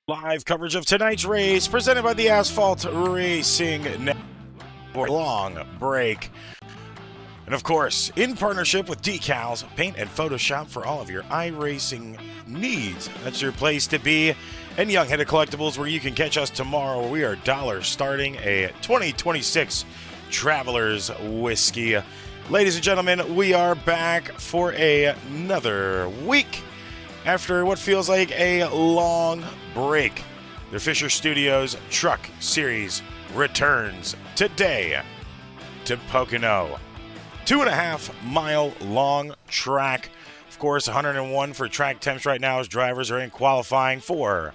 Live coverage of tonight's race presented by the Asphalt Racing Network. Long break. And of course, in partnership with Decals, Paint and Photoshop for all of your iRacing needs. That's your place to be. And Young Headed Collectibles, where you can catch us tomorrow. We are $1 starting a 2026 Traveler's Whiskey. Ladies and gentlemen, we are back for another week after what feels like a long break. The Fisher Studios Truck Series returns today to Pocono. 2.5 mile long track. Of course, 101 for track temps right now as drivers are in qualifying for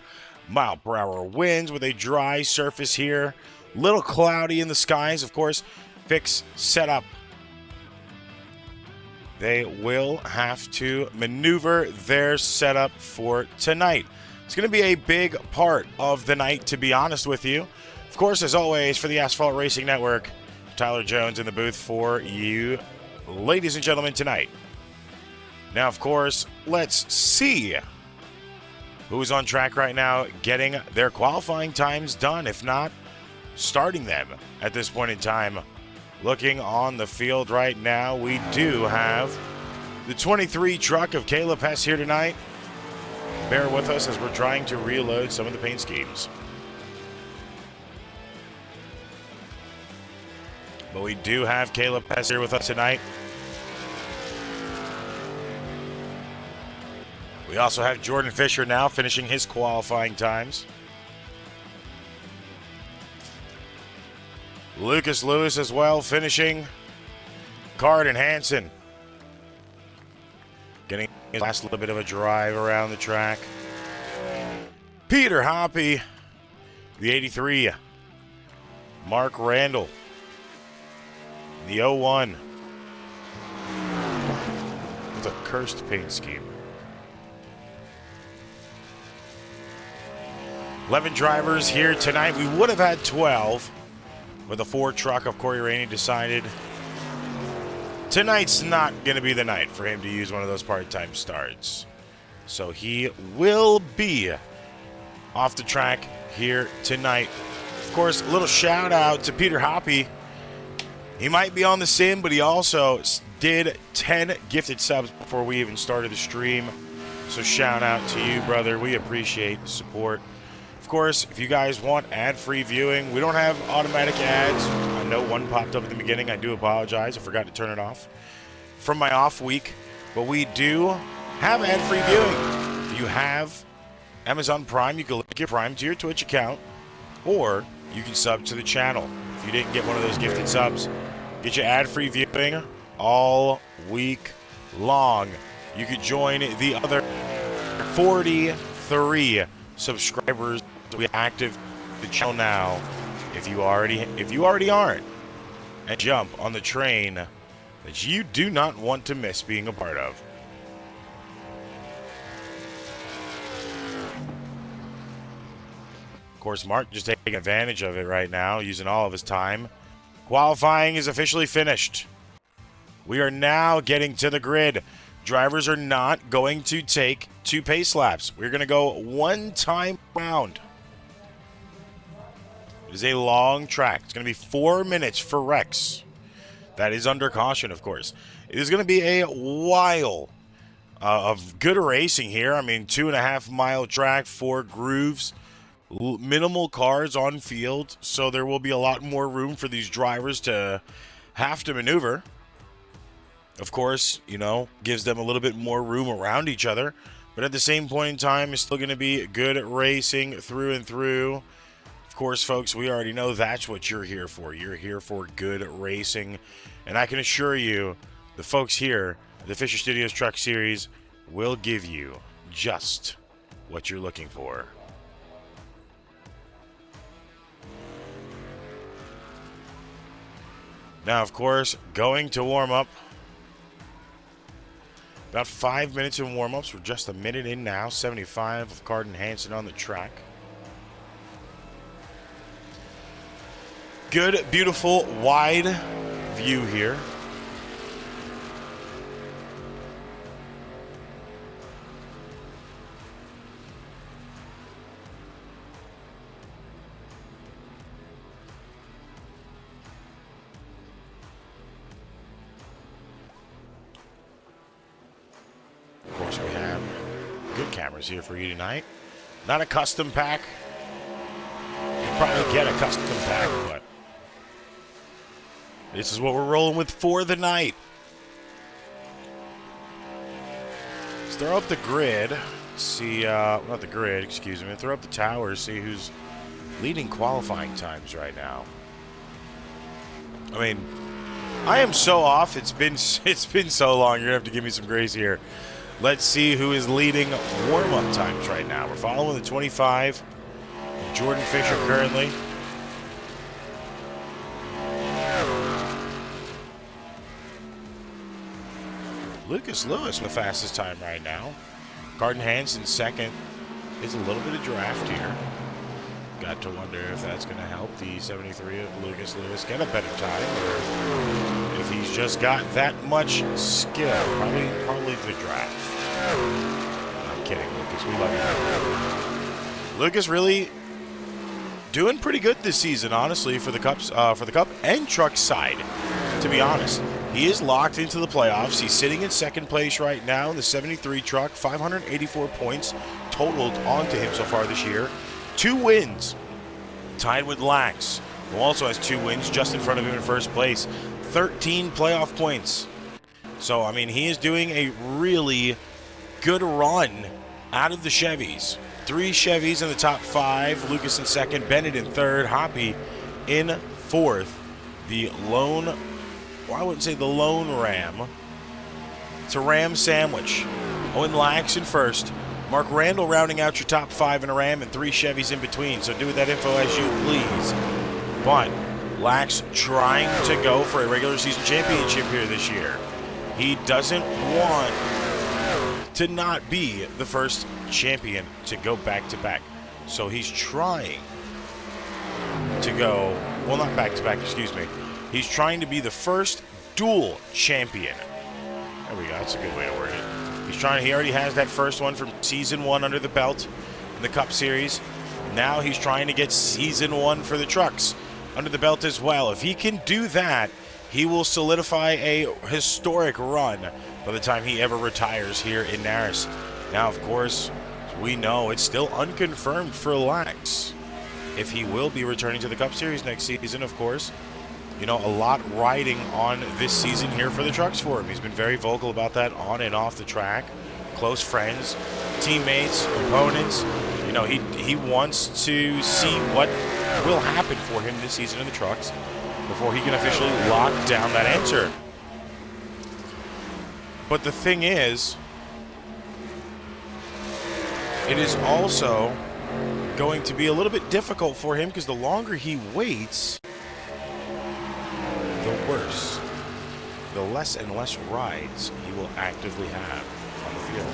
mile-per-hour winds with a dry surface here. Little cloudy in the skies, of course. Fix setup. They will have to maneuver their setup for tonight. It's going to be a big part of the night, to be honest with you. Of course, as always, for the Asphalt Racing Network, Tyler Jones in the booth for you, ladies and gentlemen, tonight. Now, of course, let's see who's on track right now getting their qualifying times done, if not starting them at this point in time. Looking on the field right now, we do have the 23 truck of Caleb Hess here tonight. Bear with us as we're trying to reload some of the paint schemes. But we do have Caleb Hess here with us tonight. We also have Jordan Fisher now finishing his qualifying times. Lucas Lewis as well finishing. Card and Hansen getting his last little bit of a drive around the track. Peter Hoppy, the 83. Mark Randall, the 01. It's a cursed paint scheme. 11 drivers here tonight. We would have had 12. With a Ford truck of Corey Rainey decided tonight's not going to be the night for him to use one of those part-time starts. So he will be off the track here tonight. Of course, a little shout out to Peter Hoppy. He might be on the sim, but he also did 10 gifted subs before we even started the stream. So shout out to you, brother. We appreciate the support. Of course, if you guys want ad-free viewing, we don't have automatic ads. I know one popped up at the beginning. I do apologize. I forgot to turn it off from my off week. But we do have ad-free viewing. If you have Amazon Prime, you can link your Prime to your Twitch account, or you can sub to the channel. If you didn't get one of those gifted subs, get your ad-free viewing all week long. You could join the other 43 subscribers we active the channel now if you already aren't, and jump on the train that you do not want to miss being a part of. Of course, Mark just taking advantage of it right now, using all of his time. Qualifying is officially finished. We are now getting to the grid. Drivers are not going to take 2 pace laps. We're going to go one time round. It is a long track. It's going to be 4 minutes for Rex. That is under caution, of course. It is going to be a while of good racing here. I mean, 2.5 mile track, 4 grooves, minimal cars on field. So there will be a lot more room for these drivers to have to maneuver. Of course, you know, gives them a little bit more room around each other. But at the same point in time, it's still going to be good racing through and through. Of course, folks, we already know that's what you're here for. You're here for good racing. And I can assure you, the folks here at the Fisher Studios Truck Series will give you just what you're looking for. Now, of course, going to warm up. About 5 minutes in warm-ups. We're just a minute in now. 75 with Card and Hansen on the track. Good, beautiful, wide view here. cameras here for you tonight. Not a custom pack. You'll probably get a custom pack, but this is what we're rolling with for the night. Let's throw up the grid. See, not the grid, excuse me. Throw up the towers, see who's leading qualifying times right now. I mean, I am so off. It's been so long. You're gonna have to give me some grace here. Let's see who is leading warm-up times right now. We're following the 25. Jordan Fisher currently. Lucas Lewis with fastest time right now. Garden Hansen second. Is a little bit of draft here. Got to wonder if that's going to help the 73 of Lucas Lewis get a better time, or if he's just got that much skill. Probably the draft. I'm kidding, Lucas. We love you. Lucas really doing pretty good this season, honestly, for the Cup and Truck side. To be honest, he is locked into the playoffs. He's sitting in second place right now in the 73 Truck. 584 points totaled onto him so far this year. 2 wins, tied with Lax, who also has 2 wins, just in front of him in first place. 13 playoff points. So, I mean, he is doing a really good run out of the Chevys. 3 Chevys in the top 5. Lucas in second, Bennett in third, Hoppy in fourth. The lone, well, I wouldn't say the lone Ram. It's a Ram sandwich. Owen Lax in first. Mark Randall rounding out your top 5 in a Ram and 3 Chevys in between. So do with that info as you please. But Lax trying to go for a regular season championship here this year. He doesn't want to not be the first champion to go back-to-back. So he's trying to go, well, not back-to-back, excuse me. He's trying to be the first dual champion. There we go. That's a good way to word it. He already has that first one from Season 1 under the belt in the Cup Series. Now he's trying to get Season 1 for the Trucks under the belt as well. If he can do that, he will solidify a historic run by the time he ever retires here in Naris. Now, of course, we know it's still unconfirmed for Lax if he will be returning to the Cup Series next season, of course. You know, a lot riding on this season here for the Trucks for him. He's been very vocal about that on and off the track. Close friends, teammates, opponents. You know, he wants to see what will happen for him this season in the Trucks before he can officially lock down that answer. But the thing is, it is also going to be a little bit difficult for him because the longer he waits, the worse, the less and less rides he will actively have on the field.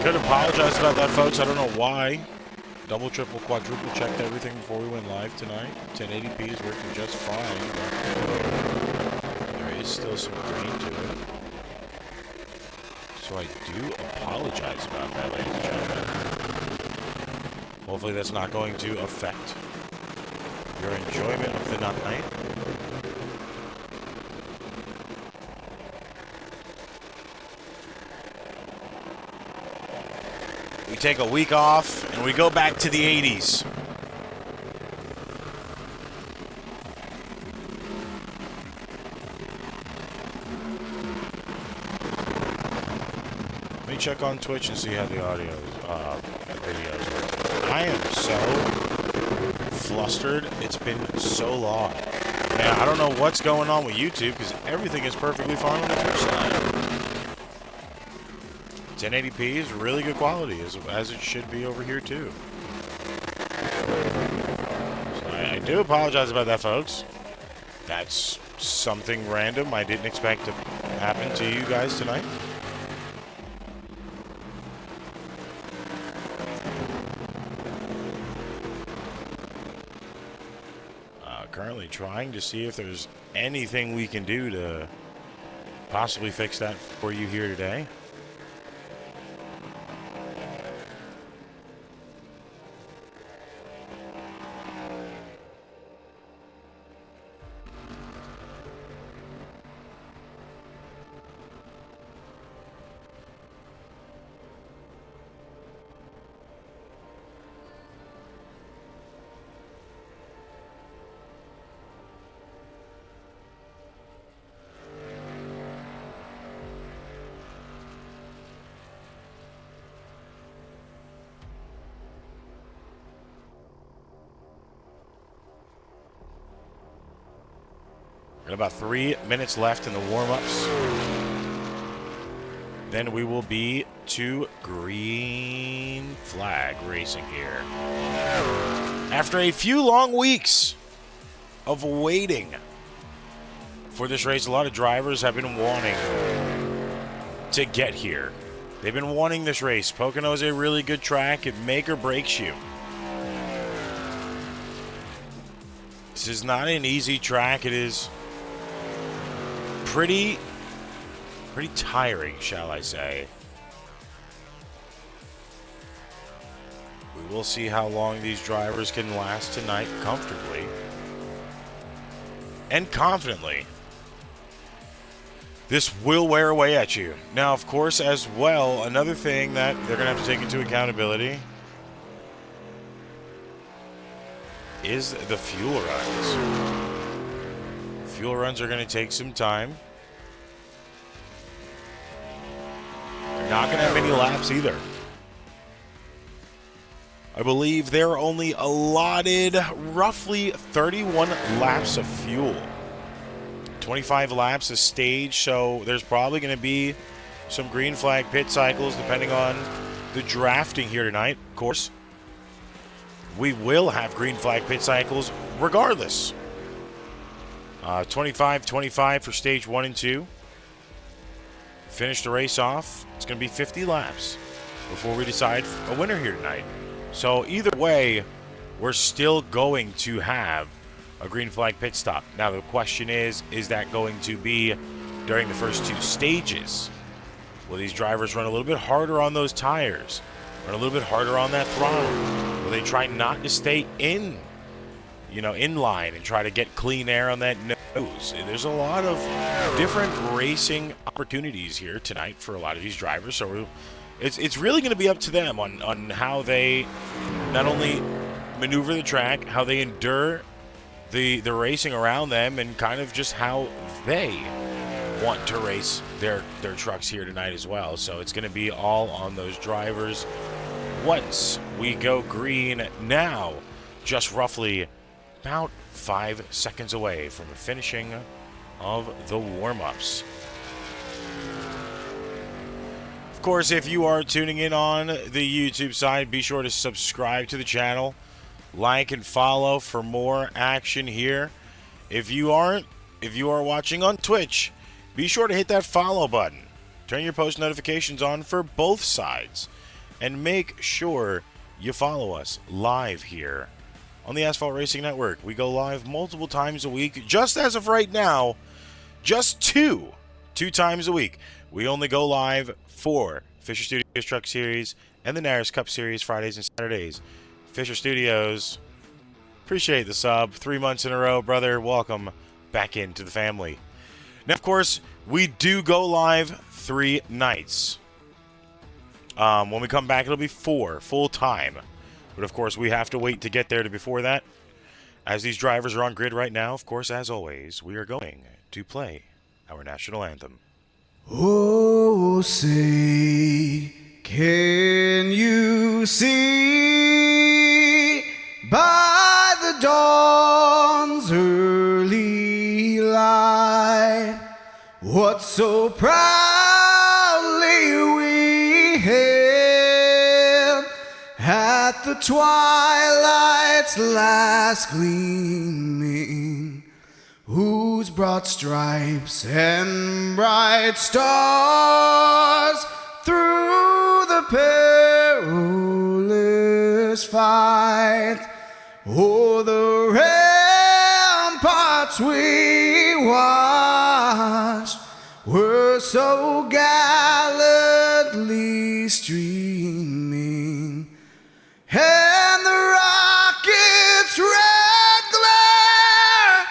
Could apologize about that, folks. I don't know why. Double, triple, quadruple checked everything before we went live tonight. 1080p is working just fine, but there is still some grain to it. So I do apologize about that, ladies and gentlemen. Hopefully that's not going to affect your enjoyment of the night. We take a week off, and we go back to the 80s. Let me check on Twitch and see how the videos work. I am so flustered. It's been so long. Man, I don't know what's going on with YouTube, because everything is perfectly fine on the Twitch side. 1080p is really good quality, as it should be over here too. So I do apologize about that, folks. That's something random. I didn't expect to happen to you guys tonight? Currently trying to see if there's anything we can do to possibly fix that for you here today. Got about 3 minutes left in the warm-ups. Then we will be to green flag racing here. After a few long weeks of waiting for this race, a lot of drivers have been wanting to get here. They've been wanting this race. Pocono is a really good track. It make or breaks you. This is not an easy track. It is pretty tiring, shall I say. We will see how long these drivers can last tonight comfortably and confidently. This will wear away at you. Now, of course, as well, another thing that they're going to have to take into accountability is the fuel runs. Fuel runs are going to take some time. They're not going to have many laps either. I believe they're only allotted roughly 31 laps of fuel. 25 laps a stage, so there's probably going to be some green flag pit cycles depending on the drafting here tonight. Of course, we will have green flag pit cycles regardless. 25 for stage 1 and 2. Finish the race off. It's going to be 50 laps before we decide a winner here tonight. So either way, we're still going to have a green flag pit stop. Now the question is that going to be during the first 2 stages? Will these drivers run a little bit harder on those tires? Run a little bit harder on that throttle? Will they try not to stay in line and try to get clean air on that nose? There's a lot of different racing opportunities here tonight for a lot of these drivers. So it's really going to be up to them on how they not only maneuver the track, how they endure the racing around them, and kind of just how they want to race their trucks here tonight as well. So it's going to be all on those drivers. Once we go green now, just roughly about 5 seconds away from the finishing of the warm-ups. Of course, if you are tuning in on the YouTube side, be sure to subscribe to the channel, like and follow for more action here. If you are watching on Twitch, be sure to hit that follow button. Turn your post notifications on for both sides, and make sure you follow us live here on the Asphalt Racing Network. We go live multiple times a week. Just as of right now, just two times a week. We only go live for Fisher Studios Truck Series and the Naris Cup Series Fridays and Saturdays. Fisher Studios, appreciate the sub. 3 months in a row, brother. Welcome back into the family. Now, of course, we do go live 3 nights. When we come back, it'll be 4 full time. But, of course, we have to wait to get there to before that. As these drivers are on grid right now, of course, as always, we are going to play our national anthem. Oh, say, can you see by the dawn's early light what so proudly we hailed at the twilight's last gleaming? Who whose broad stripes and bright stars through the perilous fight. Oh, the ramparts we watched were so gallantly streaming, and the rocket's red glare,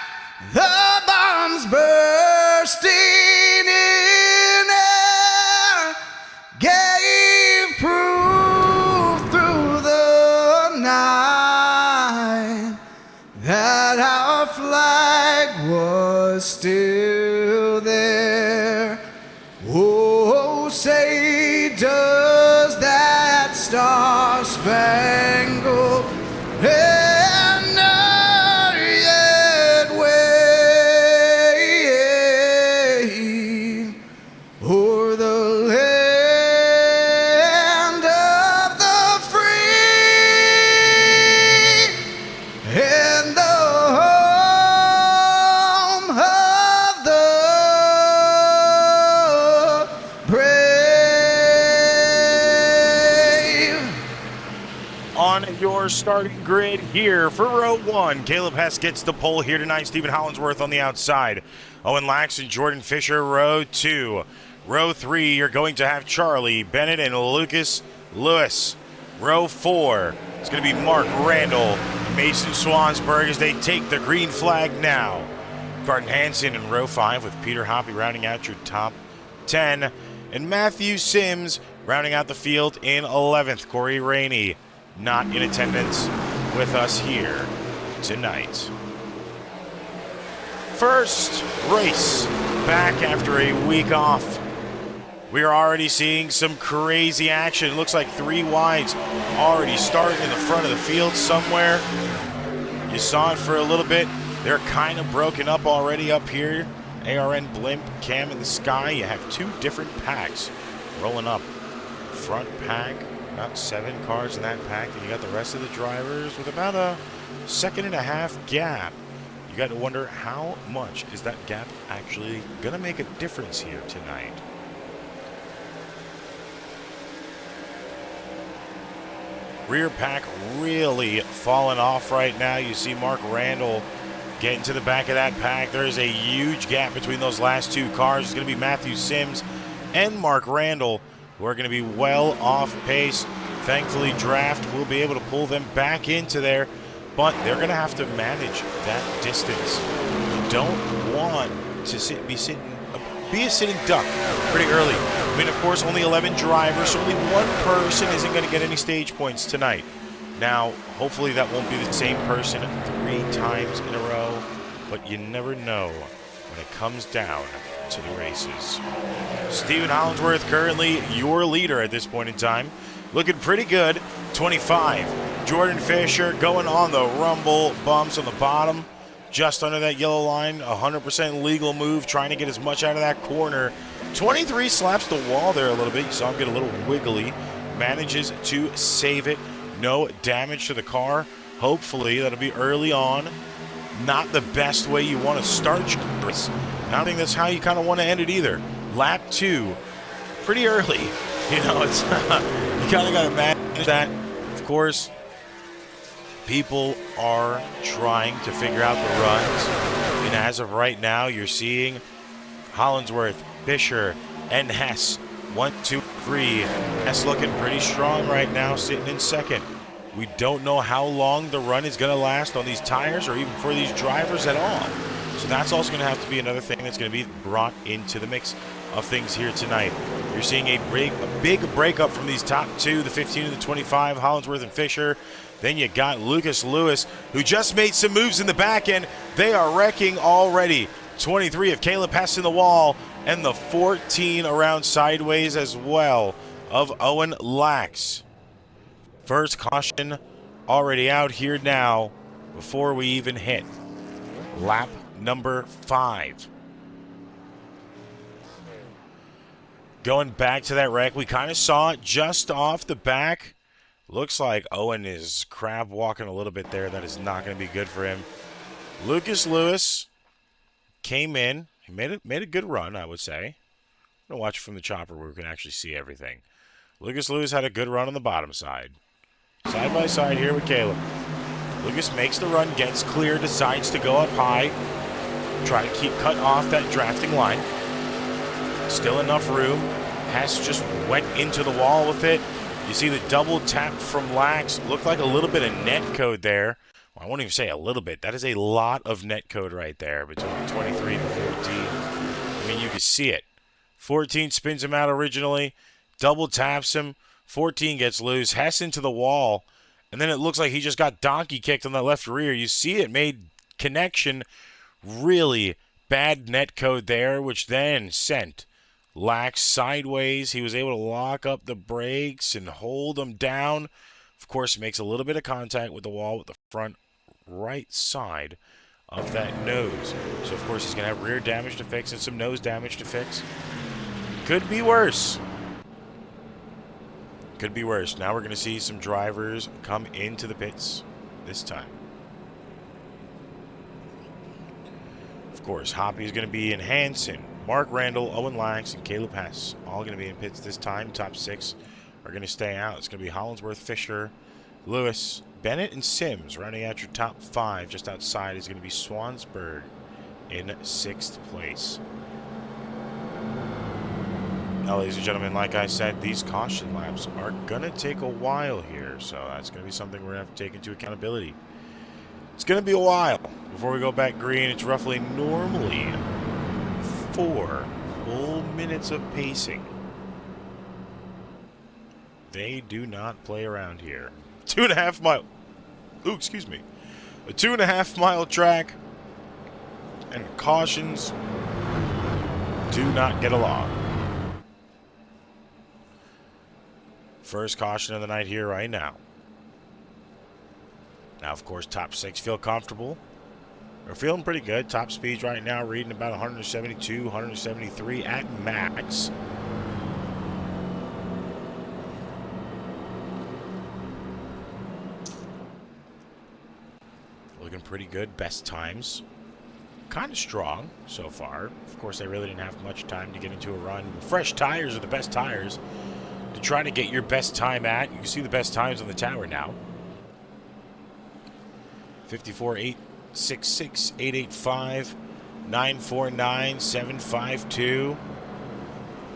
the bombs bursting in air, gave proof through the night that our flag was still there. Oh, say does that star-spangled banner yet wave o'er the land of the free and the home of the brave? On your starting grid here for row 1, Caleb Hess gets the pole here tonight. Stephen Hollinsworth on the outside. Owen Lax and Jordan Fisher, row 2. Row 3, you're going to have Charlie Bennett and Lucas Lewis. Row 4, it's going to be Mark Randall and Mason Swansburg as they take the green flag now. Garden Hansen in row 5 with Peter Hoppy rounding out your top 10. And Matthew Sims rounding out the field in 11th. Corey Rainey not in attendance with us here tonight. First race back after a week off. We are already seeing some crazy action. It looks like 3 wides already starting in the front of the field somewhere. You saw it for a little bit. They're kind of broken up already up here. ARN Blimp, Cam in the Sky. You have 2 different packs rolling up. Front pack, about 7 cars in that pack. And you got the rest of the drivers with about a 1.5 gap. You got to wonder how much is that gap actually going to make a difference here tonight. Rear pack really falling off right now. You see Mark Randall getting to the back of that pack. There's a huge gap between those last 2 cars. It's going to be Matthew Sims and Mark Randall who are going to be well off pace. Thankfully, Draft will be able to pull them back into there, but they're going to have to manage that distance. You don't want to be a sitting duck pretty early. I mean, of course, only 11 drivers, so only 1 person isn't going to get any stage points tonight. Now, hopefully that won't be the same person 3 times in a row, but you never know when it comes down to the races. Stephen Hollinsworth currently your leader at this point in time. Looking pretty good, 25. Jordan Fisher going on the rumble bumps on the bottom, just under that yellow line, 100% legal move, trying to get as much out of that corner. 23 slaps the wall there a little bit. You saw him get a little wiggly. Manages to save it. No damage to the car. Hopefully that'll be early on. Not the best way you want to start your race. I don't think that's how you kind of want to end it either. Lap 2, pretty early. You know, it's you kind of got to manage that. Of course, people are trying to figure out the runs. And as of right now, you're seeing Hollinsworth, Fisher, and Hess. 1, 2, 3. Hess looking pretty strong right now, sitting in second. We don't know how long the run is going to last on these tires or even for these drivers at all. So that's also going to have to be another thing that's going to be brought into the mix of things here tonight. You're seeing a big breakup from these top 2, the 15 and the 25, Hollinsworth and Fisher. Then you got Lucas Lewis, who just made some moves in the back end. They are wrecking already. 23 of Caleb Hess in the wall, and the 14 around sideways as well of Owen Lax. First caution already out here now before we even hit lap number 5. Going back to that wreck, we kind of saw it just off the back. Looks like Owen is crab walking a little bit there. That is not going to be good for him. Lucas Lewis came in. He made a good run, I would say. I'm going to watch from the chopper where we can actually see everything. Lucas Lewis had a good run on the bottom side. Side by side here with Caleb. Lucas makes the run, gets clear, decides to go up high. Try to keep cut off that drafting line. Still enough room. Hess just went into the wall with it. You see the double tap from Lax. Looked like a little bit of net code there. Well, I won't even say a little bit. That is a lot of net code right there between 23 and 14. I mean, you can see it. 14 spins him out originally. Double taps him. 14 gets loose. Hess into the wall. And then it looks like he just got donkey kicked on that left rear. You see it made connection. Really bad net code there, which then sent Lax sideways. He was able to lock up the brakes and hold them down. Of course, makes a little bit of contact with the wall with the front right side of that nose. So, of course, he's going to have rear damage to fix and some nose damage to fix. Could be worse. Could be worse. Now we're going to see some drivers come into the pits this time. Of course, Hoppy's going to be in Hanson, Mark Randall, Owen Lax, and Caleb Hess. All going to be in pits this time. Top 6 are going to stay out. It's going to be Hollinsworth, Fisher, Lewis, Bennett, and Sims. Rounding out your top 5 just outside is going to be Swansburg in 6th place. Now, ladies and gentlemen, like I said, these caution laps are going to take a while here. So that's going to be something we're going to have to take into accountability. It's going to be a while before we go back green. It's roughly normally 4 full minutes of pacing. They do not play around here. 2.5 mile. Ooh, excuse me. A 2.5 mile track. And cautions do not get along. First caution of the night here right now. Now, of course, top 6 feel comfortable. They're feeling pretty good. Top speeds right now reading about 172, 173 at max. Looking pretty good. Best times. Kind of strong so far. Of course, they really didn't have much time to get into a run. Fresh tires are the best tires to try to get your best time at. You can see the best times on the tower now. 54.866, 885, 949, 752,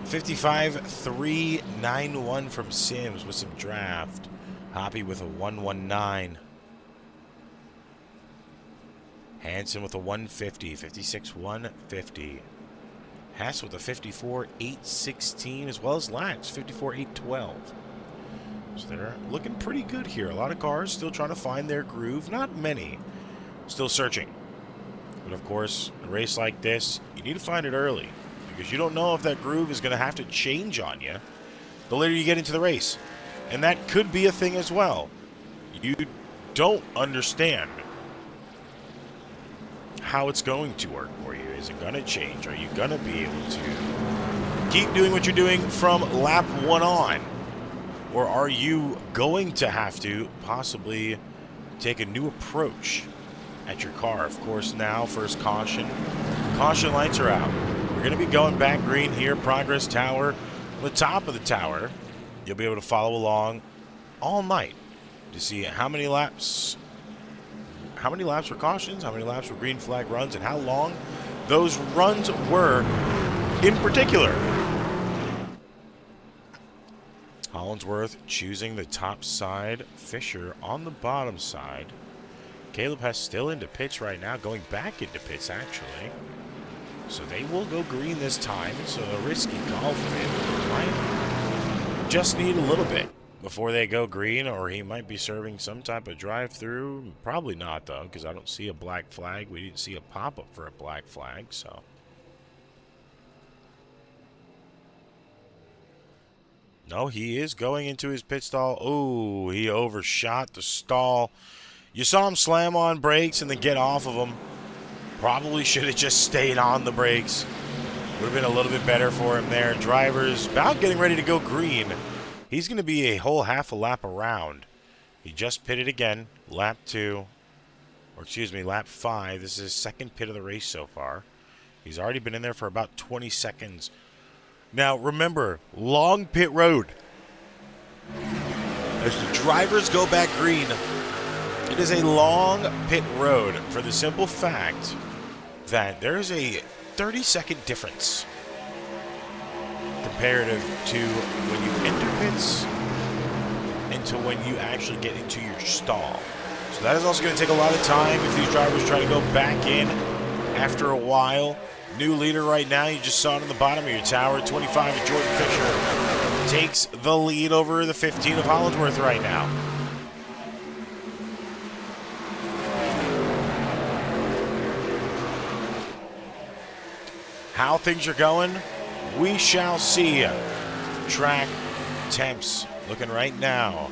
55.391 from Sims with some draft. Hoppy with a 119. Hanson with a 150, 56.150. Hess with a 54.816, as well as Lax, 54.812. So they're looking pretty good here. A lot of cars still trying to find their groove. Not many. Still searching. But of course, a race like this, you need to find it early. Because you don't know if that groove is going to have to change on you the later you get into the race. And that could be a thing as well. You don't understand how it's going to work for you. Is it going to change? Are you going to be able to keep doing what you're doing from lap 1 on? Or are you going to have to possibly take a new approach at your car? Of course, now, first caution. Caution lights are out. We're going to be going back green here. Progress Tower. On the top of the tower, you'll be able to follow along all night to see how many laps were cautions, how many laps were green flag runs, and how long those runs were in particular. Hollinsworth choosing the top side. Fisher on the bottom side. Caleb Hess still into pits right now, going back into pits actually. So they will go green this time. So a risky call for him. Might just need a little bit before they go green, or he might be serving some type of drive-through. Probably not though, because I don't see a black flag. We didn't see a pop-up for a black flag, so. No, he is going into his pit stall. Oh, he overshot the stall. You saw him slam on brakes and then get off of them. Probably should have just stayed on the brakes. Would have been a little bit better for him there. Driver's about getting ready to go green. He's going to be a whole half a lap around. He just pitted again. Lap 2. Or excuse me, lap 5. This is his second pit of the race so far. He's already been in there for about 20 seconds. Now, remember, long pit road. As the drivers go back green, it is a long pit road for the simple fact that there's a 30-second difference comparative to when you enter pits and to when you actually get into your stall. So that is also going to take a lot of time if these drivers try to go back in after a while. New leader right now, you just saw it on the bottom of your tower, 25 of Jordan Fisher takes the lead over the 15 of Hollinsworth right now. How things are going, we shall see. Track temps looking right now.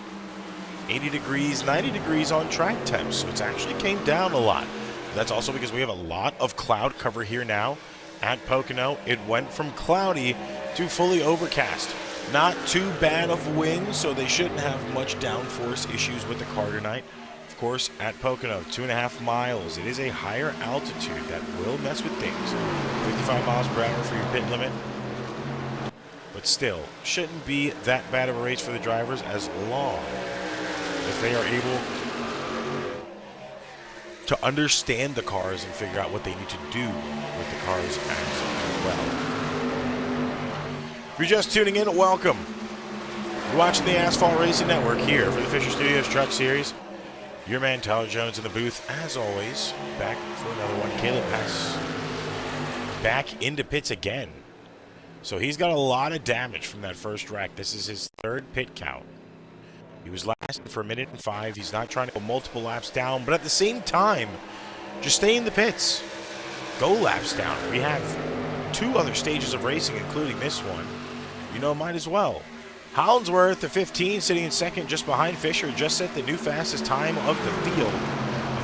80 degrees, 90 degrees on track temps, so it's actually came down a lot. That's also because we have a lot of cloud cover here now at Pocono. It went from cloudy to fully overcast. Not too bad of wind, so they shouldn't have much downforce issues with the car tonight. Of course, at Pocono, 2.5 miles. It is a higher altitude that will mess with things. 55 miles per hour for your pit limit. But still, shouldn't be that bad of a race for the drivers as long as they are able to understand the cars and figure out what they need to do with the cars as well. If you're just tuning in, welcome. You're watching the Asphalt Racing Network here for the Fisher Studios Truck Series. Your man Tyler Jones in the booth, as always, back for another one. Caleb Hess back into pits again. So he's got a lot of damage from that first wreck. This is his third pit count. He was last for 1 minute and 5. He's not trying to go multiple laps down, but at the same time, just stay in the pits. Go laps down. We have 2 other stages of racing, including this one. You know, might as well. Hollinsworth, the 15, sitting in second just behind Fisher, just set the new fastest time of the field,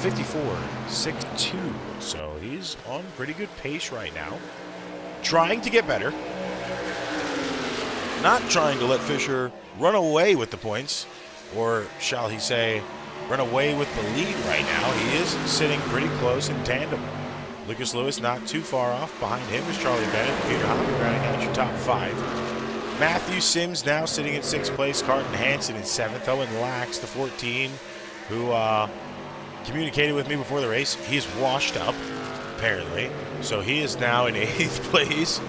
54.62. So he's on pretty good pace right now. Trying to get better. Not trying to let Fisher run away with the points, or shall he say, run away with the lead right now. He is sitting pretty close in tandem. Lucas Lewis not too far off. Behind him is Charlie Bennett. Peter Hopper rounding out your top 5. Matthew Sims now sitting in 6th place. Carton Hansen in 7th. Owen Lax, the 14, who communicated with me before the race. He's washed up, apparently. So he is now in 8th place.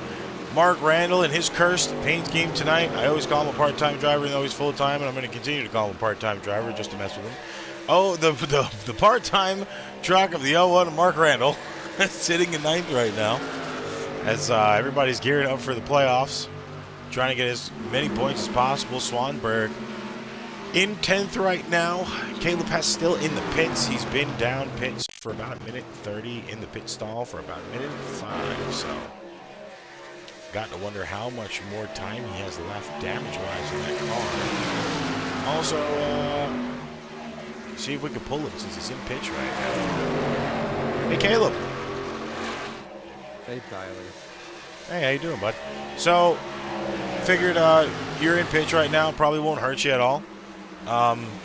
Mark Randall in his cursed paint scheme tonight. I always call him a part-time driver, even though he's full-time, and I'm going to continue to call him a part-time driver just to mess with him. Oh, the part-time truck of the 01, Mark Randall, sitting in 9th right now, as everybody's gearing up for the playoffs, trying to get as many points as possible. Swanberg in 10th right now. Caleb Hess still in the pits. He's been down pits for about 1 minute 30, in the pit stall for about 1 minute 5, so got to wonder how much more time he has left damage-wise in that car. Also, see if we can pull him since he's in pitch right now. Hey, Caleb. Hey, Tyler. Hey, how you doing, bud? So, figured you're in pitch right now. Probably won't hurt you at all.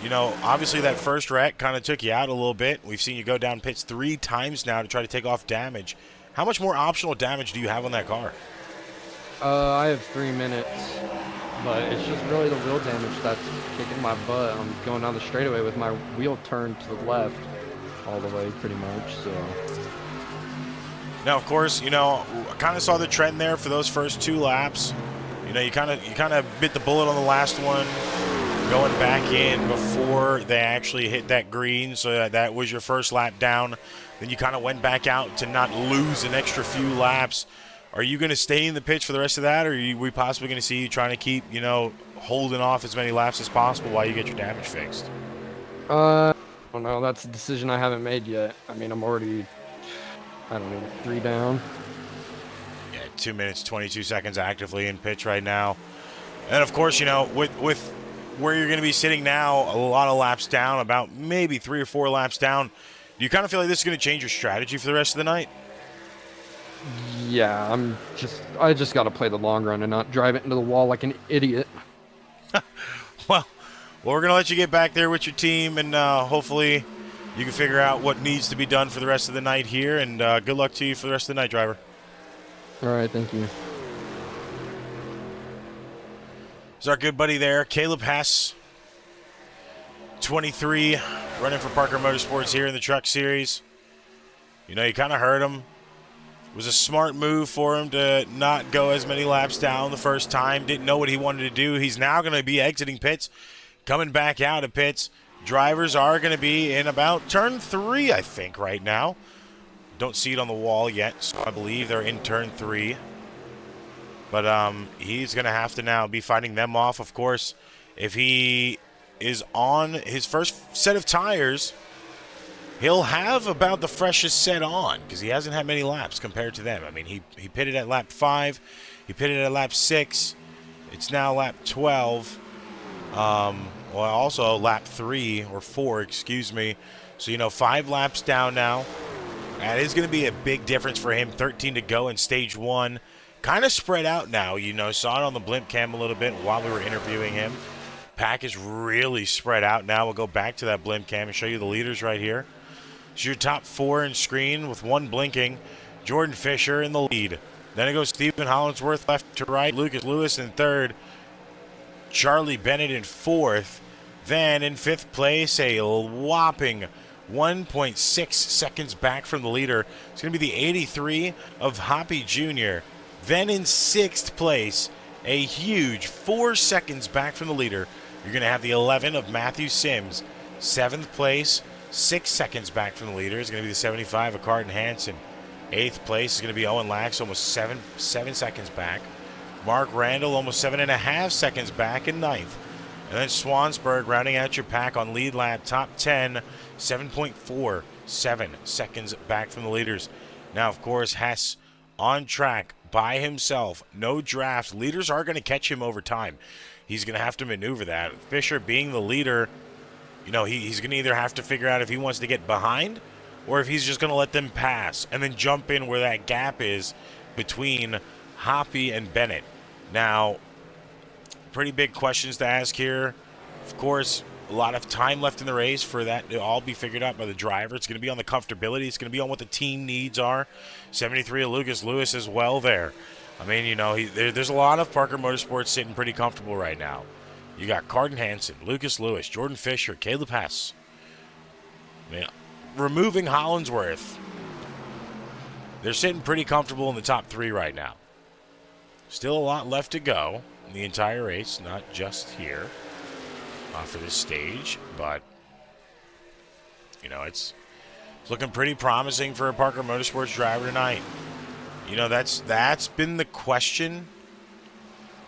You know, obviously that first wreck kind of took you out a little bit. We've seen you go down pits 3 times now to try to take off damage. How much more optional damage do you have on that car? I have 3 minutes, but it's just really the wheel damage that's kicking my butt. I'm going down the straightaway with my wheel turned to the left all the way pretty much, so. Now, of course, you know, I kind of saw the trend there for those first 2 laps. You know, you kind of bit the bullet on the last one, going back in before they actually hit that green, so that was your first lap down. Then you kind of went back out to not lose an extra few laps. Are you going to stay in the pitch for the rest of that, or are we possibly going to see you trying to keep, you know, holding off as many laps as possible while you get your damage fixed? I don't know. That's a decision I haven't made yet. I mean, I'm already, I don't know, 3 down. Yeah, 2 minutes, 22 seconds actively in pitch right now. And, of course, you know, with where you're going to be sitting now, a lot of laps down, about maybe 3 or 4 laps down, do you kind of feel like this is going to change your strategy for the rest of the night? Yeah, I just got to play the long run and not drive it into the wall like an idiot. Well, we're going to let you get back there with your team, and hopefully you can figure out what needs to be done for the rest of the night here, and good luck to you for the rest of the night, driver. All right, thank you. Is our good buddy there, Caleb Hess, 23, running for Parker Motorsports here in the Truck Series. You know, you kind of heard him. It was a smart move for him to not go as many laps down the first time. Didn't know what he wanted to do. He's now going to be exiting pits, coming back out of pits. Drivers are going to be in about turn 3, I think, right now. Don't see it on the wall yet, so I believe they're in turn 3. But he's going to have to now be fighting them off. Of course, if he is on his first set of tires, he'll have about the freshest set on because he hasn't had many laps compared to them. I mean, he pitted at lap 5. He pitted at lap 6. It's now lap 12. Well, also lap 3 or 4, excuse me. So, you know, 5 laps down now. That is going to be a big difference for him. 13 to go in stage 1. Kind of spread out now. You know, saw it on the blimp cam a little bit while we were interviewing him. Pack is really spread out now. We'll go back to that blimp cam and show you the leaders right here. It's your top 4 in screen with 1 blinking. Jordan Fisher in the lead. Then it goes Stephen Hollingsworth left to right. Lucas Lewis in 3rd. Charlie Bennett in 4th. Then in 5th place, a whopping 1.6 seconds back from the leader. It's going to be the 83 of Hoppy Jr. Then in 6th place, a huge 4 seconds back from the leader, you're going to have the 11 of Matthew Sims. 7th place, 6 seconds back from the leader is going to be the 75 of Carden Hansen. 8th place is going to be Owen Lax, almost 7 seconds back. Mark Randall, almost 7.5 seconds back in 9th. And then Swansburg rounding out your pack on lead lap, top 10, 7.47 seconds back from the leaders. Now, of course, Hess on track by himself, no draft. Leaders are going to catch him over time. He's going to have to maneuver that. Fisher being the leader, you know, he's going to either have to figure out if he wants to get behind or if he's just going to let them pass and then jump in where that gap is between Hoppy and Bennett. Now, pretty big questions to ask here. Of course, a lot of time left in the race for that to all be figured out by the driver. It's going to be on the comfortability. It's going to be on what the team needs are. 73 of Lucas Lewis as well there. I mean, you know, there's a lot of Parker Motorsports sitting pretty comfortable right now. You got Carden Hansen, Lucas Lewis, Jordan Fisher, Caleb Hess. I mean, removing Hollingsworth, they're sitting pretty comfortable in the top 3 right now. Still a lot left to go in the entire race, not just here for this stage, but you know, it's looking pretty promising for a Parker Motorsports driver tonight. You know, that's been the question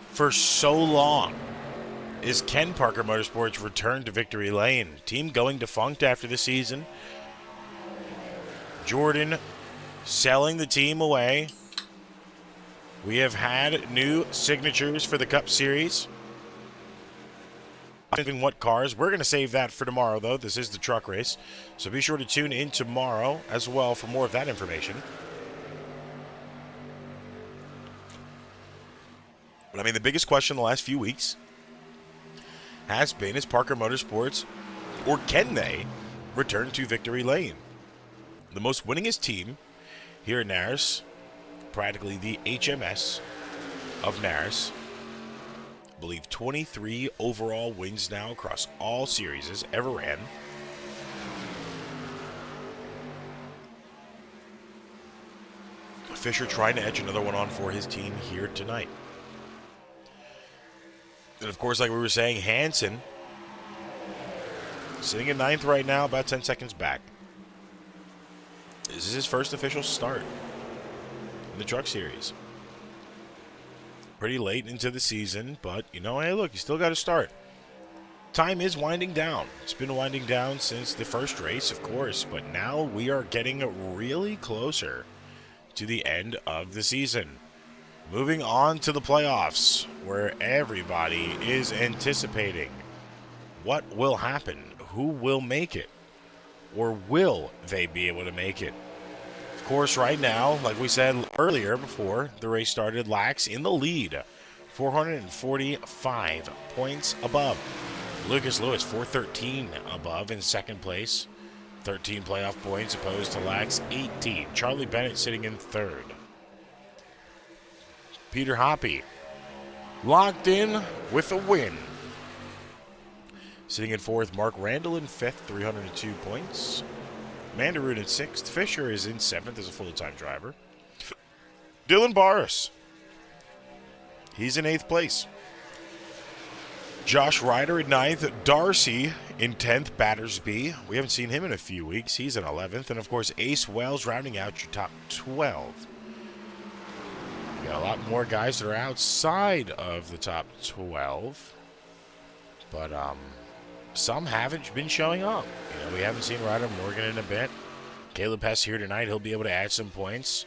for so long, is can Parker Motorsports return to victory lane? Team going defunct after the season. Jordan selling the team away. We have had new signatures for the Cup Series. What cars? We're going to save that for tomorrow, though. This is the truck race. So be sure to tune in tomorrow as well for more of that information. But I mean, the biggest question the last few weeks has been, is Parker Motorsports, or can they return to victory lane? The most winningest team here in Naris, practically the HMS of Naris, I believe 23 overall wins now across all series ever ran. Fisher trying to etch another one on for his team here tonight. And of course, like we were saying, Hansen sitting in 9th right now, about 10 seconds back. This is his first official start in the Truck Series. Pretty late into the season, but, you know, hey, look, you still got to start. Time is winding down. It's been winding down since the first race, of course, but now we are getting really closer to the end of the season. Moving on to the playoffs, where everybody is anticipating what will happen, who will make it, or will they be able to make it. Of course, right now, like we said earlier before the race started, Lax in the lead, 445 points above. Lucas Lewis, 413 above in 2nd place, 13 playoff points opposed to Lax, 18. Charlie Bennett sitting in 3rd. Peter Hoppy locked in with a win. Sitting in fourth, Mark Randall in fifth, 302 points. Mandaroon in sixth. Fisher is in seventh as a full-time driver. Dylan Barris, he's in eighth place. Josh Ryder in ninth. Darcy in 10th, Battersby. We haven't seen him in a few weeks. He's in 11th. And, of course, Ace Wells rounding out your top 12. We got a lot more guys that are outside of the top 12. But some haven't been showing up. You know, we haven't seen Ryder Morgan in a bit. Caleb Hess here tonight. He'll be able to add some points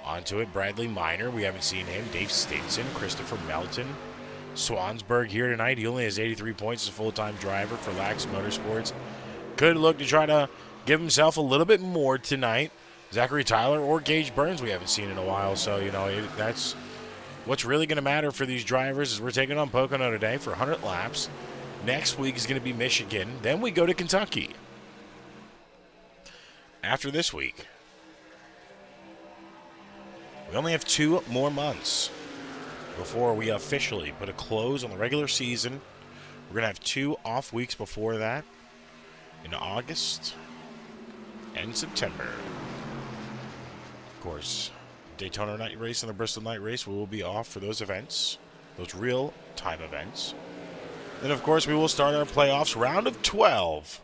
onto it. Bradley Miner, we haven't seen him. Dave Stinson, Christopher Melton. Swansburg here tonight. He only has 83 points as a full-time driver for Lax Motorsports. Could look to try to give himself a little bit more tonight. Zachary Tyler or Gage Burns we haven't seen in a while. So, you know, that's what's really going to matter for these drivers is we're taking on Pocono today for 100 laps. Next week is going to be Michigan. Then we go to Kentucky. After this week, we only have 2 more months before we officially put a close on the regular season. We're going to have 2 off weeks before that in August and September. Of course, Daytona night race and the Bristol night race will be off for those events, those real-time events. Then, of course, we will start our playoffs round of 12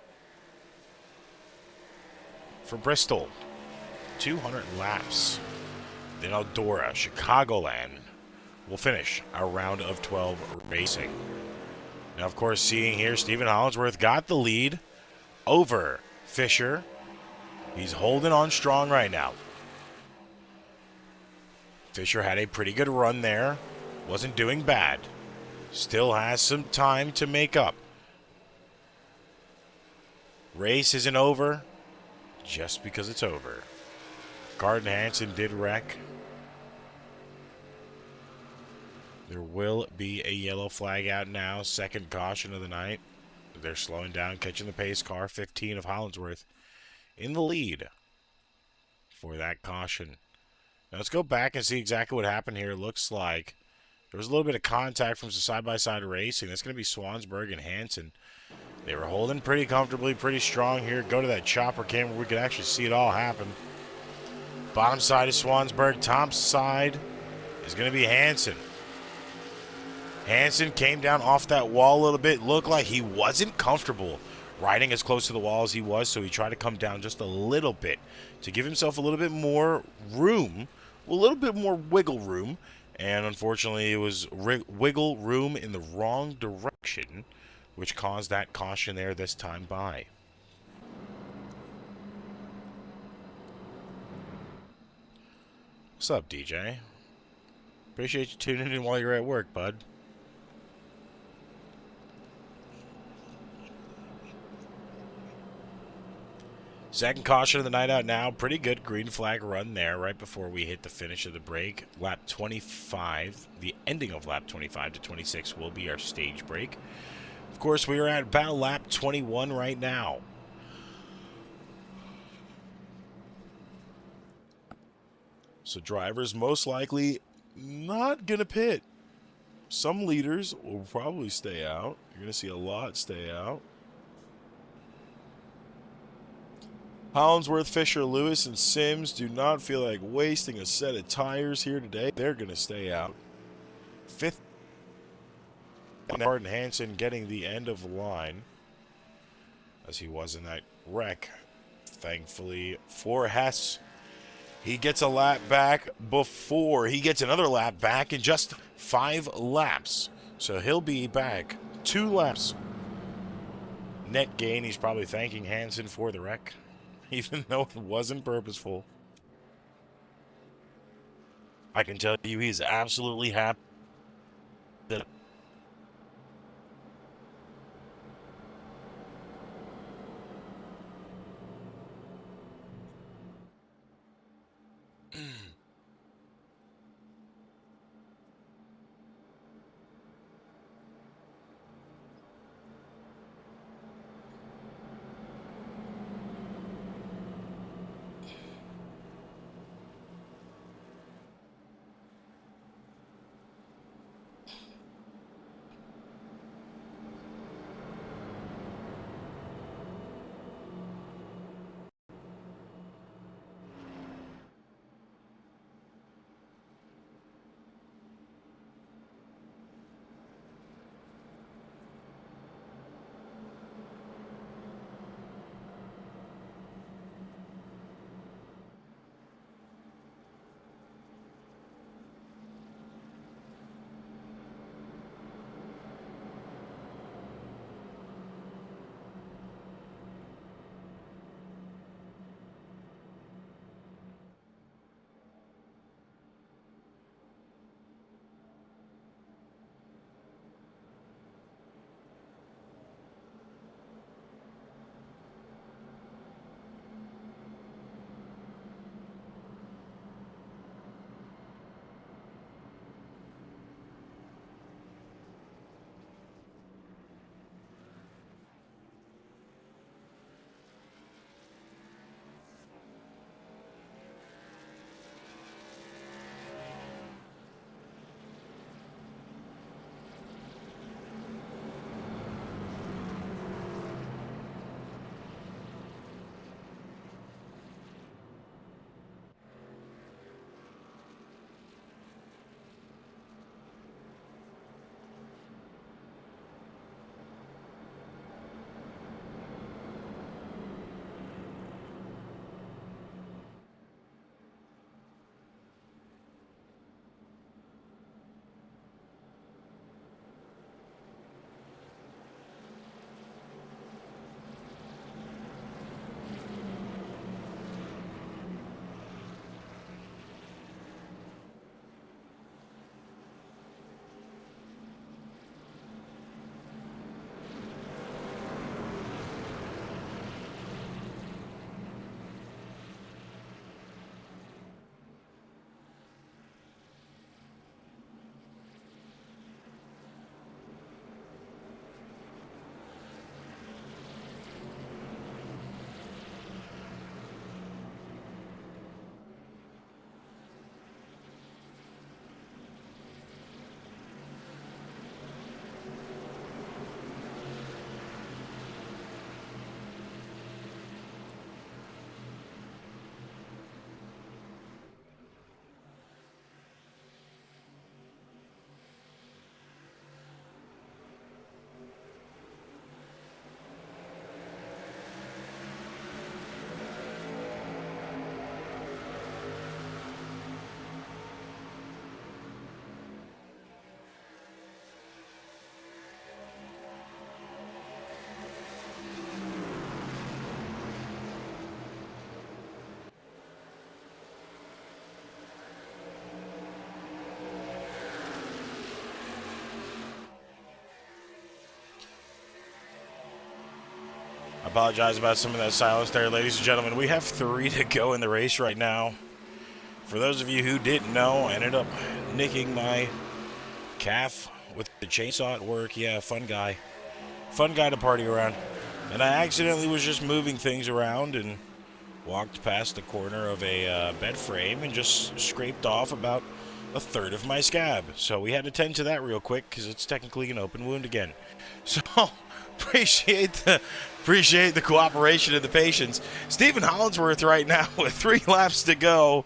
for Bristol. 200 laps. Then Eldora, Chicagoland will finish our round of 12 racing. Now, of course, seeing here, Stephen Hollingsworth got the lead over Fisher. He's holding on strong right now. Fisher had a pretty good run there. Wasn't doing bad. Still has some time to make up. Race isn't over just because it's over. Garden Hansen did wreck. There will be a yellow flag out now. Second caution of the night. They're slowing down, catching the pace car. 15 of Hollingsworth in the lead for that caution. Now let's go back and see exactly what happened here. It looks like there was a little bit of contact from some side-by-side racing. That's going to be Swansburg and Hansen. They were holding pretty comfortably, pretty strong here. Go to that chopper cam where we could actually see it all happen. Bottom side is Swansburg. Top side is going to be Hansen. Hansen came down off that wall a little bit. Looked like he wasn't comfortable riding as close to the wall as he was, so he tried to come down just a little bit to give himself a little bit more room, a little bit more wiggle room, and unfortunately it was wiggle room in the wrong direction, which caused that caution there this time by. What's up, DJ? Appreciate you tuning in while you're at work, bud. Second caution of the night out now. Pretty good green flag run there right before we hit the finish of the break. Lap 25, the ending of lap 25 to 26 will be our stage break. Of course, we are at about lap 21 right now. So drivers most likely not going to pit. Some leaders will probably stay out. You're going to see a lot stay out. Hollingsworth, Fisher, Lewis, and Sims do not feel like wasting a set of tires here today. They're going to stay out. Fifth, Garden Hansen getting the end of the line as he was in that wreck. Thankfully for Hess, he gets a lap back before he gets another lap back in just 5 laps. So he'll be back 2 laps. Net gain, he's probably thanking Hansen for the wreck, even though it wasn't purposeful. I can tell you he's absolutely happy that Apologize about some of that silence there, ladies and gentlemen. We have 3 to go in the race right now. For those of you who didn't know, I ended up nicking my calf with the chainsaw at work. Yeah, fun guy. Fun guy to party around. And I accidentally was just moving things around and walked past the corner of a bed frame and just scraped off about a third of my scab. So we had to tend to that real quick because it's technically an open wound again. So appreciate the cooperation and the patience. Stephen Hollinsworth right now with 3 laps to go,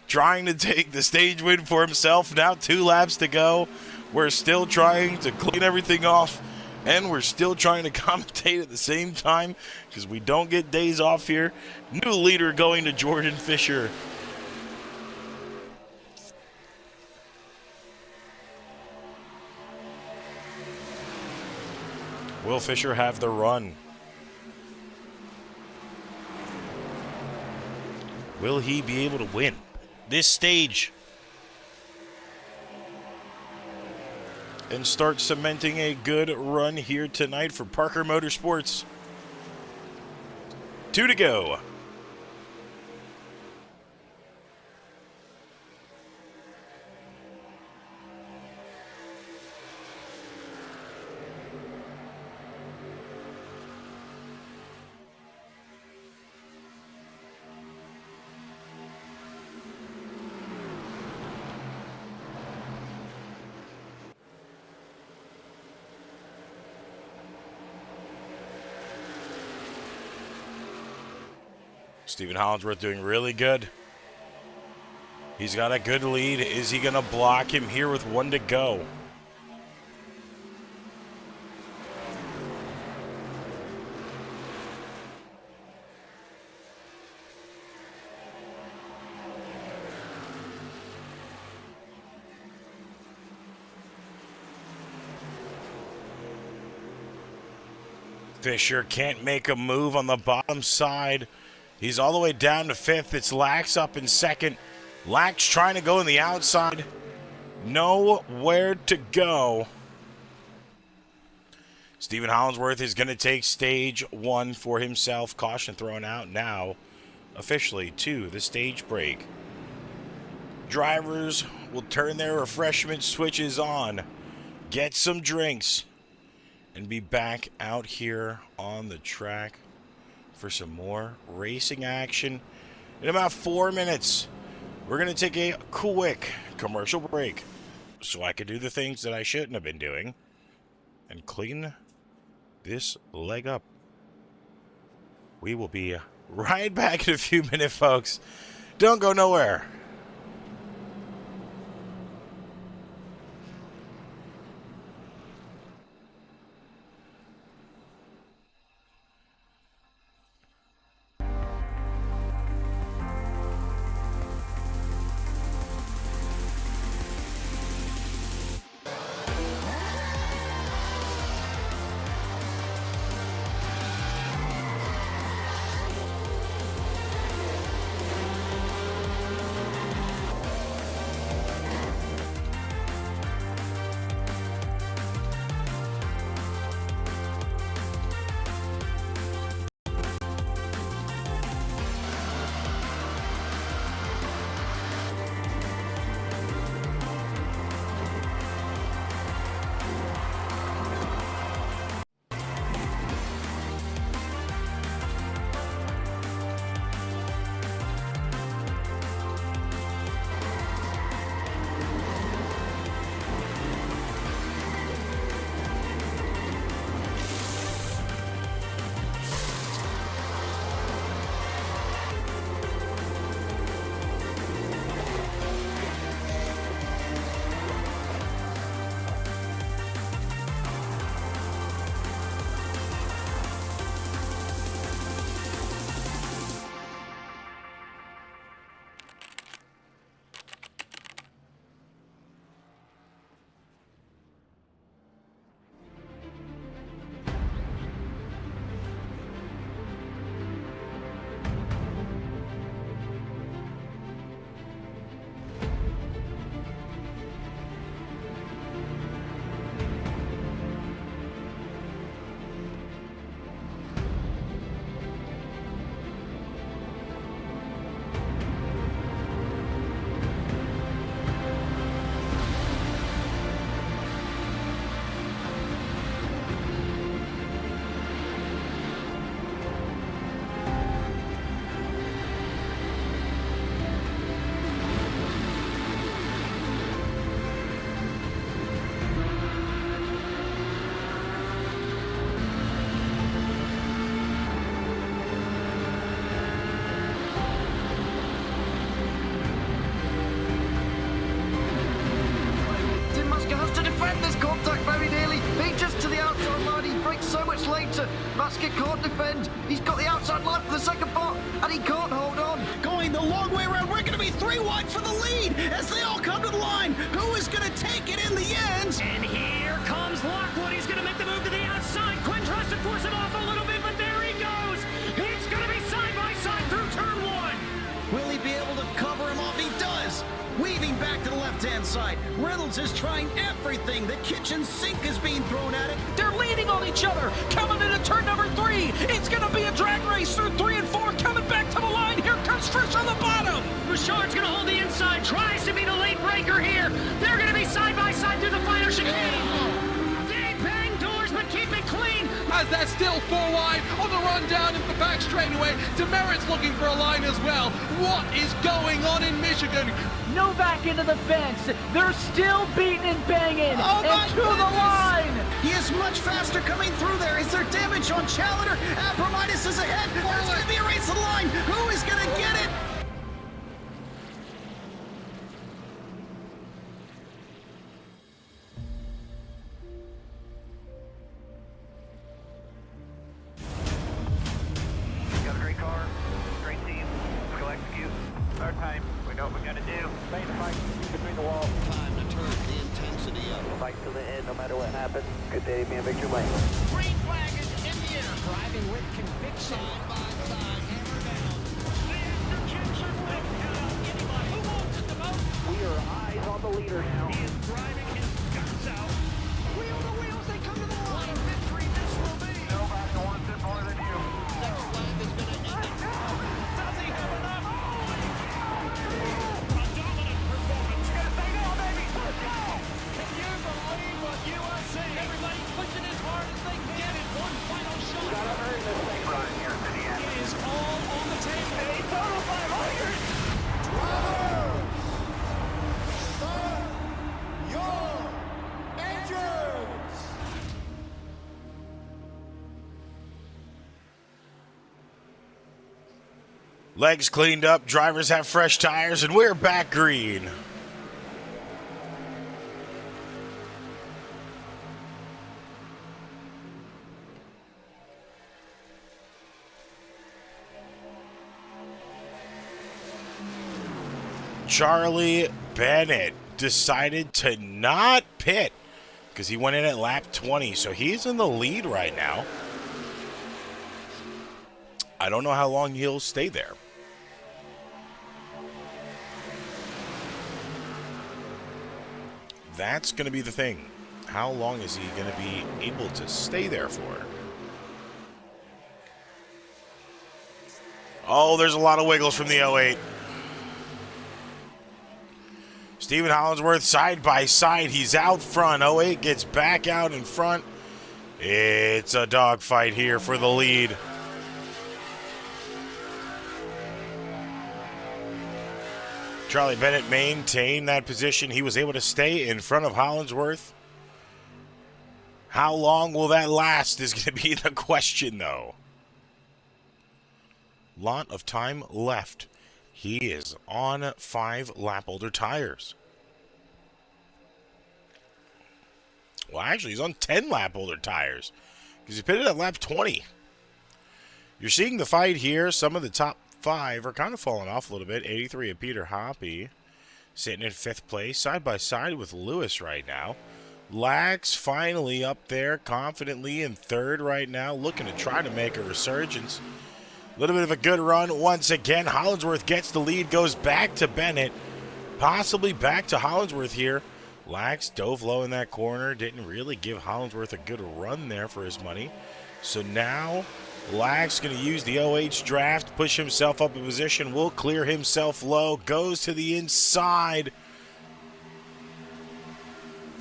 trying to take the stage win for himself. Now 2 laps to go. We're still trying to clean everything off, and we're still trying to commentate at the same time because we don't get days off here. New leader going to Jordan Fisher. Will Fisher have the run? Will he be able to win this stage and start cementing a good run here tonight for Parker Motorsports? 2 to go. Stephen Hollinsworth doing really good. He's got a good lead. Is he going to block him here with 1 to go? Fisher can't make a move on the bottom side. He's all the way down to 5th. It's Lax up in 2nd. Lax trying to go on the outside. Nowhere to go. Stephen Hollinsworth is going to take stage 1 for himself. Caution thrown out now officially to the stage break. Drivers will turn their refreshment switches on, get some drinks, and be back out here on the track for some more racing action. In about 4 minutes, we're going to take a quick commercial break so I can do the things that I shouldn't have been doing and clean this leg up. We will be right back in a few minutes, folks. Don't go nowhere. basket can't defend. He's got the outside line for the second part, and he can't hold on. Going the long way around. We're going to be 3 wide for the lead as they all come to the line. Who is going to take it in the end? And here comes Lockwood. He's going to make the move to the outside. Quinn tries to force it off a little bit, but there he goes. It's going to be side by side through turn 1. Will he be able to cover him off? He does. Weaving back to the left-hand side. Reynolds is trying everything. The kitchen sink is being thrown at it. They're leaning on each other. Coming into turn number 3. It's going to be a drag race through 3 and 4. Coming back to the line. Here comes Frisch on the bottom. Bouchard's going to hold the inside. Tries to be the late breaker here. They're going to be side by side through the final chicane. They bang doors, but keep it clean. As they're still 4 wide on the run down into the back straightaway. Demerit's looking for a line as well. What is going on in Michigan? Novak into the fence. They're still beating and banging. Oh, my and to the goodness. line. He is much faster coming through there. Is there damage on Challenger? Abramitis is ahead. There's going to be a race to the line. Who is going to get it? Got a great car, great team. Let's go execute. Our time. We know what we gotta do. Stay in the fight between the walls. Time to turn the intensity up. Fight to the end, no matter what happens. Good day to be in victory lane. Green flag is in the air. Driving with conviction. Side by side, hammer down. Anybody who wants it the most. We are eyes on the leader now. He is driving his guts out. Wheel to wheels, they come to the line. Victory this will be. Nobody wants it more than you. Next lap is going to end it. Does he have enough? A dominant performance. You gotta say no, baby. Let's go. Can you believe what you are seeing? Everybody pushing as hard as they can in one final shot. Gotta earn this thing right here in It Minneapolis. is all on the table. A total 500. Legs cleaned up, drivers have fresh tires, and we're back green. Charlie Bennett decided to not pit because he went in at lap 20, so he's in the lead right now. I don't know how long he'll stay there. That's going to be the thing. How long is he going to be able to stay there for? Oh, there's a lot of wiggles from the 08. Stephen Hollinsworth side by side. He's out front. 08 gets back out in front. It's a dogfight here for the lead. Charlie Bennett maintained that position. He was able to stay in front of Hollinsworth. How long will that last is going to be the question, though. Lot of time left. He is on 5 lap older tires. Well, actually, he's on 10 lap older tires because he pitted at lap 20. You're seeing the fight here. Some of the top 5 are kind of falling off a little bit. 83 of Peter Hoppy sitting in 5th place, side by side with Lewis right now. Lax finally up there confidently in 3rd right now, looking to try to make a resurgence. A little bit of a good run once again. Hollinsworth gets the lead, goes back to Bennett, possibly back to Hollinsworth here. Lax dove low in that corner, didn't really give Hollinsworth a good run there for his money. So now Lax going to use the OH draft, push himself up a position, will clear himself low, goes to the inside.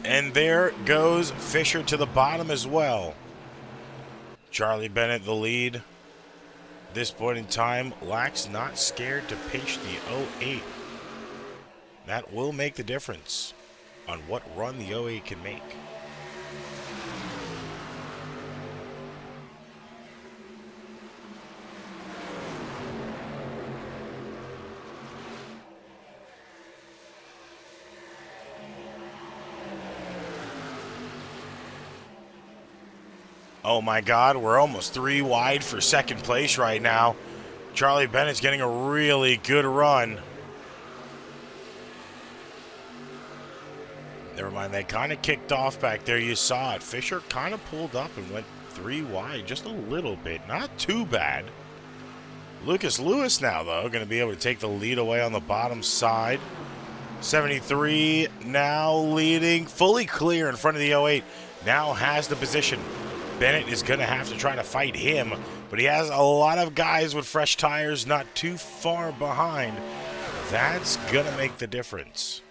And there goes Fisher to the bottom as well. Charlie Bennett the lead. At this point in time, Lax not scared to pinch the 08. That will make the difference on what run the 08 can make. Oh my God, we're almost 3 wide for second place right now. Charlie Bennett's getting a really good run. Never mind, they kind of kicked off back there. You saw it. Fisher kind of pulled up and went 3 wide just a little bit. Not too bad. Lucas Lewis now, though, going to be able to take the lead away on the bottom side. 73 now leading, fully clear in front of the 08. Now has the position. Bennett is going to have to try to fight him, but he has a lot of guys with fresh tires not too far behind. That's going to make the difference.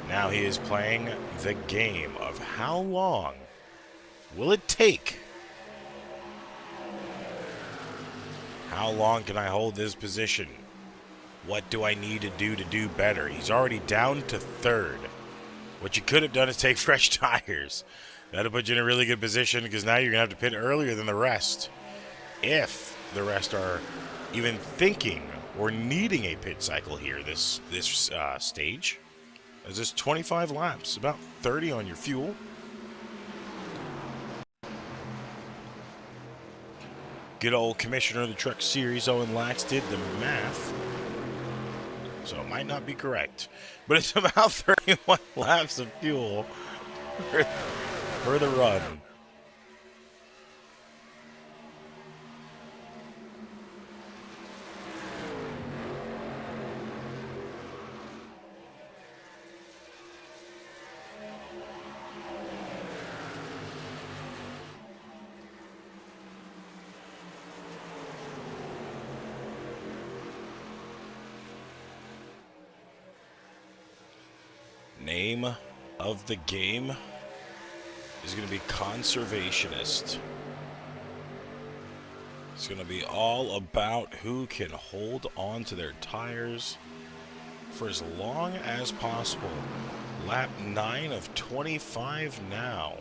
Now he is playing the game of how long will it take? How long can I hold this position? What do I need to do better? He's already down to third. What you could have done is take fresh tires. That'll put you in a really good position because now you're going to have to pit earlier than the rest. If the rest are even thinking or needing a pit cycle here this stage. As this 25 laps, about 30 on your fuel. Good old commissioner of the Truck Series, Owen Lax, did the math. So it might not be correct. But it's about 31 laps of fuel for the run. Name of the game is going to be Conservationist. It's going to be all about who can hold on to their tires for as long as possible. Lap 9 of 25 now.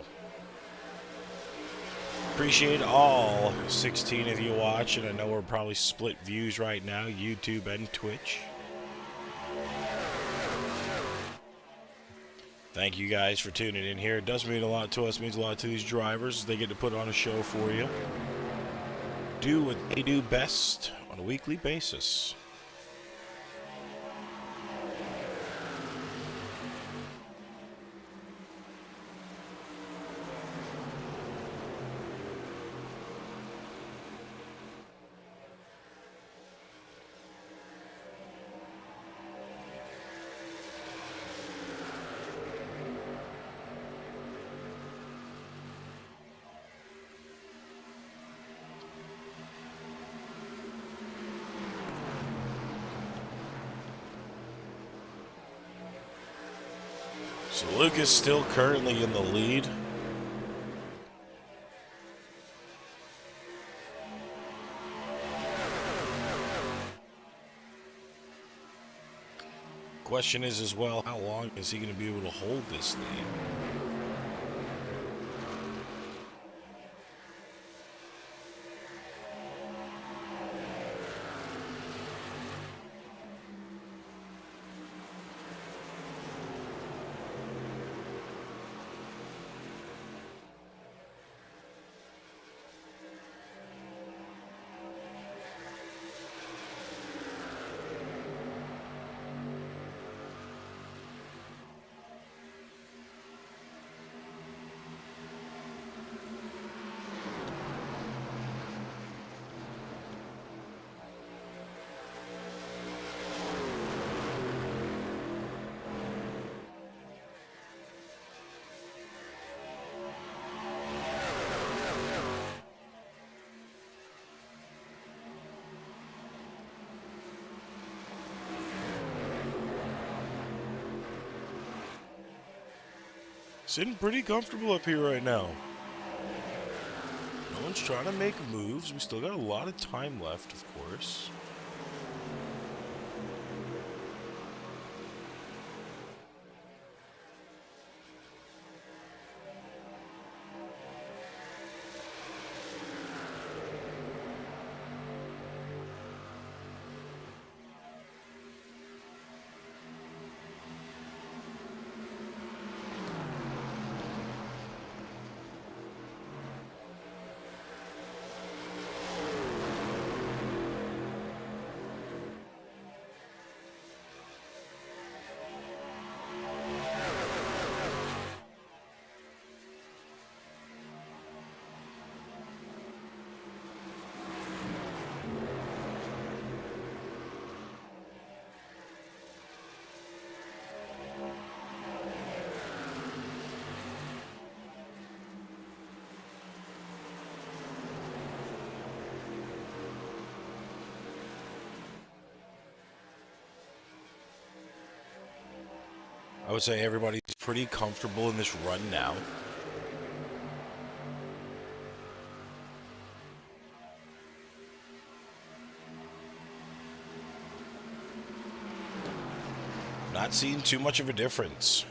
Appreciate all 16 of you watching. I know we're probably split views right now, YouTube and Twitch. Thank you guys for tuning in here. It does mean a lot to us. It means a lot to these drivers. They get to put on a show for you. Do what they do best on a weekly basis. So Luke is still currently in the lead. Question is as well, how long is he going to be able to hold this lead? Sitting pretty comfortable up here right now. No one's trying to make moves. We still got a lot of time left, of course. I would say everybody's pretty comfortable in this run now. Not seeing too much of a difference.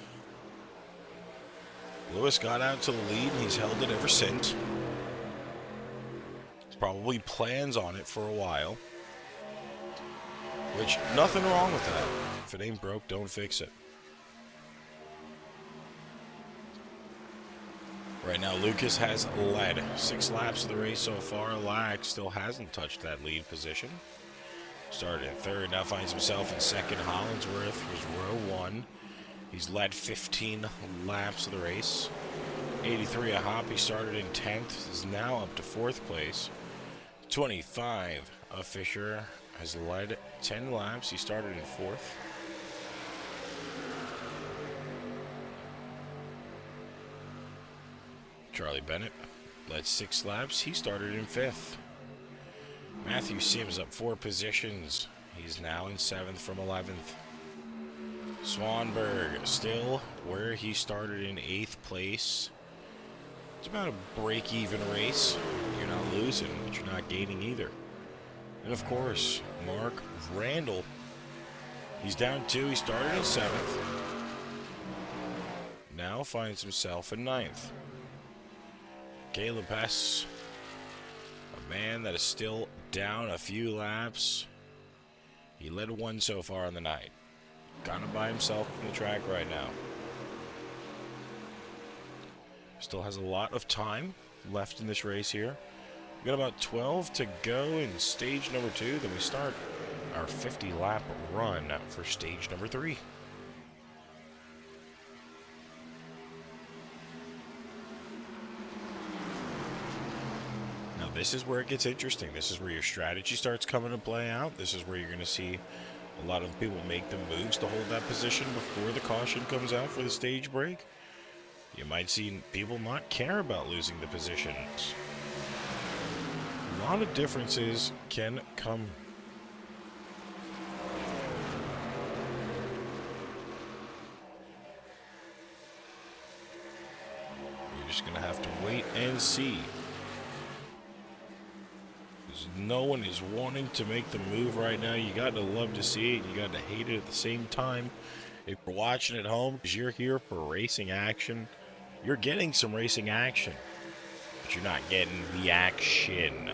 Lewis got out to the lead, and he's held it ever since. He probably plans on it for a while. Which, nothing wrong with that. If it ain't broke, don't fix it. Right now, Lucas has led 6 laps of the race so far. Lack still hasn't touched that lead position. Started in 3rd, now finds himself in 2nd. Hollinsworth was row 1. He's led 15 laps of the race. 83 a hop, he started in 10th, is now up to 4th place. 25 of Fisher has led 10 laps, he started in 4th. Charlie Bennett led 6 laps, he started in 5th. Matthew Sims up 4 positions. He's now in 7th from 11th. Swanberg still where he started in 8th place. It's about a break-even race. You're not losing, but you're not gaining either. And of course, Mark Randall. He's down 2. He started in 7th. Now finds himself in 9th. Caleb Hess, a man that is still down a few laps. He led 1 so far on the night. Kind of by himself on the track right now. Still has a lot of time left in this race here. We've got about 12 to go in stage number 2. Then we start our 50-lap run for stage number 3. This is where it gets interesting. This is where your strategy starts coming to play out. This is where you're going to see a lot of people make the moves to hold that position before the caution comes out for the stage break. You might see people not care about losing the positions. A lot of differences can come. You're just going to have to wait and see. No one is wanting to make the move right now. You got to love to see it. You got to hate it at the same time. If you're watching at home because you're here for racing action, you're getting some racing action, but you're not getting the action.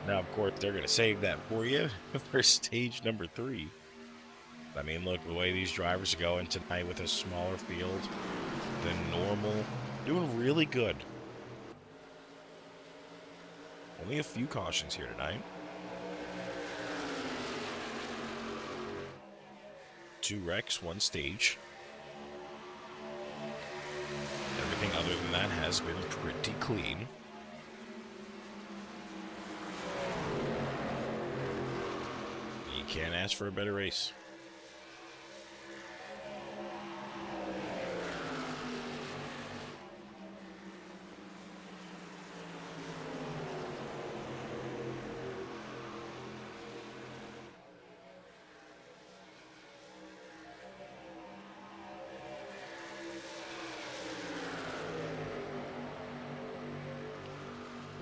Now, of course, they're going to save that for you for stage number 3. I mean, look, the way these drivers are going tonight with a smaller field than normal, doing really good. Only a few cautions here tonight. 2 wrecks, 1 stage. Everything other than that has been pretty clean. You can't ask for a better race.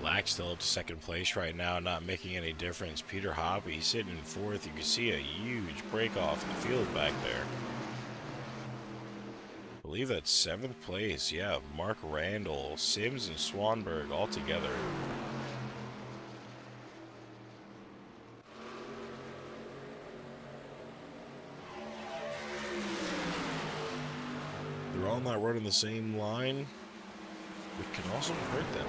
Lack still up to 2nd place right now, not making any difference. Peter Hoppy sitting in 4th. You can see a huge break off in the field back there. I believe that's 7th place. Yeah, Mark Randall, Sims, and Swanberg all together. They're all not running the same line, which can also hurt them.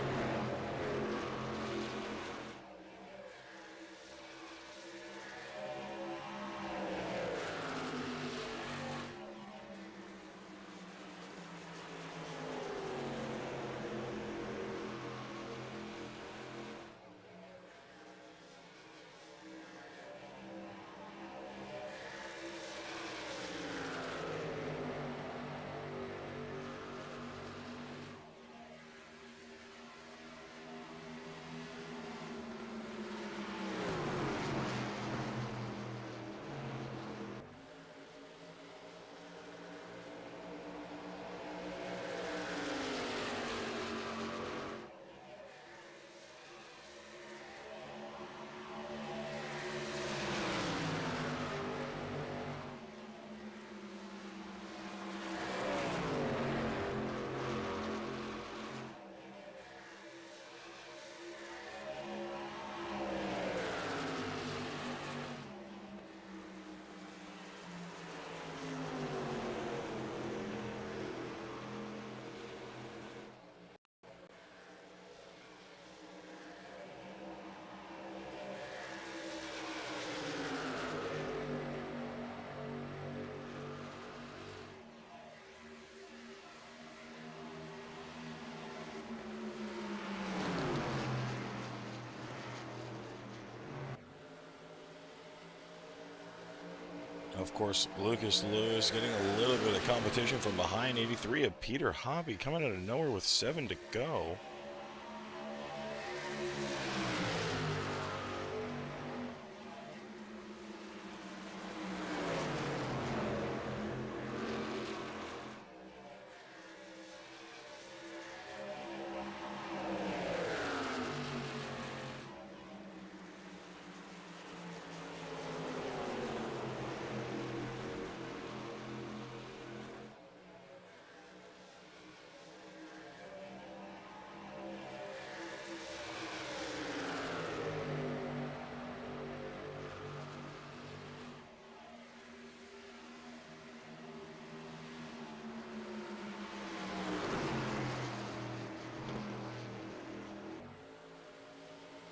Of course, Lucas Lewis getting a little bit of competition from behind. 83 of Peter Hobby coming out of nowhere with 7 to go.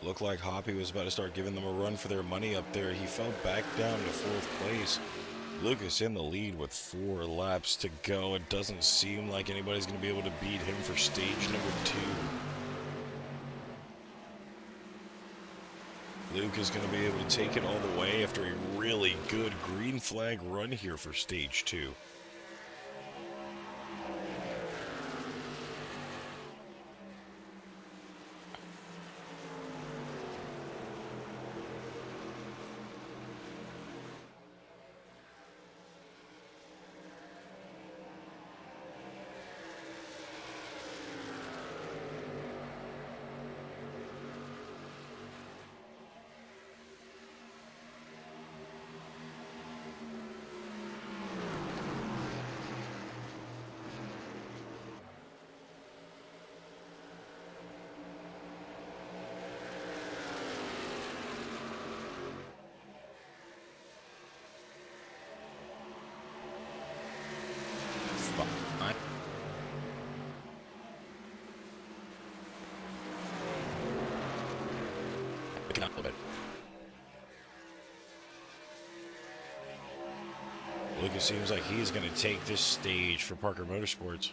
Looked like Hoppy was about to start giving them a run for their money up there. He fell back down to 4th place. Lucas in the lead with 4 laps to go. It doesn't seem like anybody's going to be able to beat him for stage number 2. Luke is going to be able to take it all the way after a really good green flag run here for stage 2. Picking up a bit. Lucas seems like he's going to take this stage for Parker Motorsports.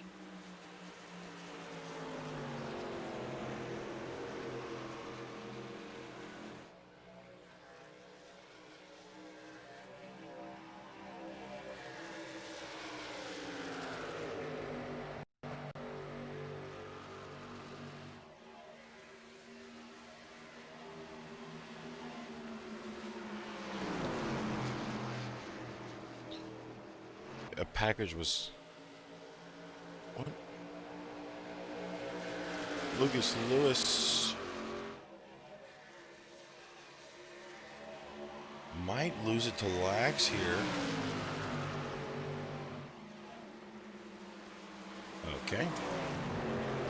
A package was... What? Lucas Lewis might lose it to Lax here. Okay.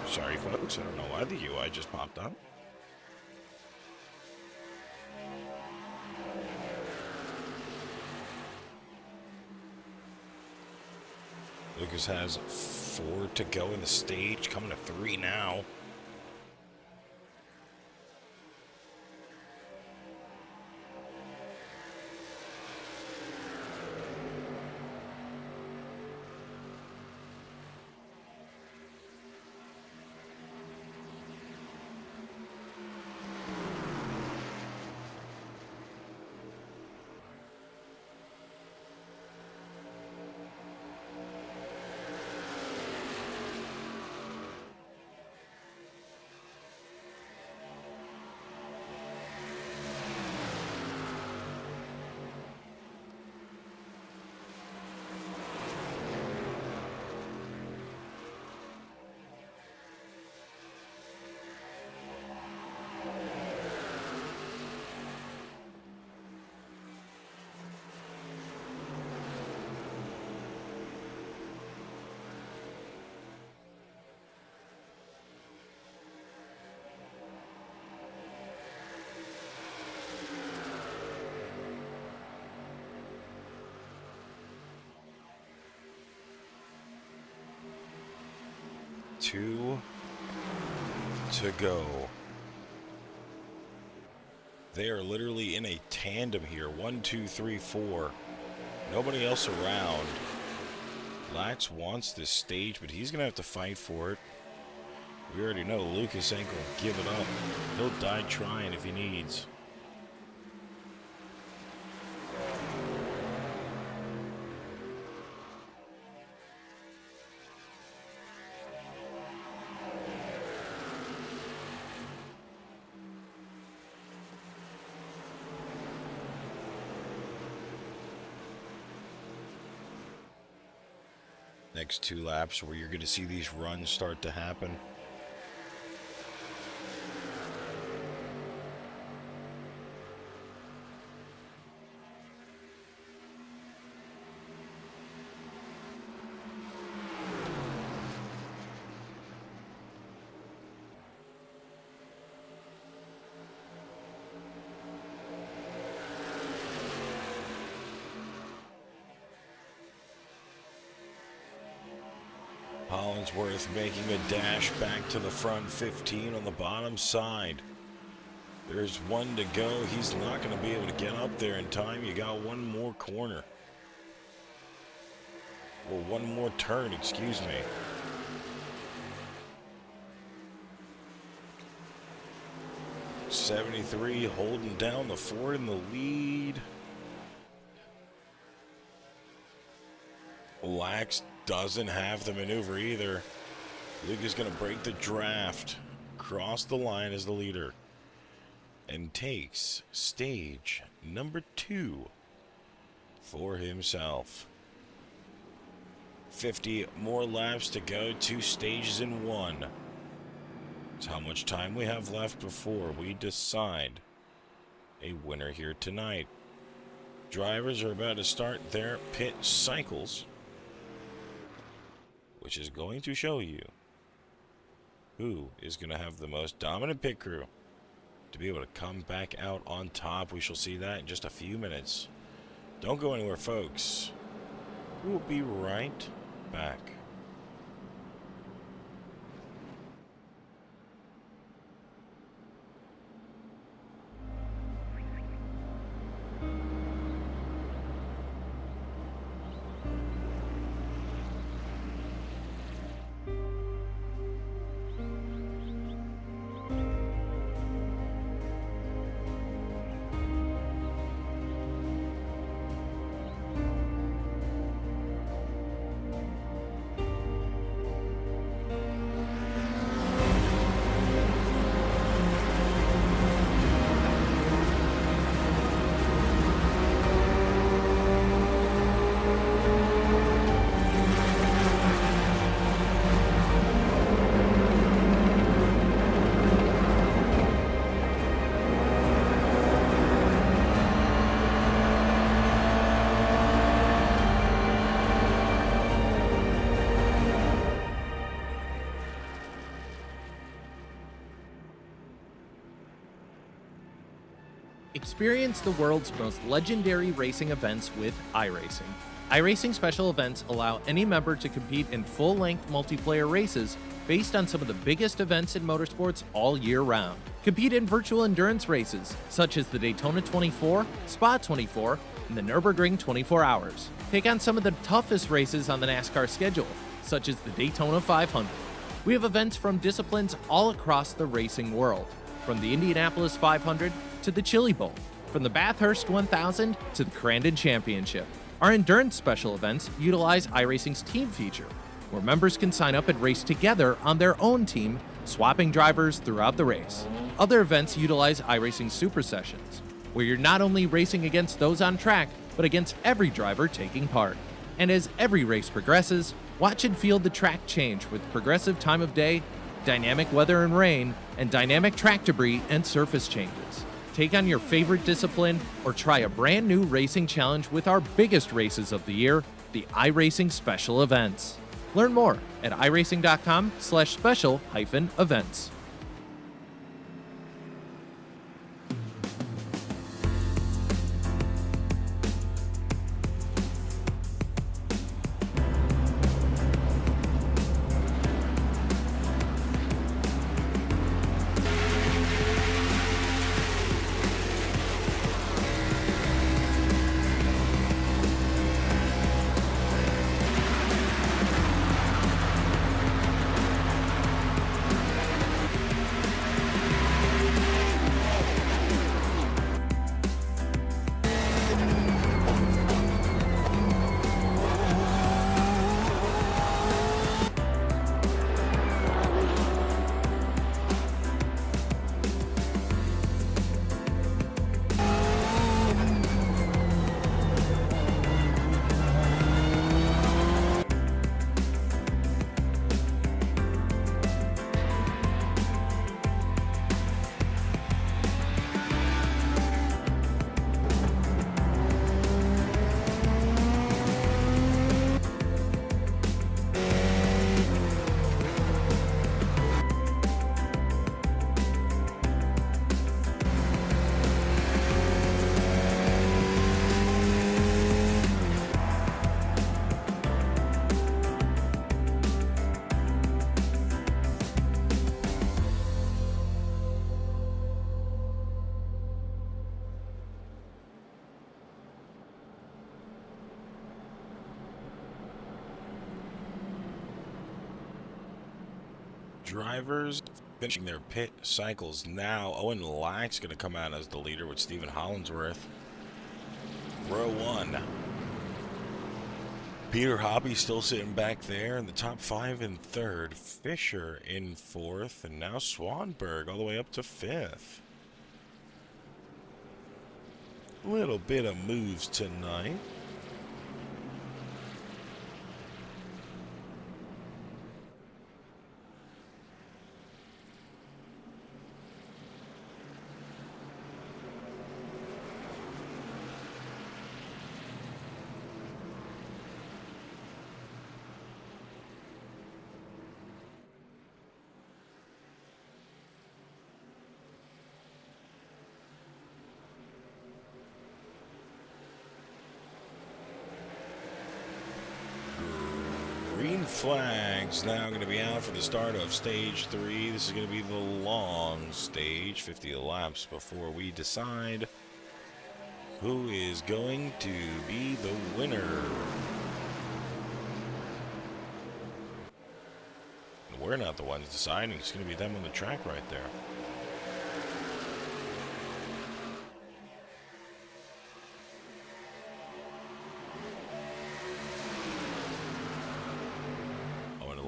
Sorry, folks. I don't know why the UI just popped up. Lucas has 4 to go in the stage, coming to 3 now. Two to go. They are literally in a tandem here. 1, 2, 3, 4. Nobody else around. Lax wants this stage, but he's going to have to fight for it. We already know Lucas ain't going to give it up. He'll die trying if he needs. Next 2 laps where you're going to see these runs start to happen. Hollingsworth making a dash back to the front 15 on the bottom side. There's 1 to go. He's not going to be able to get up there in time. You got 1 more corner. Or 1 more turn, excuse me. '73 holding down the Ford in the lead. Lax doesn't have the maneuver either. Luke is going to break the draft, cross the line as the leader, and takes stage number 2 for himself. 50 more laps to go, 2 stages in 1. That's how much time we have left before we decide a winner here tonight. Drivers are about to start their pit cycles, which is going to show you who is going to have the most dominant pit crew to be able to come back out on top. We shall see that in just a few minutes. Don't go anywhere, folks. We'll be right back. Experience the world's most legendary racing events with iRacing. iRacing special events allow any member to compete in full-length multiplayer races based on some of the biggest events in motorsports all year round. Compete in virtual endurance races such as the Daytona 24, Spa 24, and the Nürburgring 24 Hours. Take on some of the toughest races on the NASCAR schedule, such as the Daytona 500. We have events from disciplines all across the racing world, from the Indianapolis 500 to the Chili Bowl, from the Bathurst 1000 to the Crandon Championship. Our endurance special events utilize iRacing's team feature, where members can sign up and race together on their own team, swapping drivers throughout the race. Other events utilize iRacing Super Sessions, where you're not only racing against those on track, but against every driver taking part. And as every race progresses, watch and feel the track change with progressive time of day, dynamic weather and rain, and dynamic track debris and surface changes. Take on your favorite discipline or try a brand new racing challenge with our biggest races of the year, the iRacing Special Events. Learn more at iracing.com/special-events. drivers finishing their pit cycles now. Owen Lack's going to come out as the leader with Stephen Hollinsworth. Row 1. Peter Hobby still sitting back there in the top 5 in 3rd. Fisher in 4th. And now Swanberg all the way up to 5th. Little bit of moves tonight. Green flags now going to be out for the start of stage 3. This is going to be the long stage, 50 laps before we decide who is going to be the winner. And we're not the ones deciding. It's going to be them on the track right there.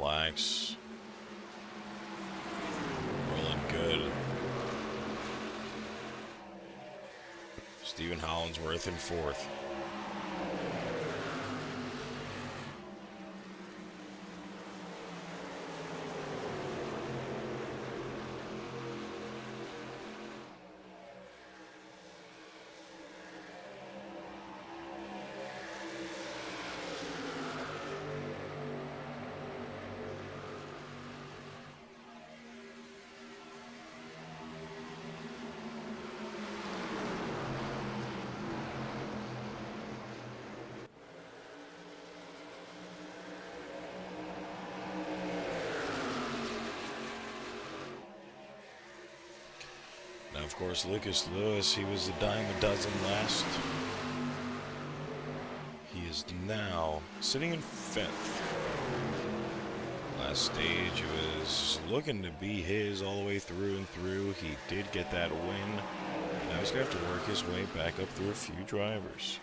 Lax. Rolling good. Stephen Hollinsworth in 4th. Now, of course, Lucas Lewis, he was a dime a dozen last. He is now sitting in 5th. Last stage, it was looking to be his all the way through and through. He did get that win. Now he's going to have to work his way back up through a few drivers.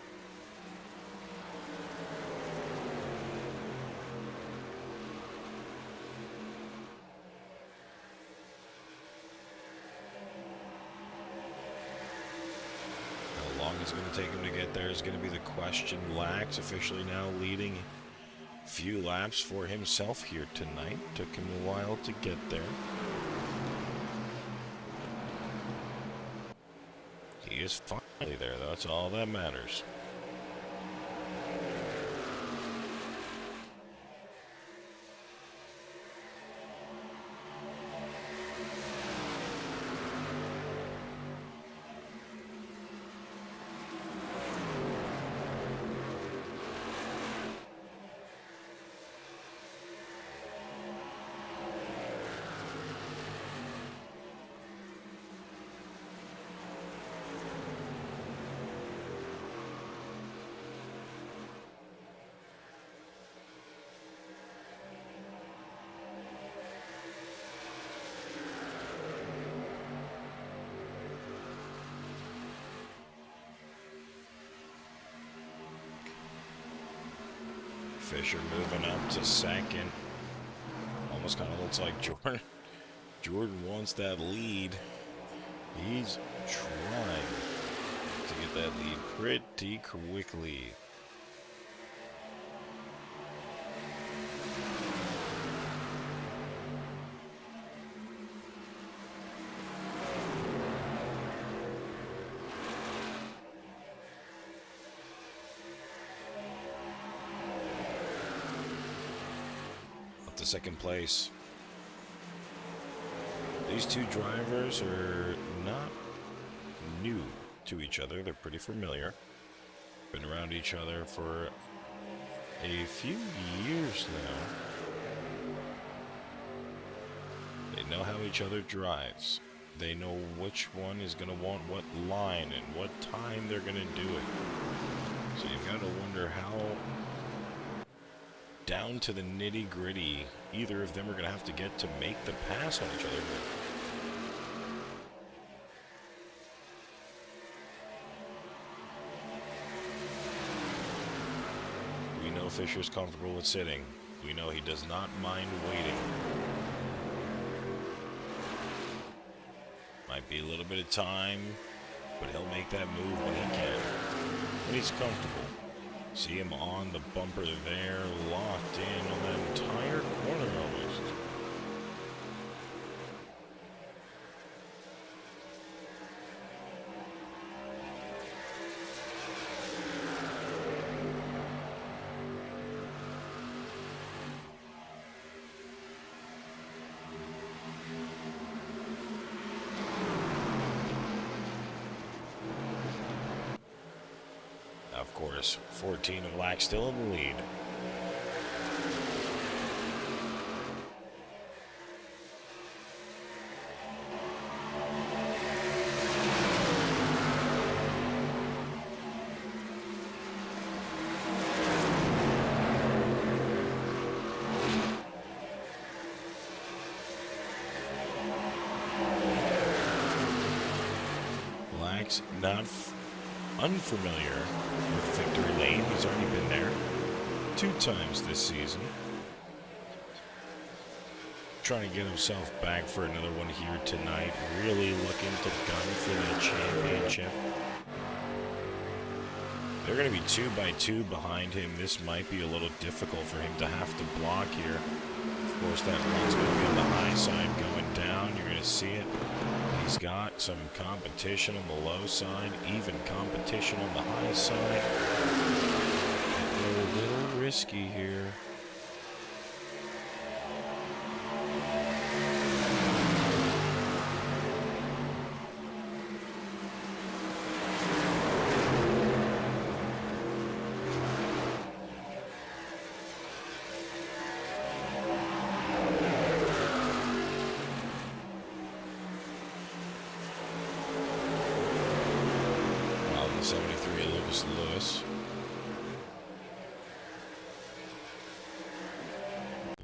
How long it's going to take him to get there is going to be the question. Lax officially now leading a few laps for himself here tonight. Took him a while to get there. He is finally there, though. That's all that matters. Fisher moving up to 2nd. Almost kind of looks like Jordan. Jordan wants that lead. He's trying to get that lead pretty quickly. To 2nd place. These two drivers are not new to each other. They're pretty familiar. Been around each other for a few years now. They know how each other drives. They know which one is going to want what line and what time they're going to do it. So you've got to wonder how down to the nitty-gritty. Either of them are going to have to get to make the pass on each other. We know Fisher's comfortable with sitting. We know he does not mind waiting. Might be a little bit of time, but he'll make that move when he can. When he's comfortable. See him on the bumper there, locked in on that entire corner almost. Of course, 14 of Lack still in the lead. Lack's not unfamiliar with victory lane. He's already been there 2 times this season. Trying to get himself back for another one here tonight. Really looking to gun for the championship. They're going to be 2 by 2 behind him. This might be a little difficult for him to have to block here. Of course, that one's going to be on the high side going down. You're going to see it. He's got some competition on the low side, even competition on the high side. A little risky here. Lewis.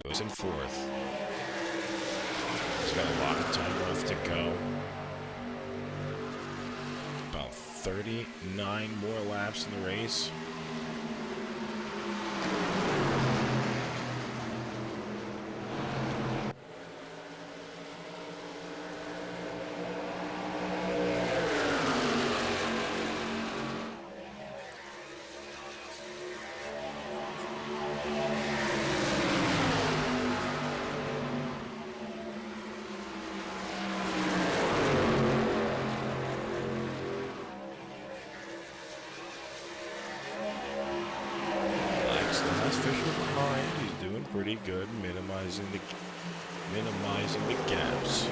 Goes in 4th. He's got a lot of time left to go. About 39 more laps in the race. Pretty good, minimizing the gaps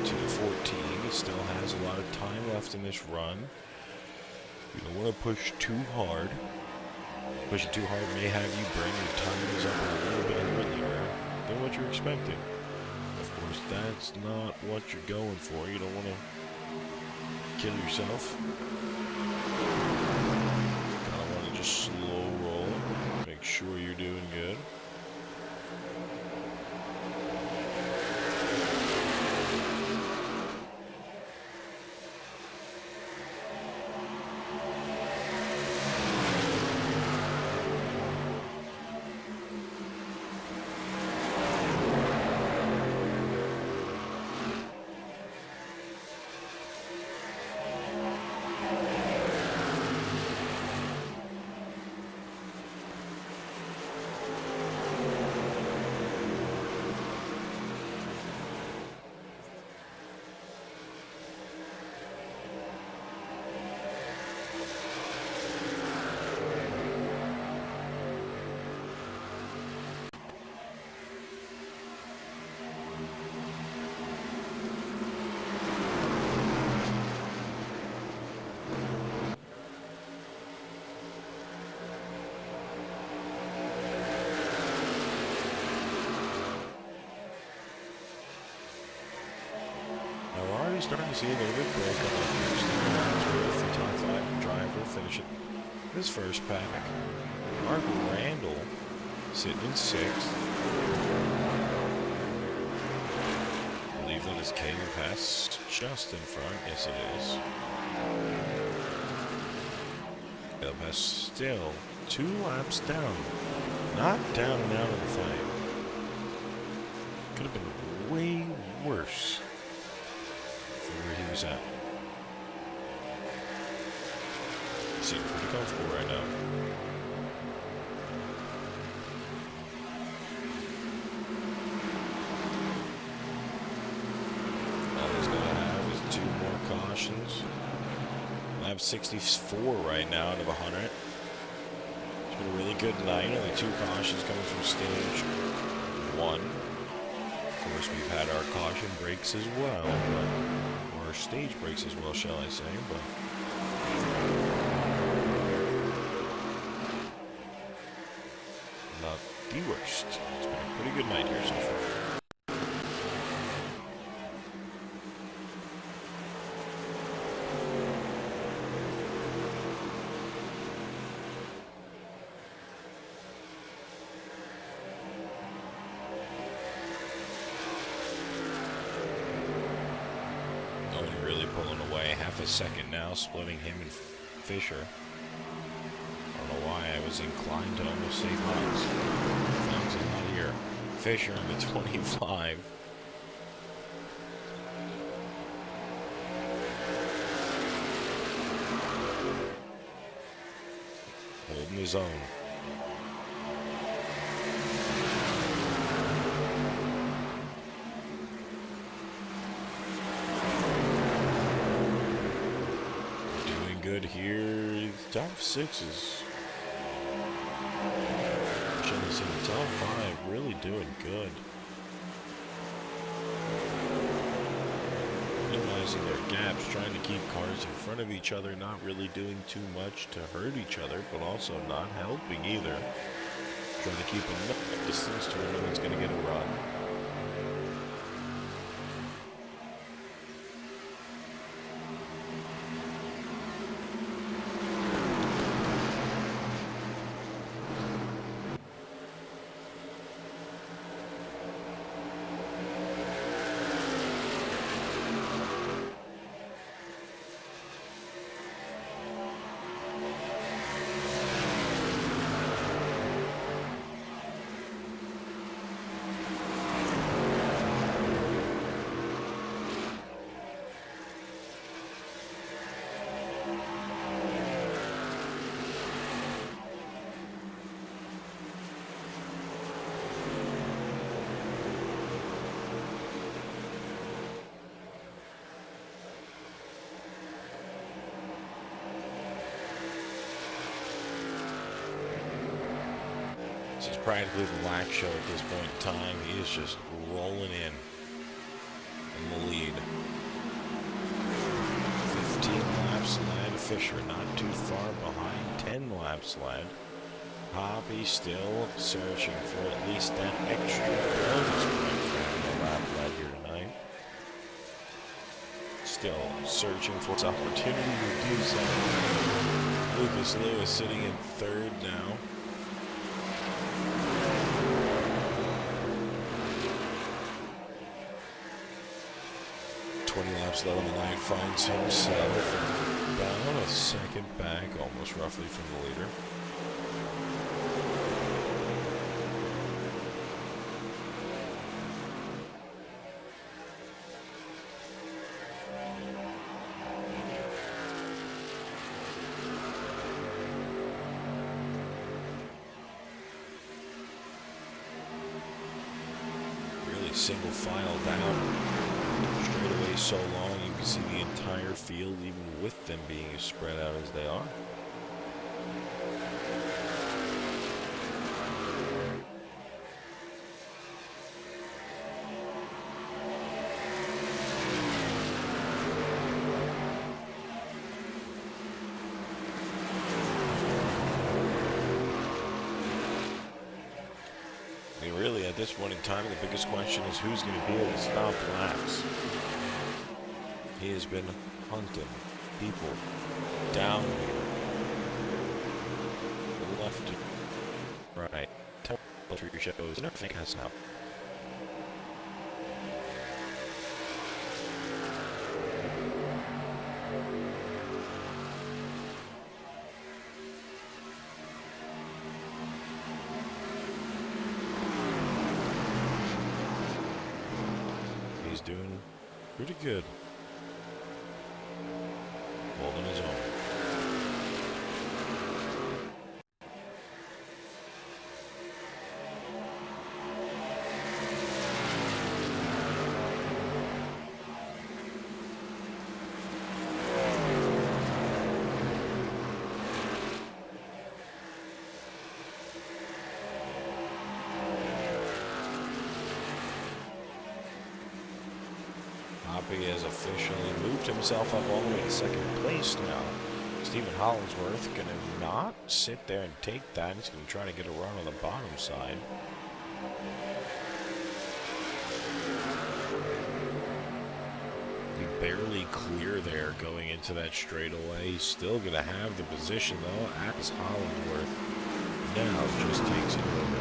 to the 14. He still has a lot of time left in this run. You don't want to push too hard. Pushing too hard may have you bring your tires up a little bit earlier than what you're expecting. Of course, that's not what you're going for. You don't want to kill yourself. Kind of want to just slow roll. Make sure you're doing good. Starting to see a little bit of break on the first with the top 5 driver finishing his first paddock. Mark Randall sitting in 6th. I believe that is Caden Pass just in front. Yes, it is. Caleb Pass still 2 laps down. Not down and out of the fight. Could have been way worse for where he was at. Seems pretty comfortable right now. All he's going to have is 2 more cautions. Lap 64 right now out of 100. It's been a really good night. Only 2 cautions coming from stage 1. Of course, we've had our caution breaks as well, or our stage breaks as well, shall I say, but not the worst. It's been a pretty good night here so far. A second now, splitting him and Fisher. I don't know why I was inclined to almost say Fox. Fox is not here. Fisher in the 25. Holding his own. Good here. Top 6 is, actually, the top 5 really doing good. Minimizing their gaps, trying to keep cars in front of each other, not really doing too much to hurt each other, but also not helping either. Trying to keep enough distance to where no one's going to get a run. This is practically the last show at this point in time. He is just rolling in the lead. 15 laps led. Fisher not too far behind. 10 laps led. Hoppy still searching for at least that extra bonus point for having a lap led here tonight. Still searching for its opportunity to do so. Lucas Lewis sitting in 3rd now. Laps left on the night, finds himself about a second back, almost roughly from the leader. Really single file down. Straightaway so long you can see the entire field, even with them being as spread out as they are. I mean, really, at this point in time, the biggest question is who's going to be able to stop laps. He has been hunting people down here, left to right, for your shows and everything has now. He's doing pretty good. Holding his own. Hoppy has officially moved himself up all the way to second place now. Stephen Hollingsworth going to not sit there and take that. He's going to try to get a run on the bottom side. He barely clear there going into that straightaway. He's still going to have the position though as Hollingsworth now just takes it over.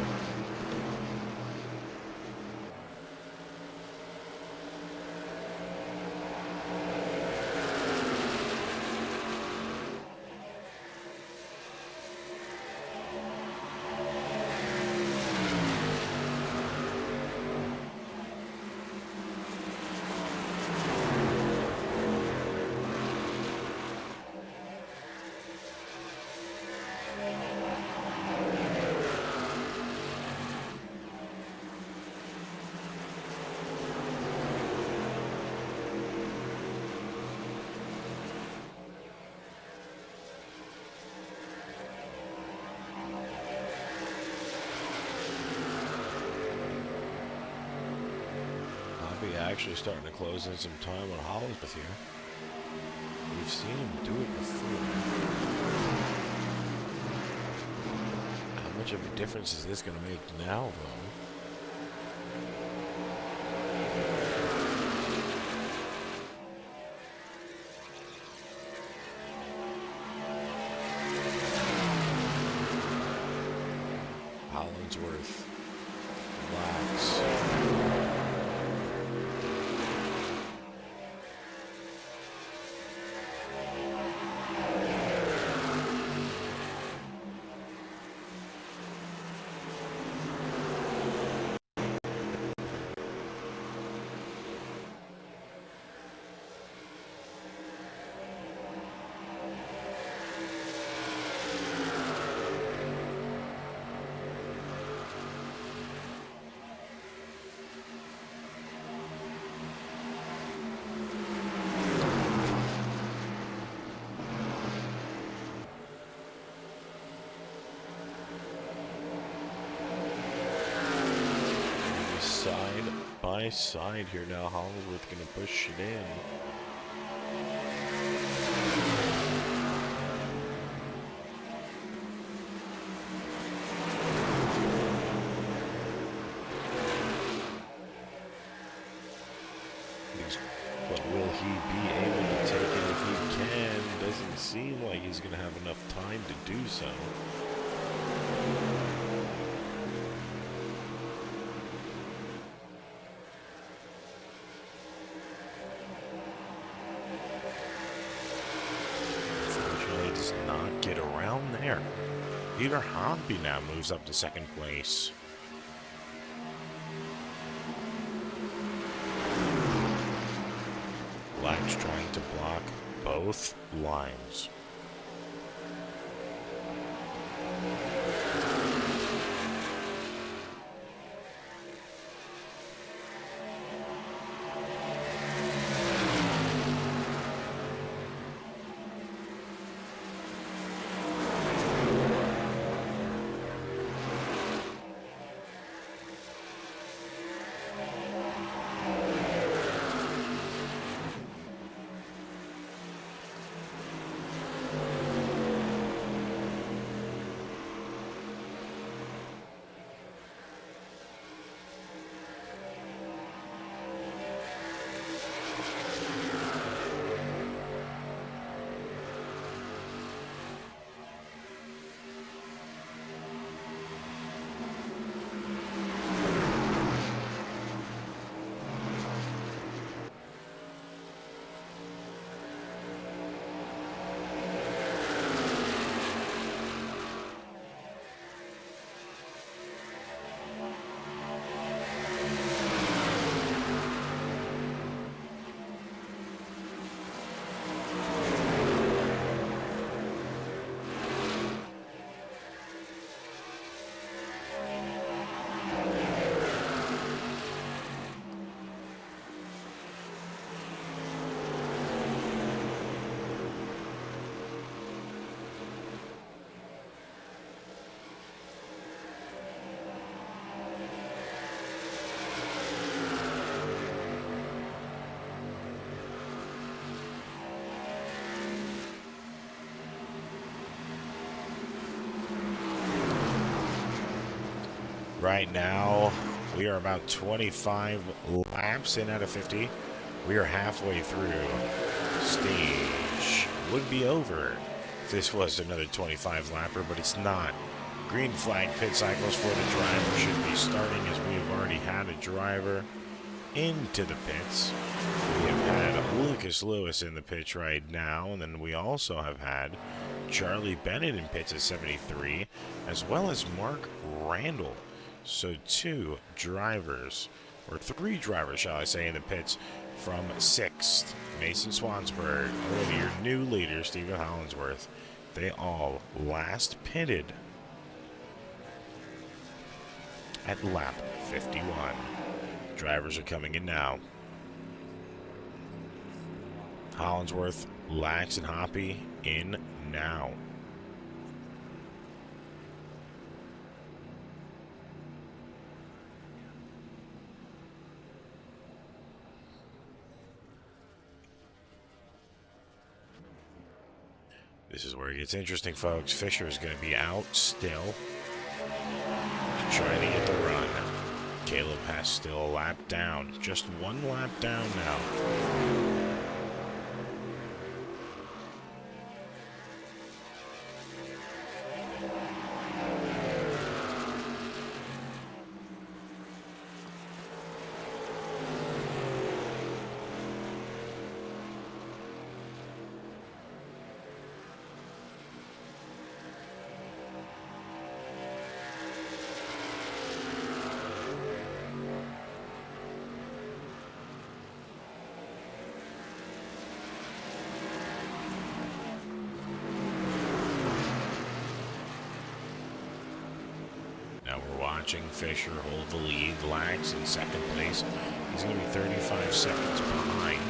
Actually starting to close in some time on Hollingsworth here. We've seen him do it before. How much of a difference is this going to make now, though? Hollingsworth. Relax. By side here now, Hollingsworth gonna push it in. But will he be able to take it if he can? Doesn't seem like he's gonna have enough time to do so. Get around there. Peter Hoppy now moves up to second place. Black's trying to block both lines. Right now, we are about 25 laps in out of 50. We are halfway through. Stage would be over if this was another 25 lapper, but it's not. Green flag pit cycles for the driver should be starting, as we have already had a driver into the pits. We have had Lucas Lewis in the pits right now, and then we also have had Charlie Bennett in pits at 73, as well as Mark Randall. So two drivers, or three drivers, shall I say, in the pits from 6th. Mason Swansburg, or your new leader, Stephen Hollingsworth. They all last pitted at lap 51. Drivers are coming in now. Hollingsworth, Lax, and Hoppy in now. This is where it gets interesting, folks. Fisher is going to be out still, trying to get the run. Caleb has still a lap down. Just one lap down now. Now we're watching Fisher hold the lead. Lax in second place. He's going to be 35 seconds behind.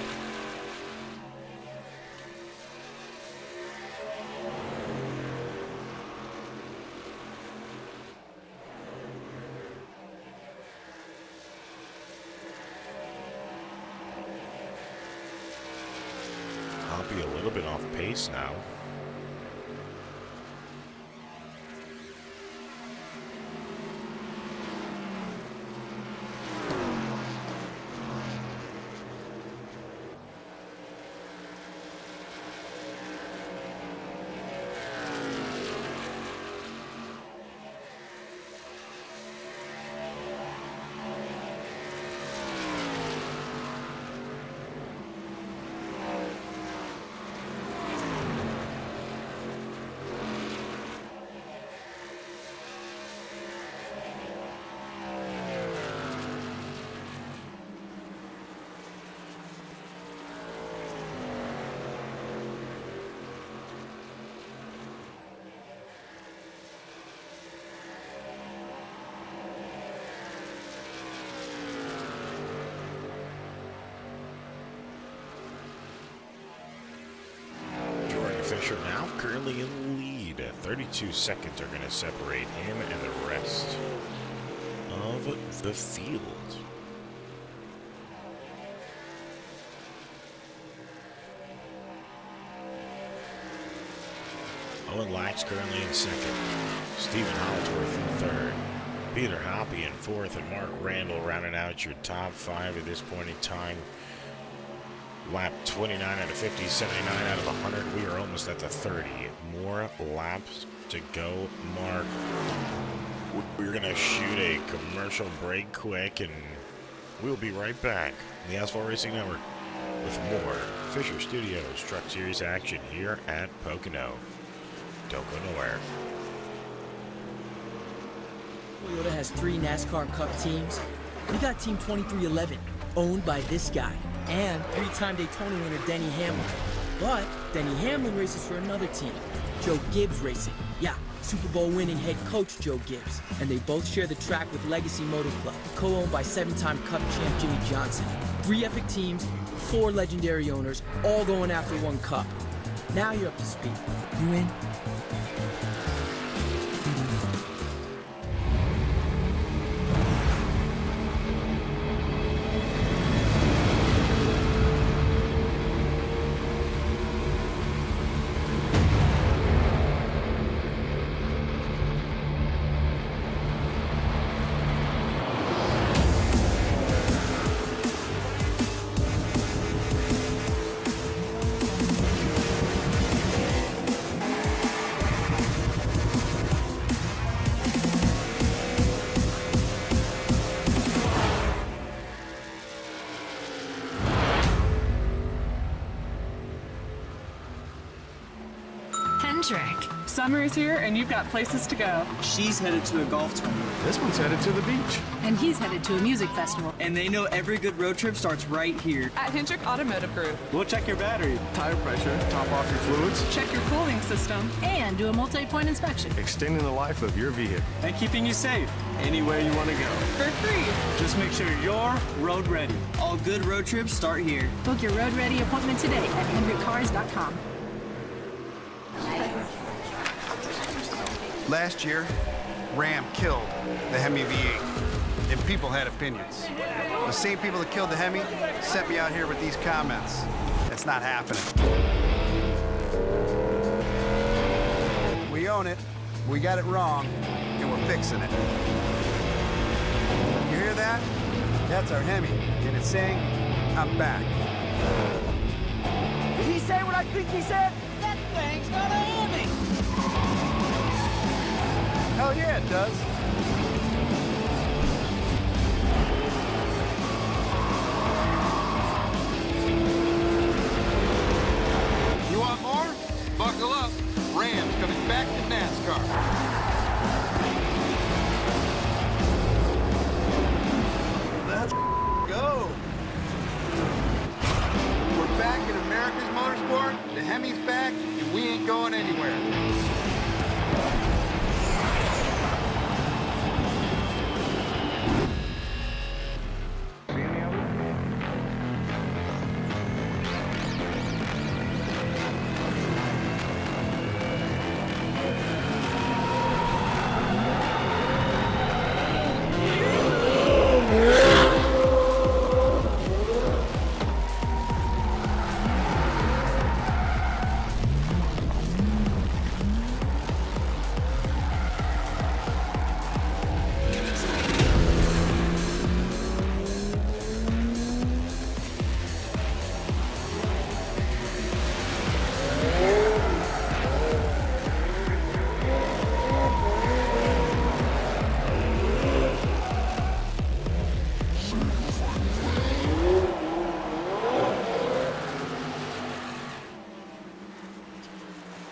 Hoppy a little bit off pace now. Fisher now currently in the lead. 32 seconds are going to separate him and the rest of the field. Owen Lax currently in second. Stephen Hollingsworth in third. Peter Hoppy in fourth, and Mark Randall rounding out your top five at this point in time. Lap 29 out of 50, 79 out of 100. We are almost at the 30. More laps to go, Mark. We're going to shoot a commercial break quick, and we'll be right back. The Asphalt Racing Network with more Fisher Studios Truck Series action here at Pocono. Don't go nowhere. Toyota has 3 NASCAR Cup teams. We got Team 2311, owned by this guy, and 3-time Daytona winner Denny Hamlin. But Denny Hamlin races for another team, Joe Gibbs Racing. Yeah, Super Bowl winning head coach Joe Gibbs. And they both share the track with Legacy Motor Club, co-owned by 7-time Cup champ Jimmy Johnson. 3 epic teams, 4 legendary owners, all going after 1 cup. Now you're up to speed. You in? Hendrick. Summer is here and you've got places to go. She's headed to a golf tournament. This one's headed to the beach. And he's headed to a music festival. And they know every good road trip starts right here. At Hendrick Automotive Group. We'll check your battery, tire pressure, top off your fluids. Check your cooling system. And do a multi-point inspection. Extending the life of your vehicle. And keeping you safe anywhere you want to go. For free. Just make sure you're road ready. All good road trips start here. Book your road ready appointment today at hendrickcars.com. Last year, Ram killed the Hemi V8, and people had opinions. The same people that killed the Hemi sent me out here with these comments. That's not happening. We own it, we got it wrong, and we're fixing it. You hear that? That's our Hemi, and it's saying, I'm back. Did he say what I think he said? That thing's not a Hemi! Hell yeah, it does. You want more? Buckle up. Ram's coming back to NASCAR. Let's go. We're back in America's motorsport. The Hemi's back, and we ain't going anywhere.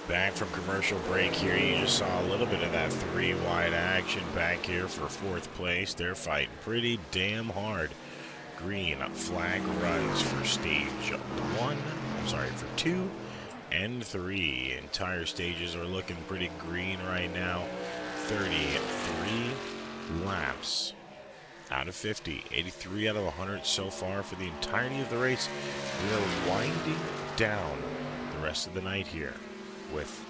Back from commercial break here, you just saw a little bit of that three-wide action back here for fourth place. They're fighting pretty damn hard. Green flag runs for stage 2 and 3. Entire stages are looking pretty green right now. 33 laps out of 50. 83 out of 100 so far for the entirety of the race. We are winding down the rest of the night here with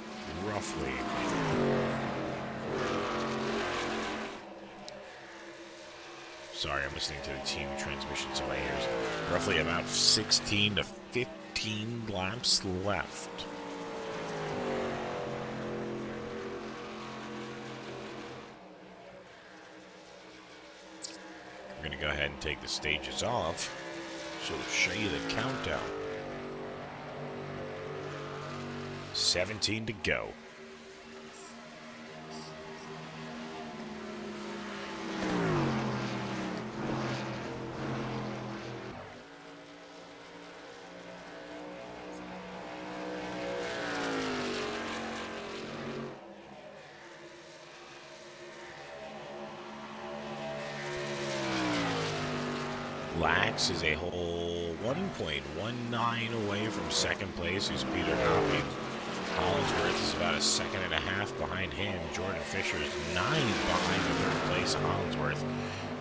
roughly I'm listening to the team transmissions in my ears. Roughly about 16 to 15 laps left. I'm going to go ahead and take the stages off so to show you the countdown. 17 to go. Lax is a whole 1.19 away from second place, who's Peter Hoppy. Hollinsworth is about a second and a half behind him. Jordan Fisher is 9 behind the third place Hollinsworth.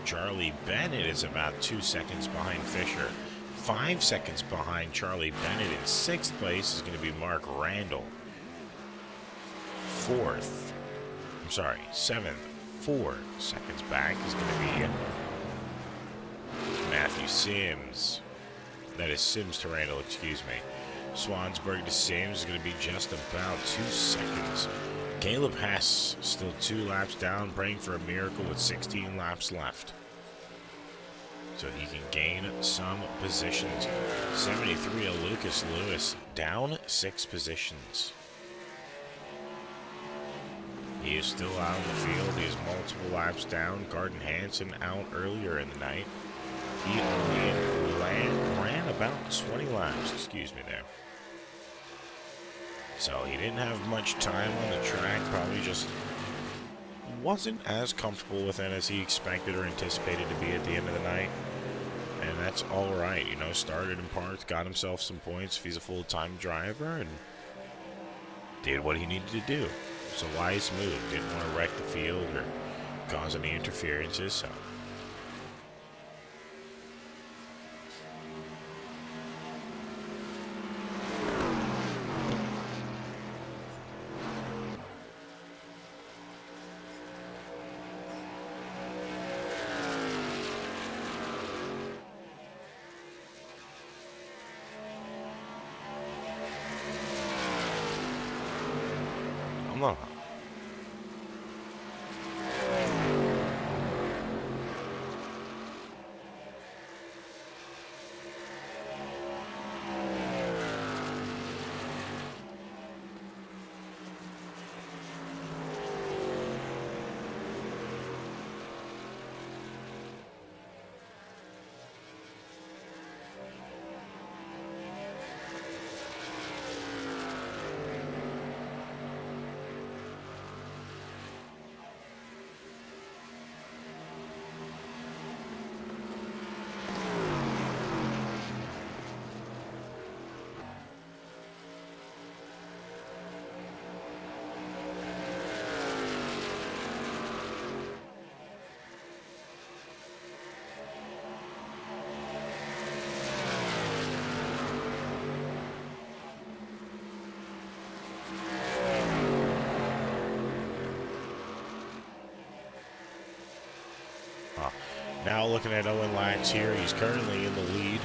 Charlie Bennett is about 2 seconds behind Fisher. 5 seconds behind Charlie Bennett in sixth place is going to be Mark Randall. Seventh. 4 seconds back is going to be Matthew Sims. That is Sims to Randall, excuse me. Swansburg to Sims is going to be just about 2 seconds. Caleb Hess still 2 laps down, praying for a miracle with 16 laps left, so he can gain some positions. 73 to Lucas Lewis, down 6 positions. He is still out in the field. He is multiple laps down. Garden Hansen out earlier in the night. He only ran about 20 laps, excuse me there. So he didn't have much time on the track, probably just wasn't as comfortable with it as he expected or anticipated to be at the end of the night. And that's all right, you know, started and parked, got himself some points if he's a full-time driver, and did what he needed to do. It was a wise move. Didn't want to wreck the field or cause any interferences, so. No. Now looking at Owen Lax here, he's currently in the lead.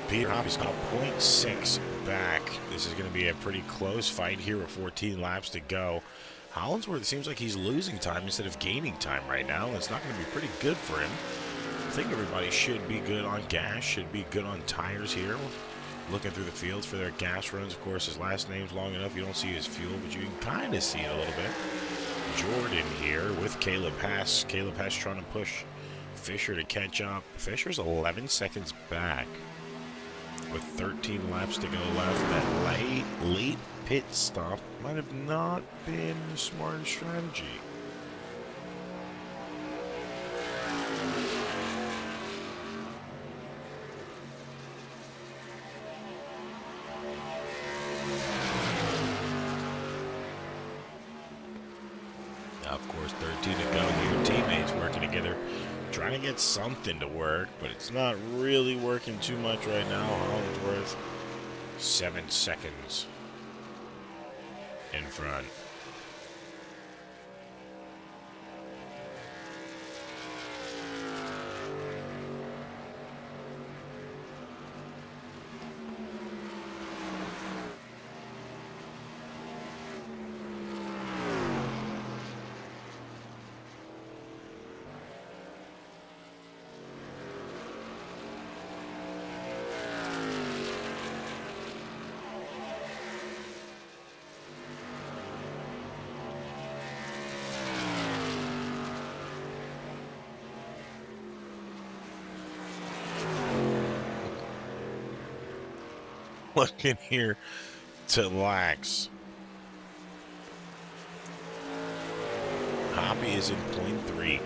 Peter Hoppy's got 0.6 back. This is going to be a pretty close fight here with 14 laps to go. Hollinsworth, it seems like he's losing time instead of gaining time right now. It's not going to be pretty good for him. I think everybody should be good on gas, should be good on tires here. Looking through the fields for their gas runs. Of course, his last name's long enough. You don't see his fuel, but you can kind of see it a little bit. Jordan here with Caleb Hess. Caleb Hess trying to push Fisher to catch up. Fisher's 11 seconds back with 13 laps to go left. That late pit stop might have not been the smartest strategy. Of course, 13 to go here. Teammates working together, trying to get something to work, but it's not really working too much right now. Hollinsworth, 7 seconds in front. Looking here to Lax. Hoppy is in .3.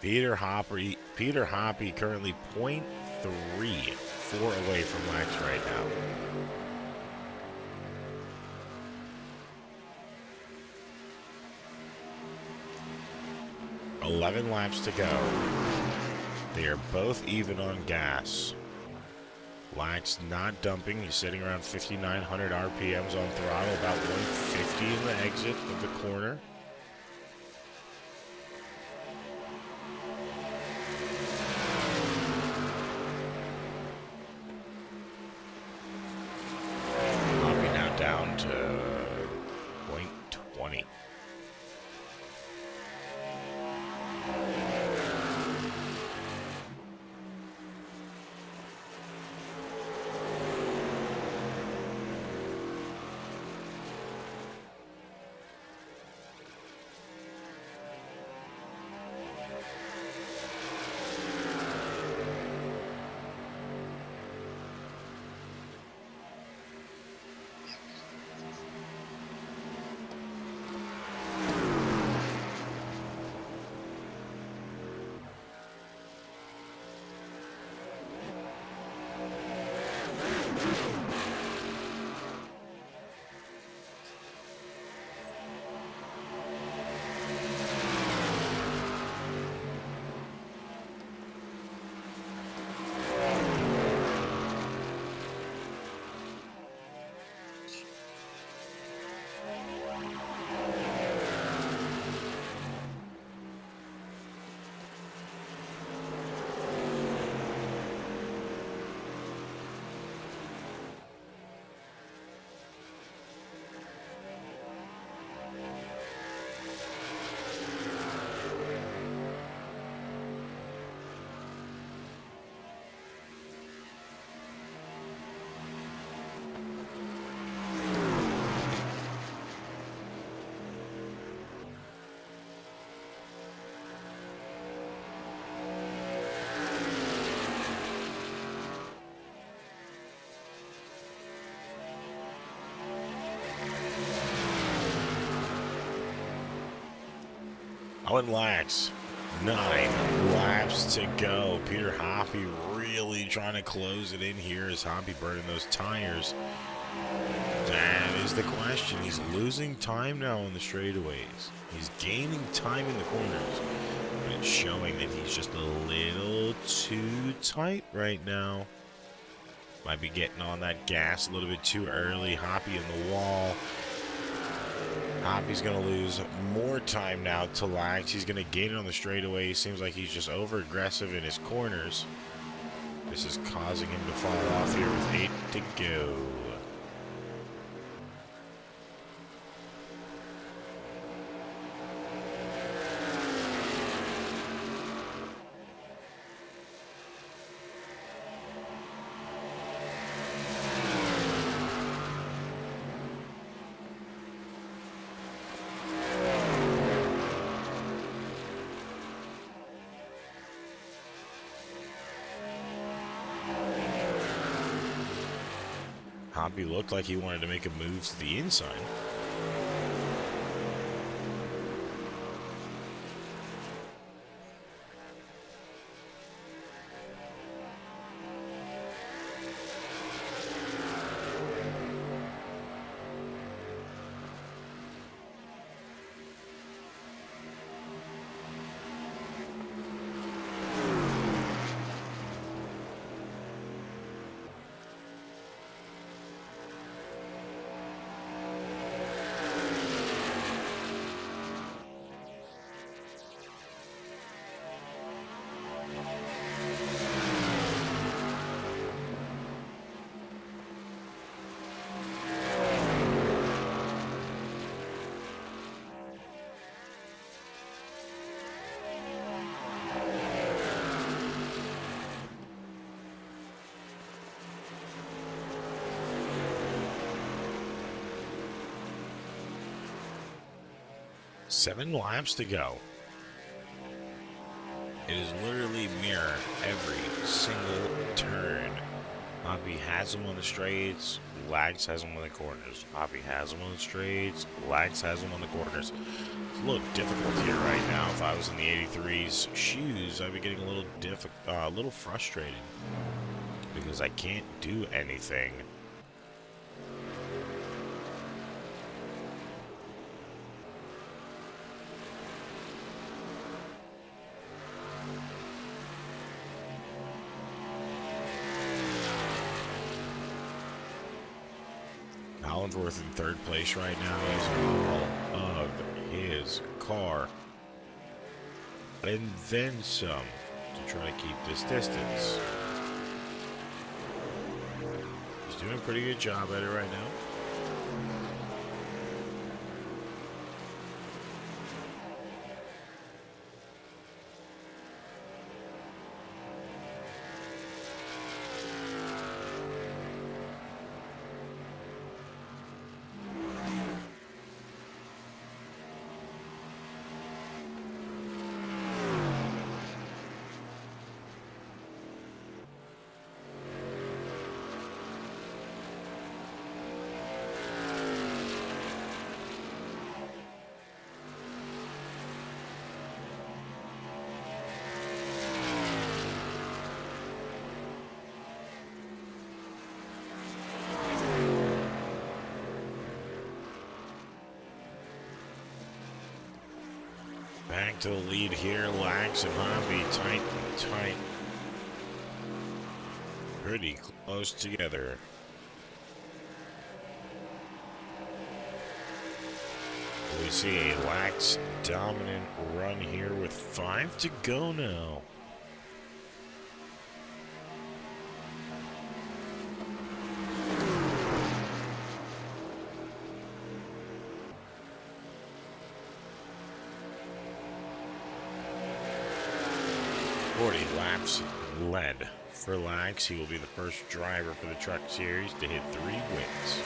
Peter Hoppy currently .3, 4 away from Lax right now. $11 laps to go. They are both even on gas. Lax not dumping. He's sitting around 5,900 RPMs on throttle, about 150 in the exit of the corner. Hoppy now down to .20. Owen Lax, 9 laps to go. Peter Hoppy really trying to close it in here. Is Hoppy burning those tires? That is the question. He's losing time now on the straightaways. He's gaining time in the corners. But it's showing that he's just a little too tight right now. Might be getting on that gas a little bit too early. Hoppy in the wall. Hoppy's going to lose more time now to Lax. He's going to gain it on the straightaway. Seems like he's just over-aggressive in his corners. This is causing him to fall off here with 8 to go. Hoppy looked like he wanted to make a move to the inside. Seven laps to go. It is literally mirror every single turn. Hoppy has him on the straights, Lags has him on the corners. Hoppy has him on the straights, Lags has him on the corners. It's a little difficult here right now. If I was in the 83's shoes, I'd be getting a little frustrated because I can't do anything. Collinsworth in third place right now is all of his car. And then some to try to keep this distance. He's doing a pretty good job at it right now. Back to the lead here, Lax and Hoppy tight and tight. Pretty close together. We see a Lax dominant run here with 5 to go now. Laps led for Lax. He will be the first driver for the Truck Series to hit 3 wins.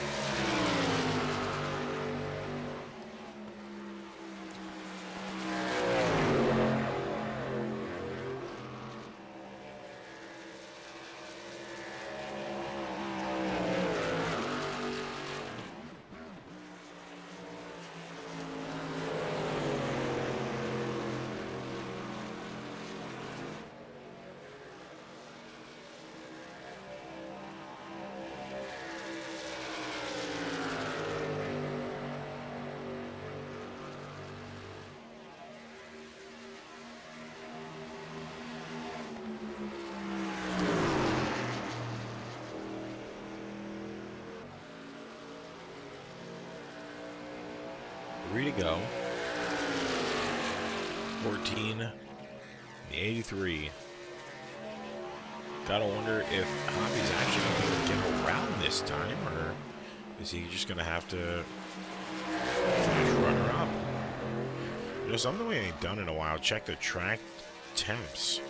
3 to go. 14, the 83. Gotta wonder if Hobby's actually going to be able to get around this time, or is he just going to have to finish runner-up? You know, something we ain't done in a while. Check the track temps.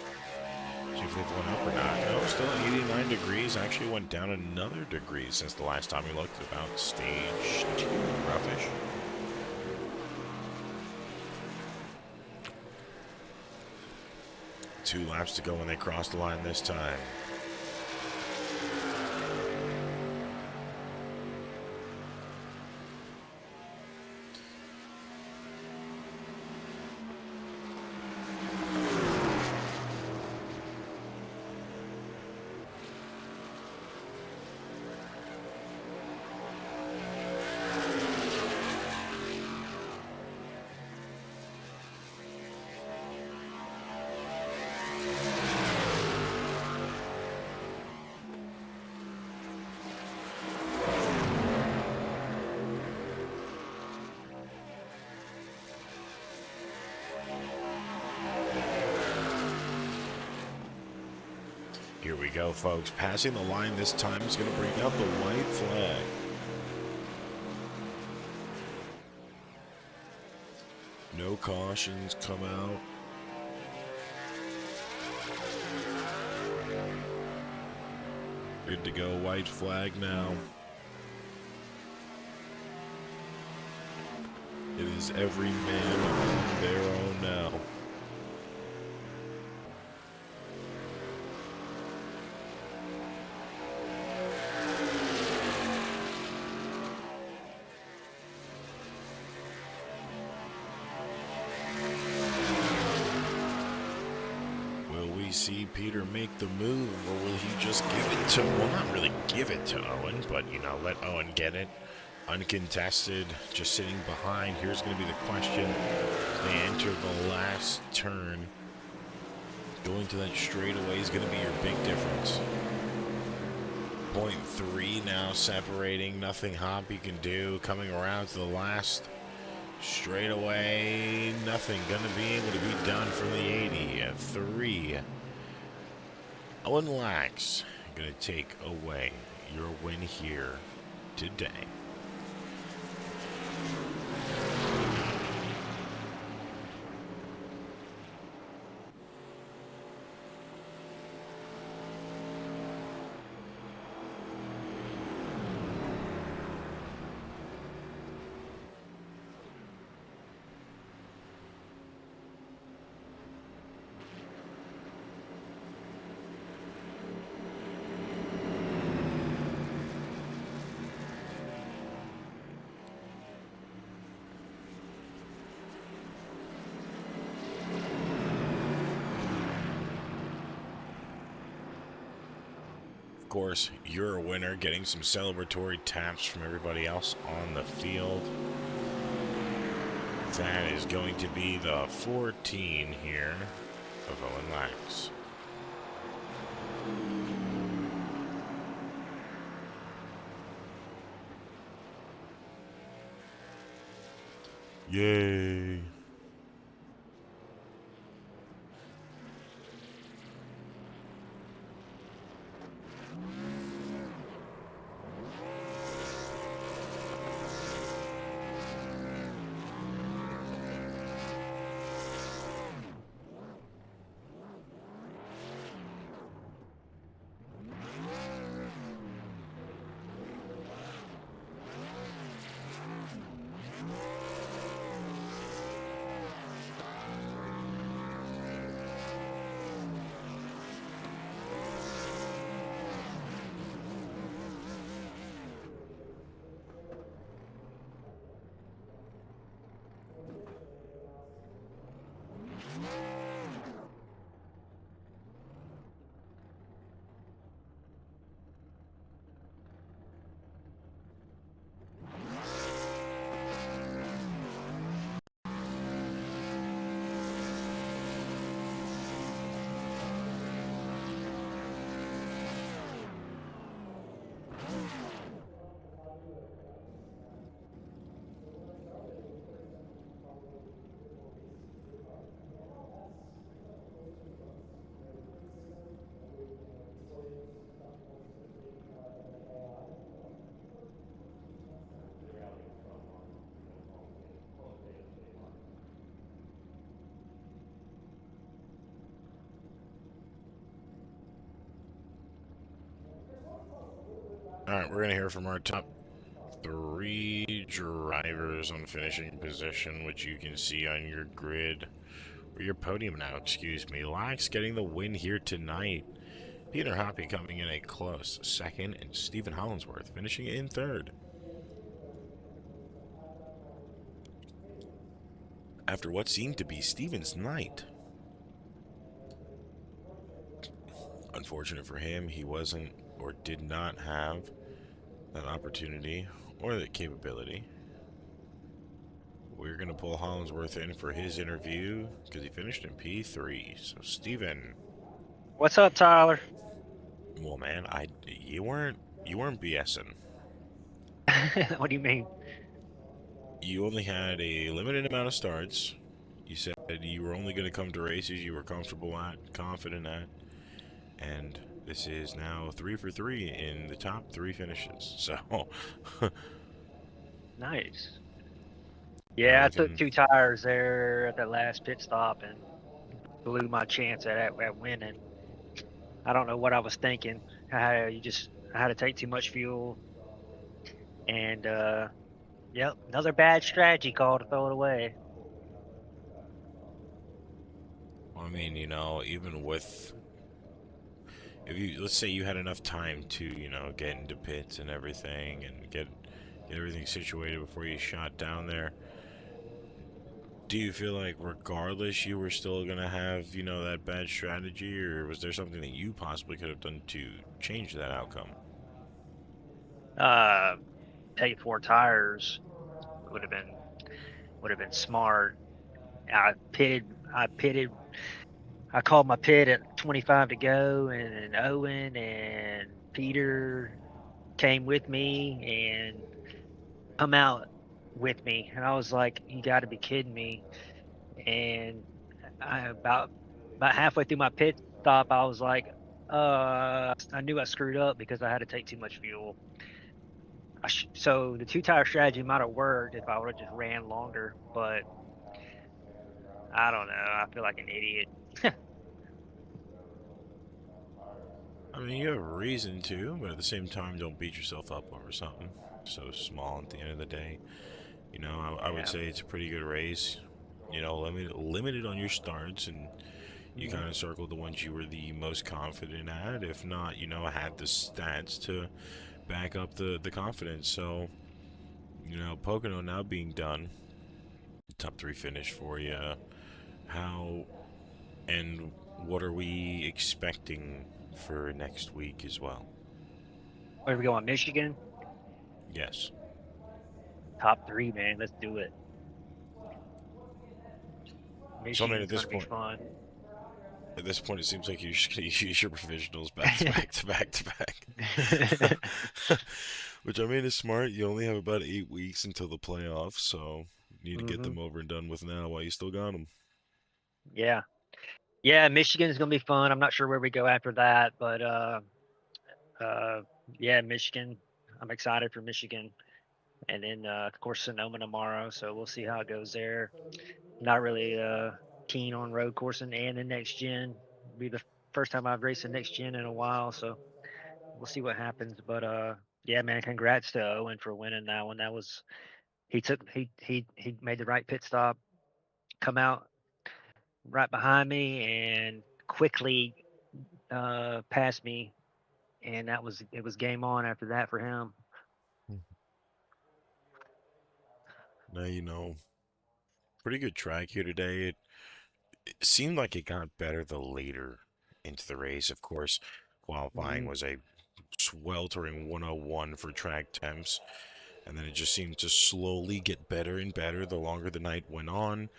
See if they've went up or not. No, still 89 degrees. Actually went down another degree since the last time we looked. About stage 2, roughish. Two laps to go when they cross the line this time. Here we go, folks. Passing the line this time is going to bring out the white flag. No cautions come out. Good to go, white flag now. It is every man on their own now. See Peter make the move, or will he just give it to, well, not really give it to Owen, but, you know, let Owen get it uncontested, just sitting behind. Here's going to be the question as they enter the last turn. Going to that straightaway is going to be your big difference. 0.3 now separating, nothing Hoppy can do. Coming around to the last straightaway, nothing going to be able to be done from the 80 at 3. Owen Lax going to take away your win here today. Of course, you're a winner, getting some celebratory taps from everybody else on the field. That is going to be the 14 here of Owen Lax. Yay! right, we're gonna hear from our top 3 drivers on finishing position, which you can see on your grid, or your podium now, excuse me. Lax getting the win here tonight. Peter Hoppy coming in a close second, and Stephen Hollinsworth finishing in third. After what seemed to be Stephen's night. Unfortunate for him, he wasn't or did not have that opportunity or that capability. We're going to pull Hollinsworth in for his interview because he finished in P3. So, Steven. What's up, Tyler? Well, man, you weren't BSing. What do you mean? You only had a limited amount of starts. You said you were only going to come to races you were comfortable at, confident at, and this is now 3 for 3 in the top 3 finishes. So, Nice. Yeah, I took looking, 2 tires there at that last pit stop and blew my chance at winning. I don't know what I was thinking. I had to take too much fuel, and yep, another bad strategy call to throw it away. I mean, even with, if you, let's say you had enough time to, get into pits and everything and get everything situated before you shot down there, do you feel like regardless you were still going to have, that bad strategy, or was there something that you possibly could have done to change that outcome? Take 4 tires would have been smart. I called my pit at 25 to go, and Owen and Peter came with me and come out with me, and I was like, "You got to be kidding me!" And about halfway through my pit stop, I was like, I knew I screwed up because I had to take too much fuel. So the 2 tire strategy might have worked if I would have just ran longer, but I don't know. I feel like an idiot. I mean, you have a reason to, but at the same time, don't beat yourself up over something so small at the end of the day. I would say it's a pretty good race. Limited on your starts, and you kind of circled the ones you were the most confident at. If not, had the stats to back up the confidence. So, Pocono now being done, top 3 finish for you. How and what are we expecting for next week as well? Where we going, Michigan? Yes. Top 3, man. Let's do it. So, I mean, Michigan's gonna be fun. At this point, it seems like you're just going to use your provisionals back to back to back to back. Which, I mean, is smart. You only have about 8 weeks until the playoffs, so you need to get them over and done with now while you still got them. Yeah. Yeah, Michigan's gonna be fun. I'm not sure where we go after that, but yeah, Michigan. I'm excited for Michigan, and then of course Sonoma tomorrow. So we'll see how it goes there. Not really keen on road coursing and the next gen. Be the first time I've raced the next gen in a while, so we'll see what happens. But yeah, man, congrats to Owen for winning that one. That was he made the right pit stop, come out right behind me, and quickly passed me, and it was game on after that for him. Now, pretty good track here today. It seemed like it got better the later into the race. Of course, qualifying was a sweltering 101 for track temps, and then it just seemed to slowly get better and better the longer the night went on.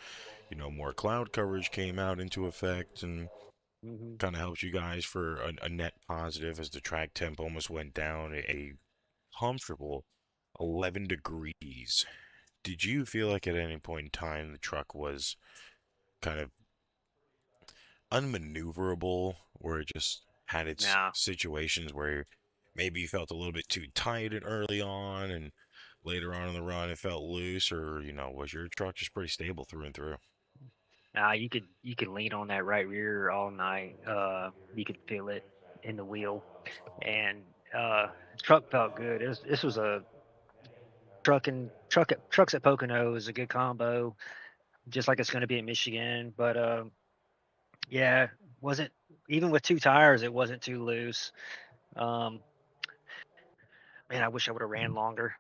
More cloud coverage came out into effect, and kind of helped you guys for a net positive as the track temp almost went down a comfortable 11 degrees. Did you feel like at any point in time the truck was kind of unmaneuverable, where it just had its situations where maybe you felt a little bit too tight and early on, and later on in the run it felt loose, or was your truck just pretty stable through and through? You could lean on that right rear all night. You could feel it in the wheel, and uh, truck felt good. This was a trucks at Pocono is a good combo, just like it's going to be in Michigan. But yeah, wasn't even with two tires, it wasn't too loose. Um, man, I wish I would have ran longer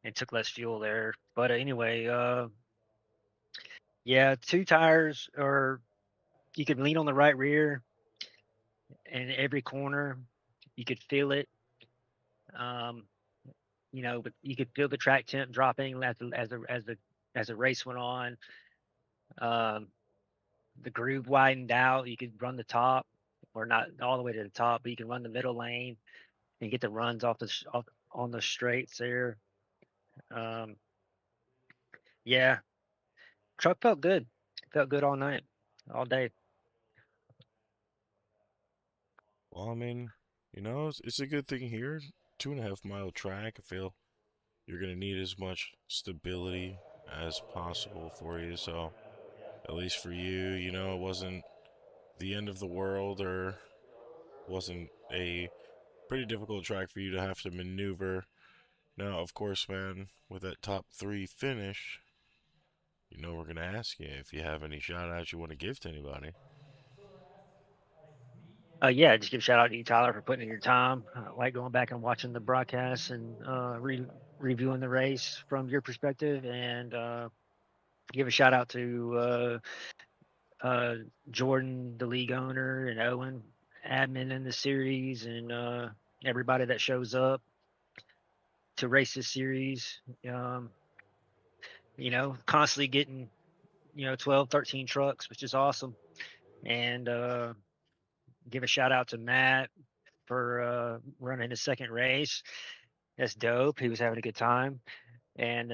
and took less fuel there. But anyway, yeah, two tires, or you could lean on the right rear, and every corner you could feel it. Um, but you could feel the track temp dropping as the race went on. Um, the groove widened out. You could run the top, or not all the way to the top, but you can run the middle lane and get the runs off on the straights there. Um, yeah, truck felt good. Felt good all night, all day. Well, I mean, it's a good thing here. 2.5 mile track. I feel you're gonna need as much stability as possible for you. So at least for you, it wasn't the end of the world, or wasn't a pretty difficult track for you to have to maneuver. Now, of course, man, with that top three finish, we're gonna ask you if you have any shout outs you want to give to anybody. Yeah, just give a shout out to you, Tyler, for putting in your time. I like going back and watching the broadcast and reviewing the race from your perspective, and give a shout out to Jordan, the league owner, and Owen, admin in the series, and everybody that shows up to race this series. Constantly getting 12, 13 trucks, which is awesome. And give a shout out to Matt for running his second race. That's dope. He was having a good time. And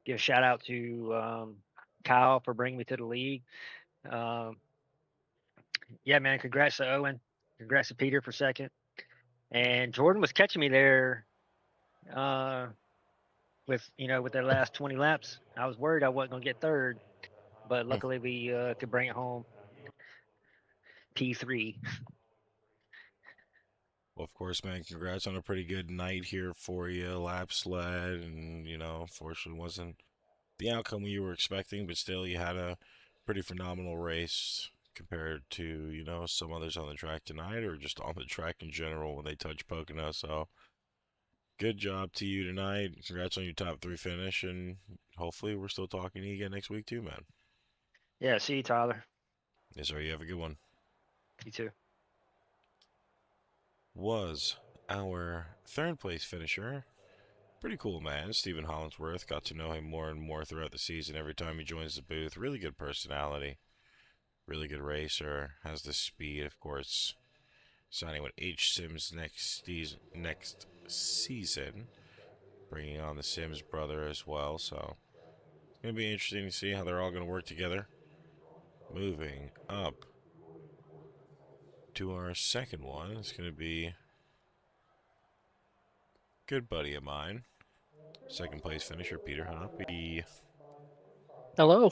give a shout out to Kyle for bringing me to the league. Um, yeah, man, congrats to Owen. Congrats to Peter for second. And Jordan was catching me there uh, with their last 20 laps. I was worried I wasn't going to get third, but luckily we could bring it home. P3. Well, of course, man, congrats on a pretty good night here for you. Lap sled, and, unfortunately wasn't the outcome you were expecting, but still, you had a pretty phenomenal race compared to, some others on the track tonight, or just on the track in general when they touch Pocono. So, good job to you tonight. Congrats on your top three finish, and hopefully we're still talking to you again next week too, man. Yeah, see you, Tyler. Yes, sir. You have a good one. You too. Was our third place finisher. Pretty cool, man. Stephen Hollingsworth. Got to know him more and more throughout the season every time he joins the booth. Really good personality. Really good racer. Has the speed, of course. Signing with H. Sims next season. Bringing on the Sims brother as well. So it's going to be interesting to see how they're all going to work together. Moving up to our second one. It's going to be a good buddy of mine. Second place finisher, Peter Hoppy. Hello.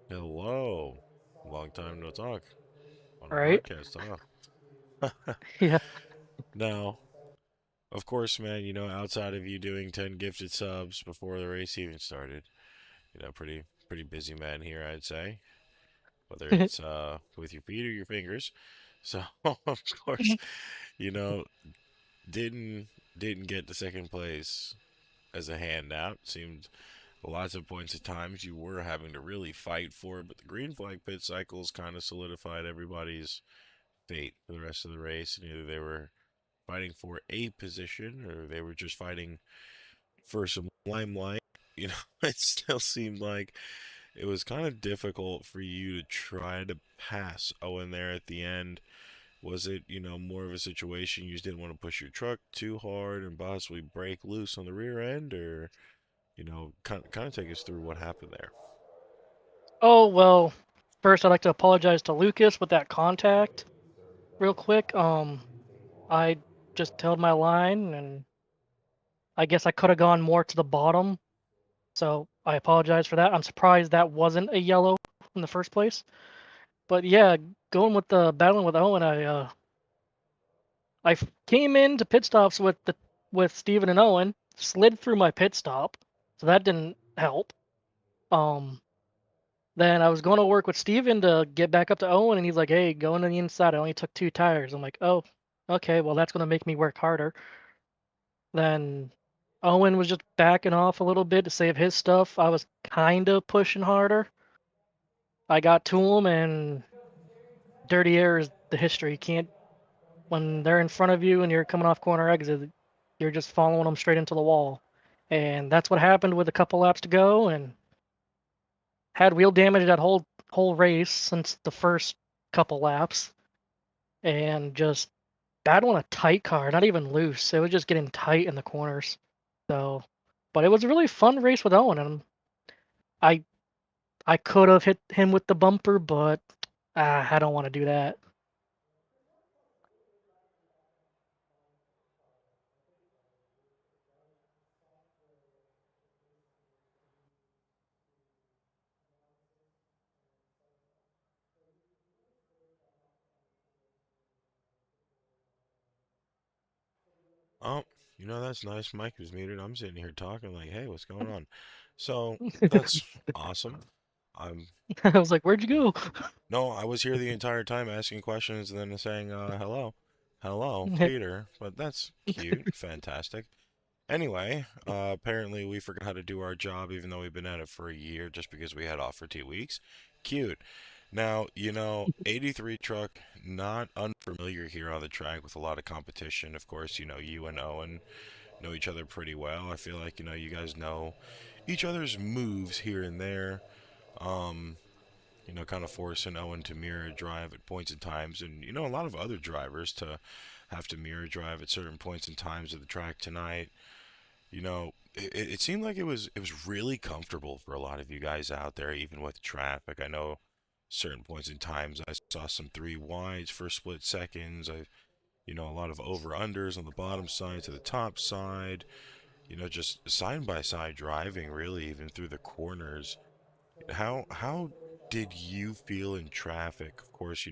Hello. Long time no talk on a Right. broadcast, huh? Yeah. Now, of course, man, outside of you doing 10 gifted subs before the race even started, pretty busy man here, I'd say. Whether it's with your feet or your fingers. So, of course, you know, didn't get the second place as a handout. Seemed lots of points at times you were having to really fight for it, but the green flag pit cycles kind of solidified everybody's fate for the rest of the race, and either they were fighting for a position or they were just fighting for some limelight. It still seemed like it was kind of difficult for you to try to pass Owen there at the end. Was it, more of a situation you just didn't want to push your truck too hard and possibly break loose on the rear end, or, kind of take us through what happened there? Oh, well, first I'd like to apologize to Lucas with that contact real quick. I just held my line and I guess I could have gone more to the bottom. So I apologize for that. I'm surprised that wasn't a yellow in the first place. But yeah, going with the battling with Owen, came into pit stops with Steven and Owen, slid through my pit stop, so that didn't help. Um, then I was going to work with Steven to get back up to Owen, and he's like, "Hey, go into the inside. I only took 2 tires." I'm like, "Oh, okay. Well, that's gonna make me work harder." Then Owen was just backing off a little bit to save his stuff. I was kind of pushing harder. I got to him, and dirty air is the history. You can't when they're in front of you and you're coming off corner exit, you're just following them straight into the wall. And that's what happened with a couple laps to go, and had wheel damage that whole race since the first couple laps, and just battling a tight car, not even loose. It was just getting tight in the corners. So, but it was a really fun race with Owen, and I I could have hit him with the bumper, but I don't want to do that. Oh, that's nice. Mike was muted. I'm sitting here talking like, hey, what's going on? So that's awesome. I'm I was like, "Where'd you go?" No, I was here the entire time asking questions and then saying, hello, hello, Peter. But that's cute, fantastic. Anyway, apparently we forgot how to do our job even though we've been at it for a year just because we had off for 2 weeks. Cute. Now, 83 truck, not unfamiliar here on the track with a lot of competition. Of course, you and Owen know each other pretty well. I feel like, you guys know each other's moves here and there. Um, kind of forcing Owen to mirror drive at points and times, and a lot of other drivers to have to mirror drive at certain points and times of the track tonight. It seemed like it was really comfortable for a lot of you guys out there, even with traffic. I know certain points in times I saw some three wides for split seconds. A lot of over unders on the bottom side to the top side. Just side by side driving, really, even through the corners. How did you feel in traffic? Of course,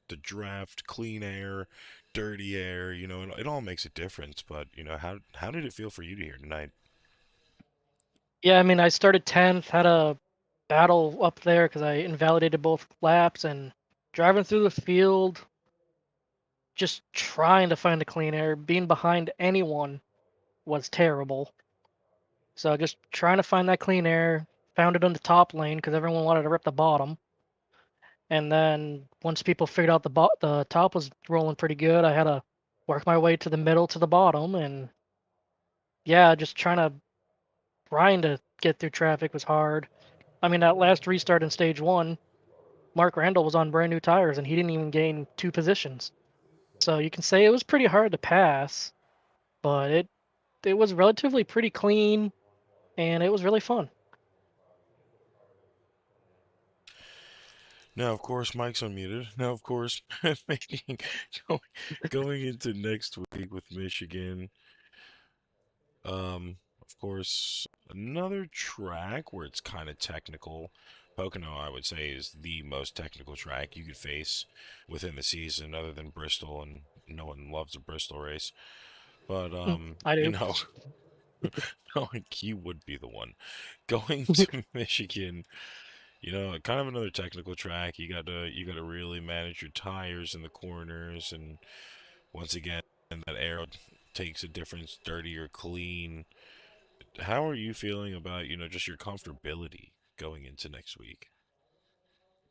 the draft, clean air, dirty air. It all makes a difference. But how did it feel for you to hear tonight? Yeah, I mean, I started 10th, had a battle up there because I invalidated both laps, and driving through the field, just trying to find a clean air, being behind anyone was terrible. So just trying to find that clean air, found it on the top lane because everyone wanted to rip the bottom. And then once people figured out the top was rolling pretty good, I had to work my way to the middle to the bottom, and yeah, just trying to get through traffic was hard. I mean, that last restart in stage one, Mark Randall was on brand new tires and he didn't even gain 2 positions. So you can say it was pretty hard to pass, but it was relatively pretty clean and it was really fun. Now, of course, Mike's unmuted. Now, of course, making going, going into next week with Michigan. Of course, another track where it's kind of technical. Pocono, I would say, is the most technical track you could face within the season, other than Bristol, and no one loves a Bristol race. But I do. like you would be the one going to Michigan. Kind of another technical track. You got to really manage your tires in the corners, and once again, that aero takes a difference, dirty or clean. How are you feeling about, just your comfortability going into next week?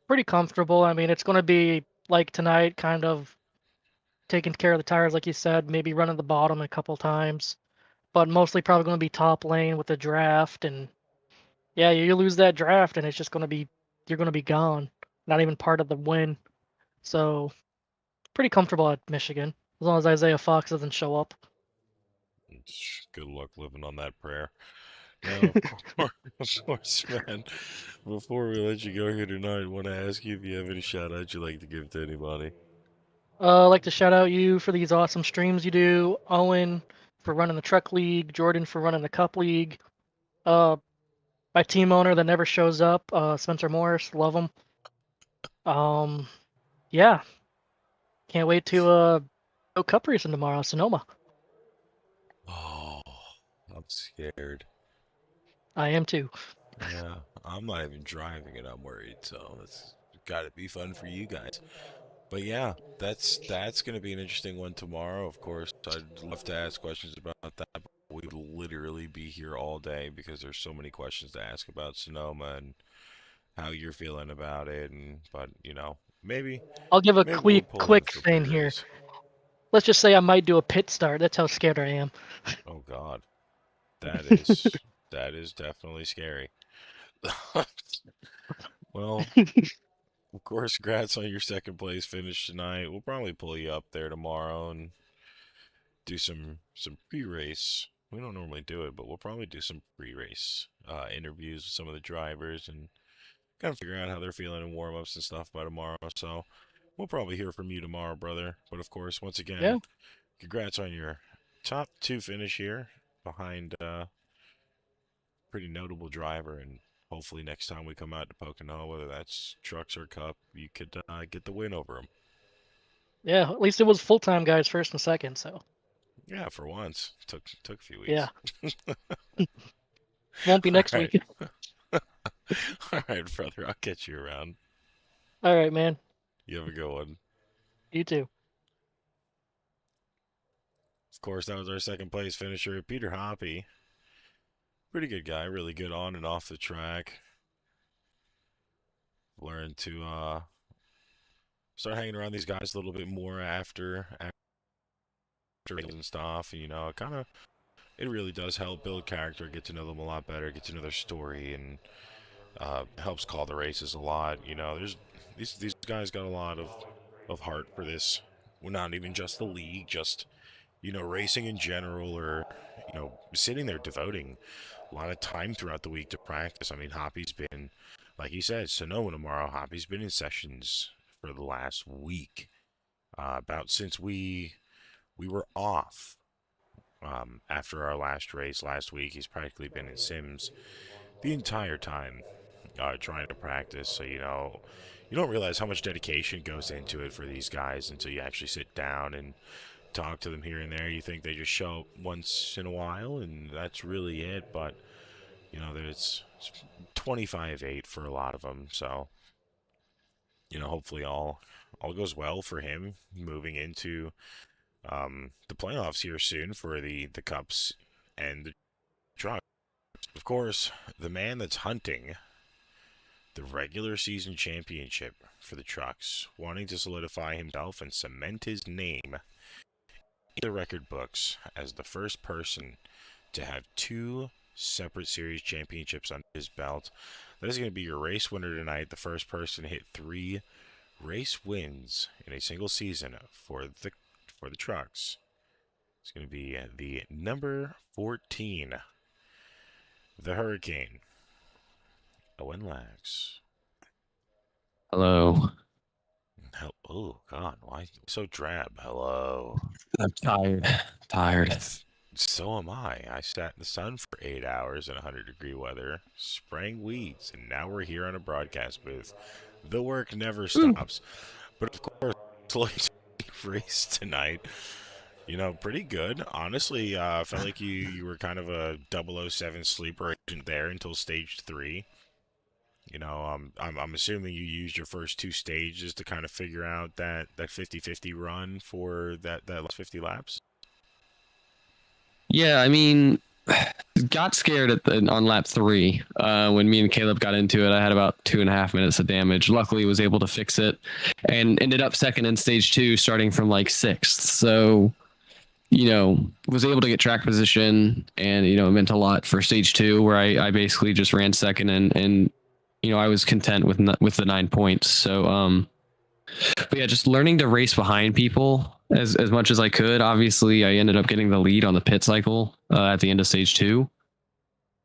Pretty comfortable. I mean, it's going to be like tonight, kind of taking care of the tires, like you said, maybe running the bottom a couple times, but mostly probably going to be top lane with the draft. And yeah, you lose that draft, and it's just going to be you're going to be gone, not even part of the win. So pretty comfortable at Michigan as long as Isaiah Fox doesn't show up. Good luck living on that prayer. Now, of course, man, before we let you go here tonight, I want to ask you if you have any shout outs you'd like to give to anybody. I'd like to shout out you for these awesome streams you do, Owen for running the Truck League, Jordan for running the Cup League, uh, my team owner that never shows up, Spencer Morris, love him. Yeah, can't wait to No cup racing tomorrow, Sonoma. Oh, I'm scared. I am too. Yeah, I'm not even driving and I'm worried, so it's got to be fun for you guys. But yeah, that's going to be an interesting one tomorrow. Of course, I'd love to ask questions about that. But we would literally be here all day because there's so many questions to ask about Sonoma and how you're feeling about it. And but maybe I'll give a maybe we'll pull in quick for thing here. pre-race. Let's just say I might do a pit start. That's how scared I am. Oh God, that is definitely scary. Well, of course, congrats on your second place finish tonight. We'll probably pull you up there tomorrow and do some pre-race. We don't normally do it, but we'll probably do some pre-race interviews with some of the drivers and kind of figure out how they're feeling in warm-ups and stuff by tomorrow. So we'll probably hear from you tomorrow, brother. But of course, once Yeah. again, congrats on your top 2 finish here behind pretty notable driver, and hopefully next time we come out to Pocono, whether that's trucks or cup, you could get the win over him. Yeah, at least it was full-time guys first and second, so. Yeah, for once. Took a few Yeah. weeks. Won't be next All right. week. All right, brother. I'll catch you around. All right, man. You have a good one. You too. Of course, that was our second place finisher, Peter Hoppy. Pretty good guy, really good on and off the track. Learned to start hanging around these guys a little bit more after and stuff. It really does help build character, get to know them a lot better, get to know their story, and helps call the races a lot. There's these guys got a lot of heart for this. Well, not even just the league, just racing in general, or sitting there devoting a lot of time throughout the week to practice. I mean, Hoppy's been, like he said, Sonoma tomorrow. Hoppy's been in sessions for the last week, about since we were off. After our last race last week, he's practically been in sims the entire time, trying to practice. So you don't realize how much dedication goes into it for these guys until you actually sit down and talk to them here and there. You think they just show up once in a while, and that's really it. But it's 25-8 for a lot of them. So hopefully all goes well for him moving into the playoffs here soon for the cups and the trucks. Of course, the man that's hunting the regular season championship for the trucks, wanting to solidify himself and cement his name in the record books as the first person to have 2 separate series championships under his belt. That is going to be your race winner tonight. The first person to hit 3 race wins in a single season for the trucks. It's going to be the number 14, the Hurricane, Owen Lax. Hello. Oh God, why so drab? Hello. I'm tired. So am I. I sat in the sun for 8 hours in 100-degree weather, spraying weeds, and now we're here on a broadcast booth. The work never stops. But of course, looking to race tonight, pretty good. Honestly, I felt like you were kind of a 007 sleeper agent there until stage 3. I'm assuming you used your first 2 stages to kind of figure out that 50-50 run for that last 50 laps. Yeah, I mean, got scared on lap 3 when me and Caleb got into it. I had about 2.5 minutes of damage. Luckily, was able to fix it and ended up second in stage 2, starting from like 6th. So, was able to get track position, and it meant a lot for stage 2, where I basically just ran second, and I was content with the 9 points. So, but yeah, just learning to race behind people as much as I could. Obviously, I ended up getting the lead on the pit cycle at the end of stage 2.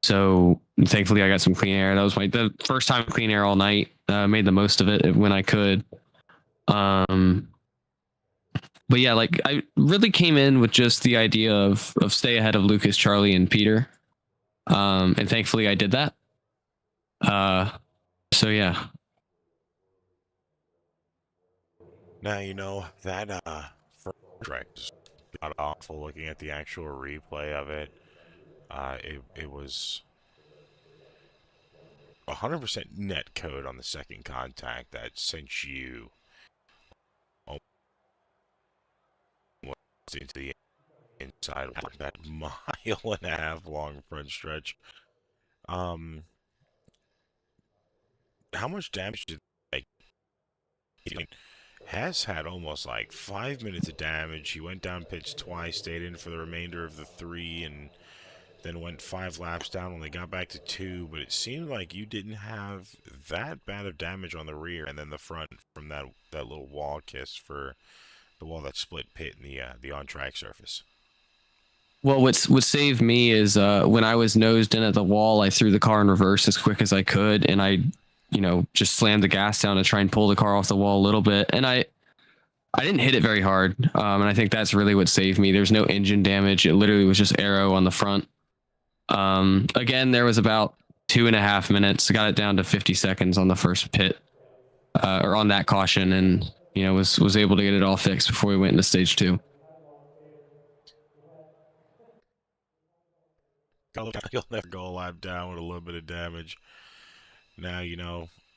So thankfully, I got some clean air. That was the first time clean air all night. Made the most of it when I could. But yeah, I really came in with just the idea of stay ahead of Lucas, Charlie, and Peter. And thankfully, I did that. So yeah. Now that track just got awful. Looking at the actual replay of it, it was 100% net code on the second contact that sent you almost into the inside of that mile and a half long front stretch. How much damage did they take? Has had almost like 5 minutes of damage. He went down pits twice, stayed in for the remainder of the 3, and then went 5 laps down when they got back to 2. But it seemed like you didn't have that bad of damage on the rear, and then the front from that little wall kiss for the wall that split pit in the on-track surface. Well, what saved me is when I was nosed in at the wall, I threw the car in reverse as quick as I could, and I, just slammed the gas down to try and pull the car off the wall a little bit, and I didn't hit it very hard, and I think that's really what saved me. There's no engine damage; it literally was just aero on the front. Again, there was about 2.5 minutes. I got it down to 50 seconds on the first pit, or on that caution, and was able to get it all fixed before we went into stage 2. You'll never go a lap down with a little bit of damage. Now,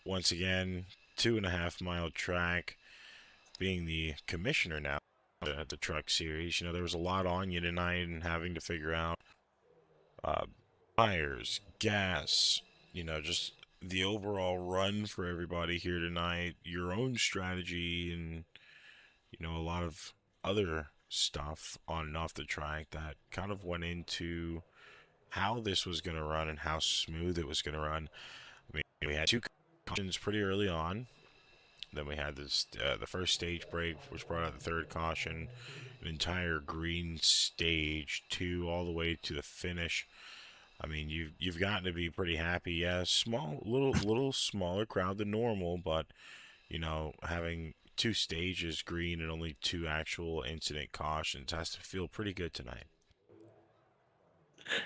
once again, 2.5 mile track. Being the commissioner now at the truck series, there was a lot on you tonight and having to figure out tires, gas, just the overall run for everybody here tonight, your own strategy, and, a lot of other stuff on and off the track that kind of went into how this was going to run and how smooth it was going to run. I mean, we had 2 cautions pretty early on. Then we had this the first stage break, which brought out the third caution, an entire green stage 2 all the way to the finish. I mean, you've gotten to be pretty happy. Yeah, little smaller crowd than normal, but having 2 stages green and only 2 actual incident cautions has to feel pretty good tonight.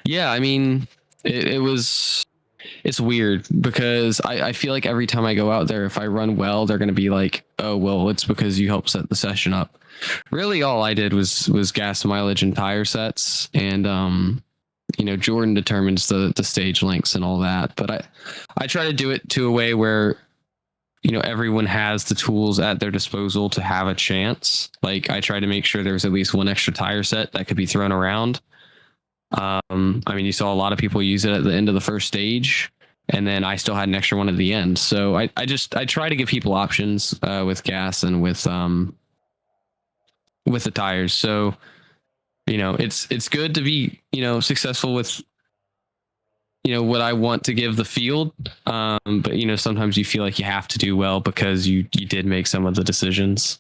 Yeah, I mean, it's weird because I feel like every time I go out there, if I run well, they're going to be like, oh, well, it's because you helped set the session up. Really, all I did was gas mileage and tire sets. And, Jordan determines the stage lengths and all that. But I try to do it to a way where, everyone has the tools at their disposal to have a chance. Like, I try to make sure there's at least 1 extra tire set that could be thrown around. I mean, you saw a lot of people use it at the end of the first stage, and then I still had an extra one at the end. So I try to give people options with gas and with the tires. So it's good to be successful with what I want to give the field, but sometimes you feel like you have to do well because you did make some of the decisions.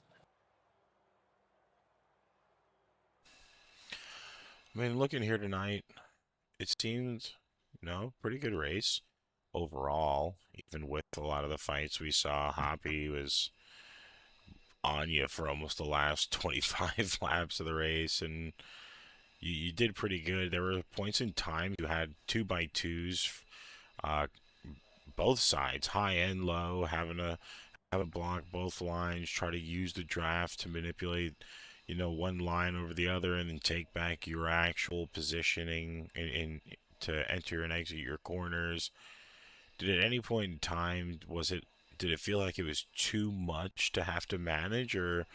I mean, looking here tonight, it seemed, pretty good race overall. Even with a lot of the fights we saw, Hoppy was on you for almost the last 25 laps of the race, and you did pretty good. There were points in time you had 2x2s, both sides, high and low, having to block both lines, try to use the draft to manipulate one line over the other, and then take back your actual positioning in to enter and exit your corners. Did at any point in time did it feel like it was too much to have to manage, or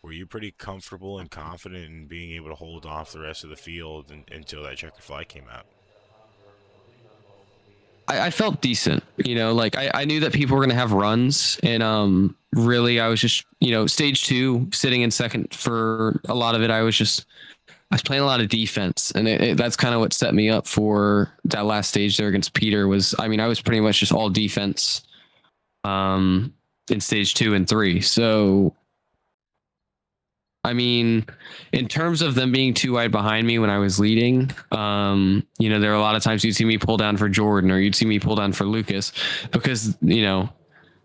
were you pretty comfortable and confident in being able to hold off the rest of the field until that checkered flag came out? I felt decent, like I knew that people were going to have runs, and really I was just, stage 2, sitting in second for a lot of it. I was playing a lot of defense, and that's kind of what set me up for that last stage there against Peter. I was pretty much just all defense in stage 2 and 3. So I mean, in terms of them being too wide behind me when I was leading, there were a lot of times you'd see me pull down for Jordan, or you'd see me pull down for Lucas, because,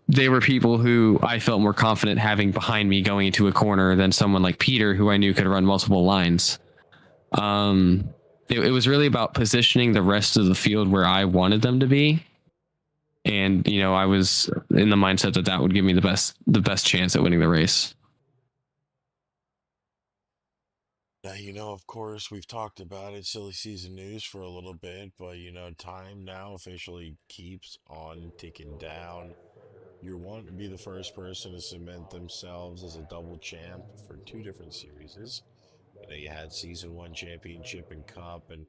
they were people who I felt more confident having behind me going into a corner than someone like Peter, who I knew could run multiple lines. It was really about positioning the rest of the field where I wanted them to be. And, I was in the mindset that would give me the best chance at winning the race. Now, of course, we've talked about it, silly season news for a little bit, but time now officially keeps on ticking down. You want to be the first person to cement themselves as a double champ for two different series. You had season one championship and cup, and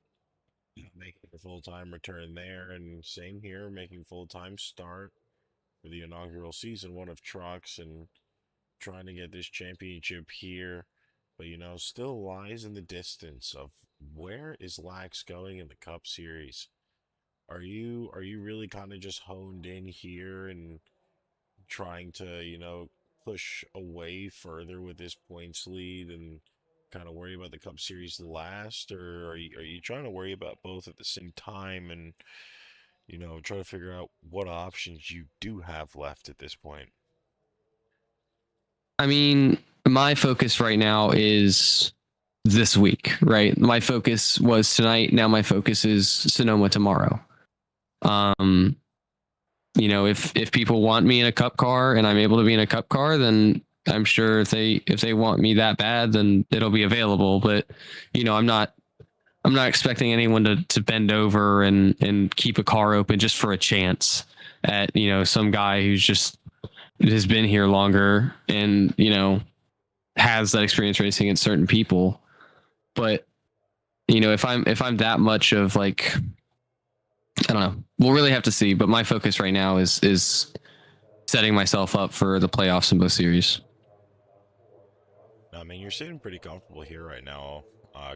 making a full time return there, and same here, making full time start for the inaugural season one of trucks, and trying to get this championship here, but still lies in the distance of where is Lax going in the Cup Series. Are you really kind of just honed in here and trying to push away further with this points lead and kind of worry about the Cup Series last, or are you trying to worry about both at the same time and try to figure out what options you do have left at this point? I mean, my focus right now is this week, right? My focus was tonight. Now my focus is Sonoma tomorrow. Um, if people want me in a cup car and I'm able to be in a cup car, then I'm sure if they want me that bad, then it'll be available. But I'm not expecting anyone to bend over and keep a car open just for a chance at some guy who's just has been here longer and has that experience racing against certain people. But if I'm that much of like, I don't know, we'll really have to see. But my focus right now is setting myself up for the playoffs in both series. I mean, you're sitting pretty comfortable here right now.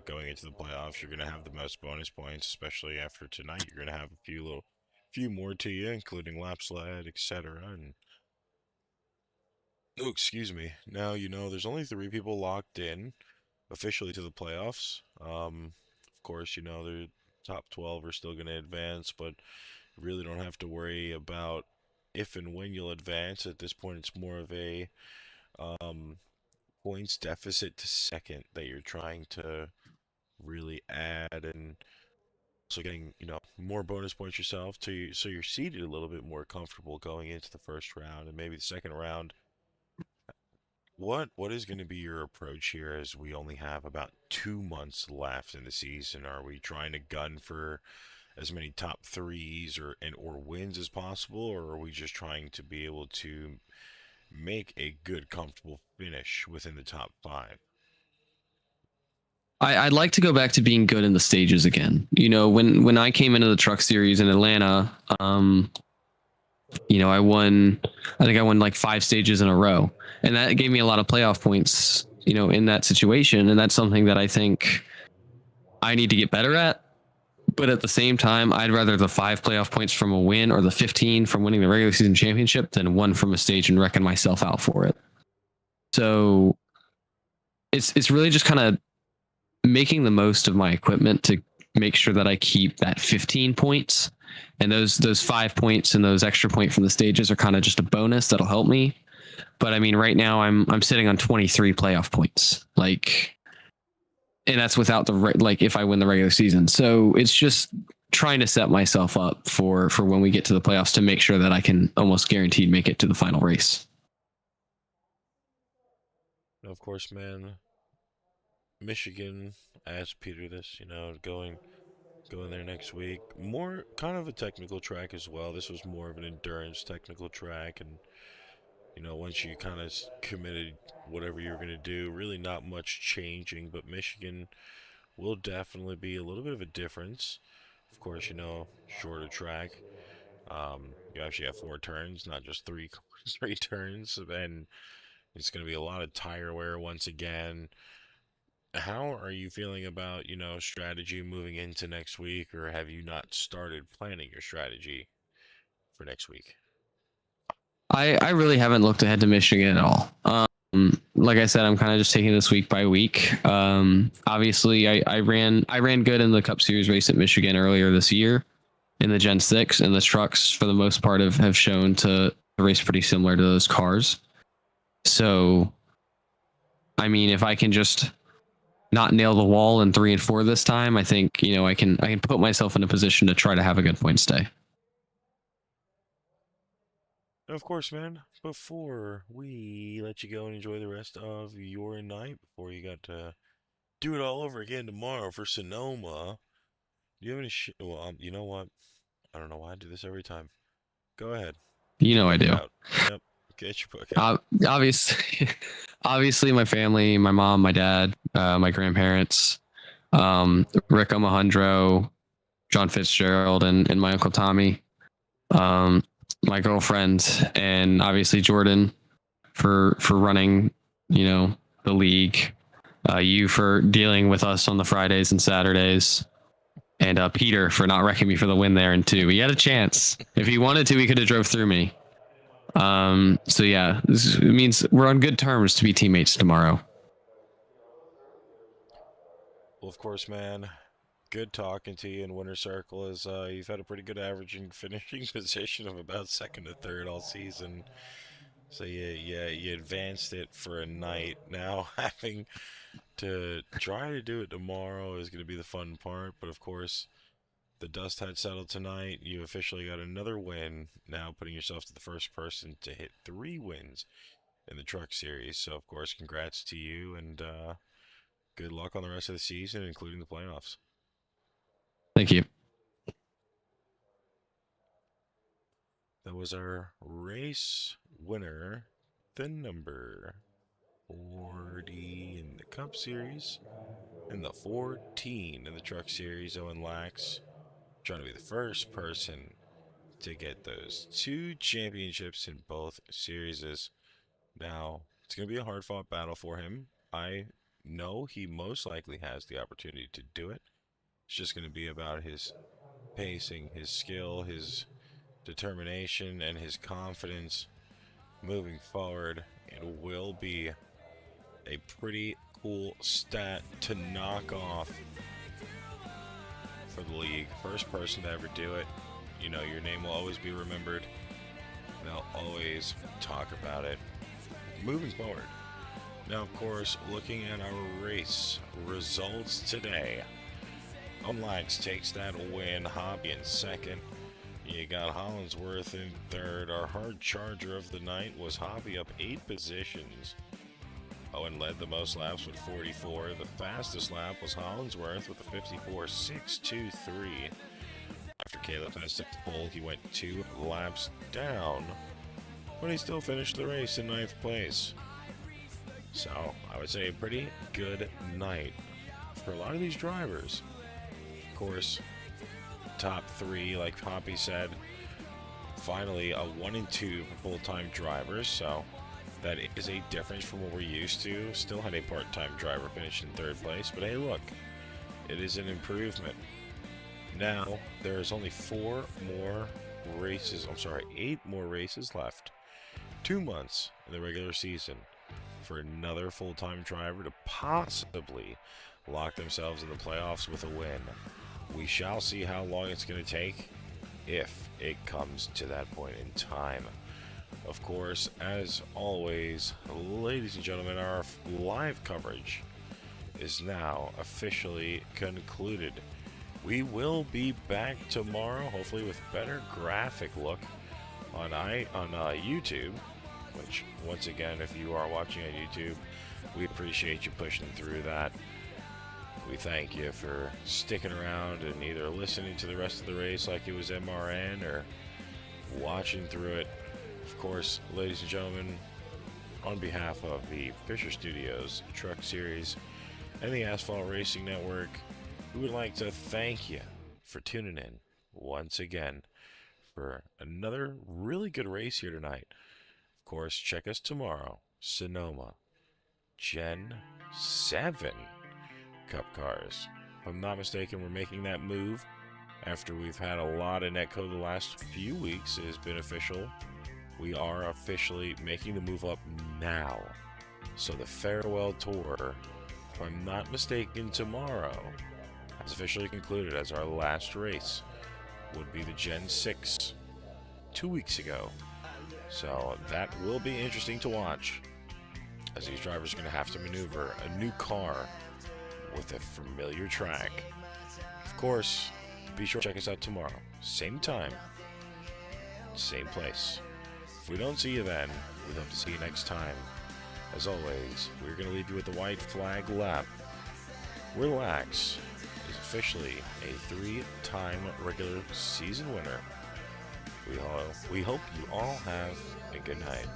Going into the playoffs, you're going to have the most bonus points, especially after tonight. You're going to have few more to you, including lap sled, etc. And oh, excuse me. Now there's only three people locked in officially to the playoffs. Of course, the top 12 are still going to advance, but you really don't have to worry about if and when you'll advance. At this point, it's more of a um, points deficit to second that you're trying to really add, and also getting more bonus points yourself so you're seated a little bit more comfortable going into the first round and maybe the second round. What is going to be your approach here, as we only have about 2 months left in the season? Are we trying to gun for as many top threes or wins as possible, or are we just trying to be able to make a good, comfortable finish within the top five? I'd like to go back to being good in the stages again. When I came into the truck series in Atlanta, I won. I think I won like 5 stages in a row, and that gave me a lot of playoff points. In that situation, and that's something that I think I need to get better at. But at the same time, I'd rather the 5 playoff points from a win or the 15 from winning the regular season championship than 1 from a stage and wrecking myself out for it. So it's really just kind of making the most of my equipment to make sure that I keep that 15 points, and those 5 points and those extra point from the stages are kind of just a bonus that'll help me. But I mean, right now I'm sitting on 23 playoff points, and that's without if I win the regular season. So it's just trying to set myself up for when we get to the playoffs to make sure that I can almost guaranteed make it to the final race. Of course, man. Michigan asked Peter this, going there next week. More kind of a technical track as well. This was more of an endurance technical track, and once you kind of committed whatever you're going to do, really not much changing. But Michigan will definitely be a little bit of a difference. Of course, shorter track. You actually have 4 turns, not just three turns, and it's going to be a lot of tire wear once again. How are you feeling about, strategy moving into next week, or have you not started planning your strategy for next week? I really haven't looked ahead to Michigan at all. Like I said, I'm kind of just taking this week by week. Obviously, I ran good in the Cup Series race at Michigan earlier this year in the Gen 6, and the trucks, for the most part, have shown to race pretty similar to those cars. So, I mean, if I can just not nail the wall in 3 and 4 this time, I think I can put myself in a position to try to have a good points day. Of course, man. Before we let you go and enjoy the rest of your night, before you got to do it all over again tomorrow for Sonoma. Do you have any well, you know what? I don't know why I do this every time. Go ahead. You know I do. Yep. Get your book out. Obviously, my family, my mom, my dad, my grandparents, Rick Omahundro, John Fitzgerald, and my uncle Tommy, my girlfriend, and obviously Jordan for running, the league. You for dealing with us on the Fridays and Saturdays. And Peter for not wrecking me for the win there in 2. He had a chance. If he wanted to, he could have drove through me. So yeah, it means we're on good terms to be teammates tomorrow. Well, of course, man. Good talking to you in Winter Circle. As you've had a pretty good averaging finishing position of about 2nd to 3rd all season. So you advanced it for a night. Now having to try to do it tomorrow is going to be the fun part. But of course, the dust had settled tonight. You officially got another win. Now putting yourself to the first person to hit 3 wins in the Truck Series. So of course, congrats to you and good luck on the rest of the season, including the playoffs. Thank you. That was our race winner, the number 40 in the Cup Series, and the 14 in the Truck Series. Owen Lax trying to be the first person to get those 2 championships in both series. Now, it's going to be a hard-fought battle for him. I know he most likely has the opportunity to do it. It's just going to be about his pacing, his skill, his determination, and his confidence moving forward. It will be a pretty cool stat to knock off for the league. First person to ever do it. Your name will always be remembered. They'll always talk about it moving forward. Now, of course, looking at our race results today. Lax takes that win. Hobby in 2nd. You got Hollinsworth in 3rd. Our hard charger of the night was Hobby, up 8 positions. Owen led the most laps with 44. The fastest lap was Hollinsworth with a 54.623. After Caleb had to pole, he went 2 laps down, but he still finished the race in 9th place. So I would say a pretty good night for a lot of these drivers. Of course, top 3, like Poppy said, finally a 1 and 2 for full-time drivers. So that is a difference from what we're used to. Still had a part-time driver finish in 3rd place, but hey, look, it is an improvement. Now there's only 8 more races left. 2 months in the regular season for another full-time driver to possibly lock themselves in the playoffs with a win. We shall see how long it's going to take if it comes to that point in time. Of course, as always, ladies and gentlemen, our live coverage is now officially concluded. We will be back tomorrow, hopefully with better graphic look on YouTube, which, once again, if you are watching on YouTube, we appreciate you pushing through that. We thank you for sticking around and either listening to the rest of the race like it was MRN or watching through it. Of course, ladies and gentlemen, on behalf of the Fisher Studios Truck Series and the Asphalt Racing Network, we would like to thank you for tuning in once again for another really good race here tonight. Of course, check us tomorrow, Sonoma, Gen 7 Cup cars. If I'm not mistaken, we're making that move after we've had a lot of netcode the last few weeks. It has been official. We are officially making the move up now. So the farewell tour, if I'm not mistaken, tomorrow has officially concluded as our last race would be the Gen 6 2 weeks ago. So that will be interesting to watch, as these drivers are going to have to maneuver a new car with a familiar track. Of course, be sure to check us out tomorrow. Same time, same place. If we don't see you then, we'd love to see you next time. As always, we're going to leave you with the white flag lap. relax is officially a 3-time regular season winner. We hope you all have a good night.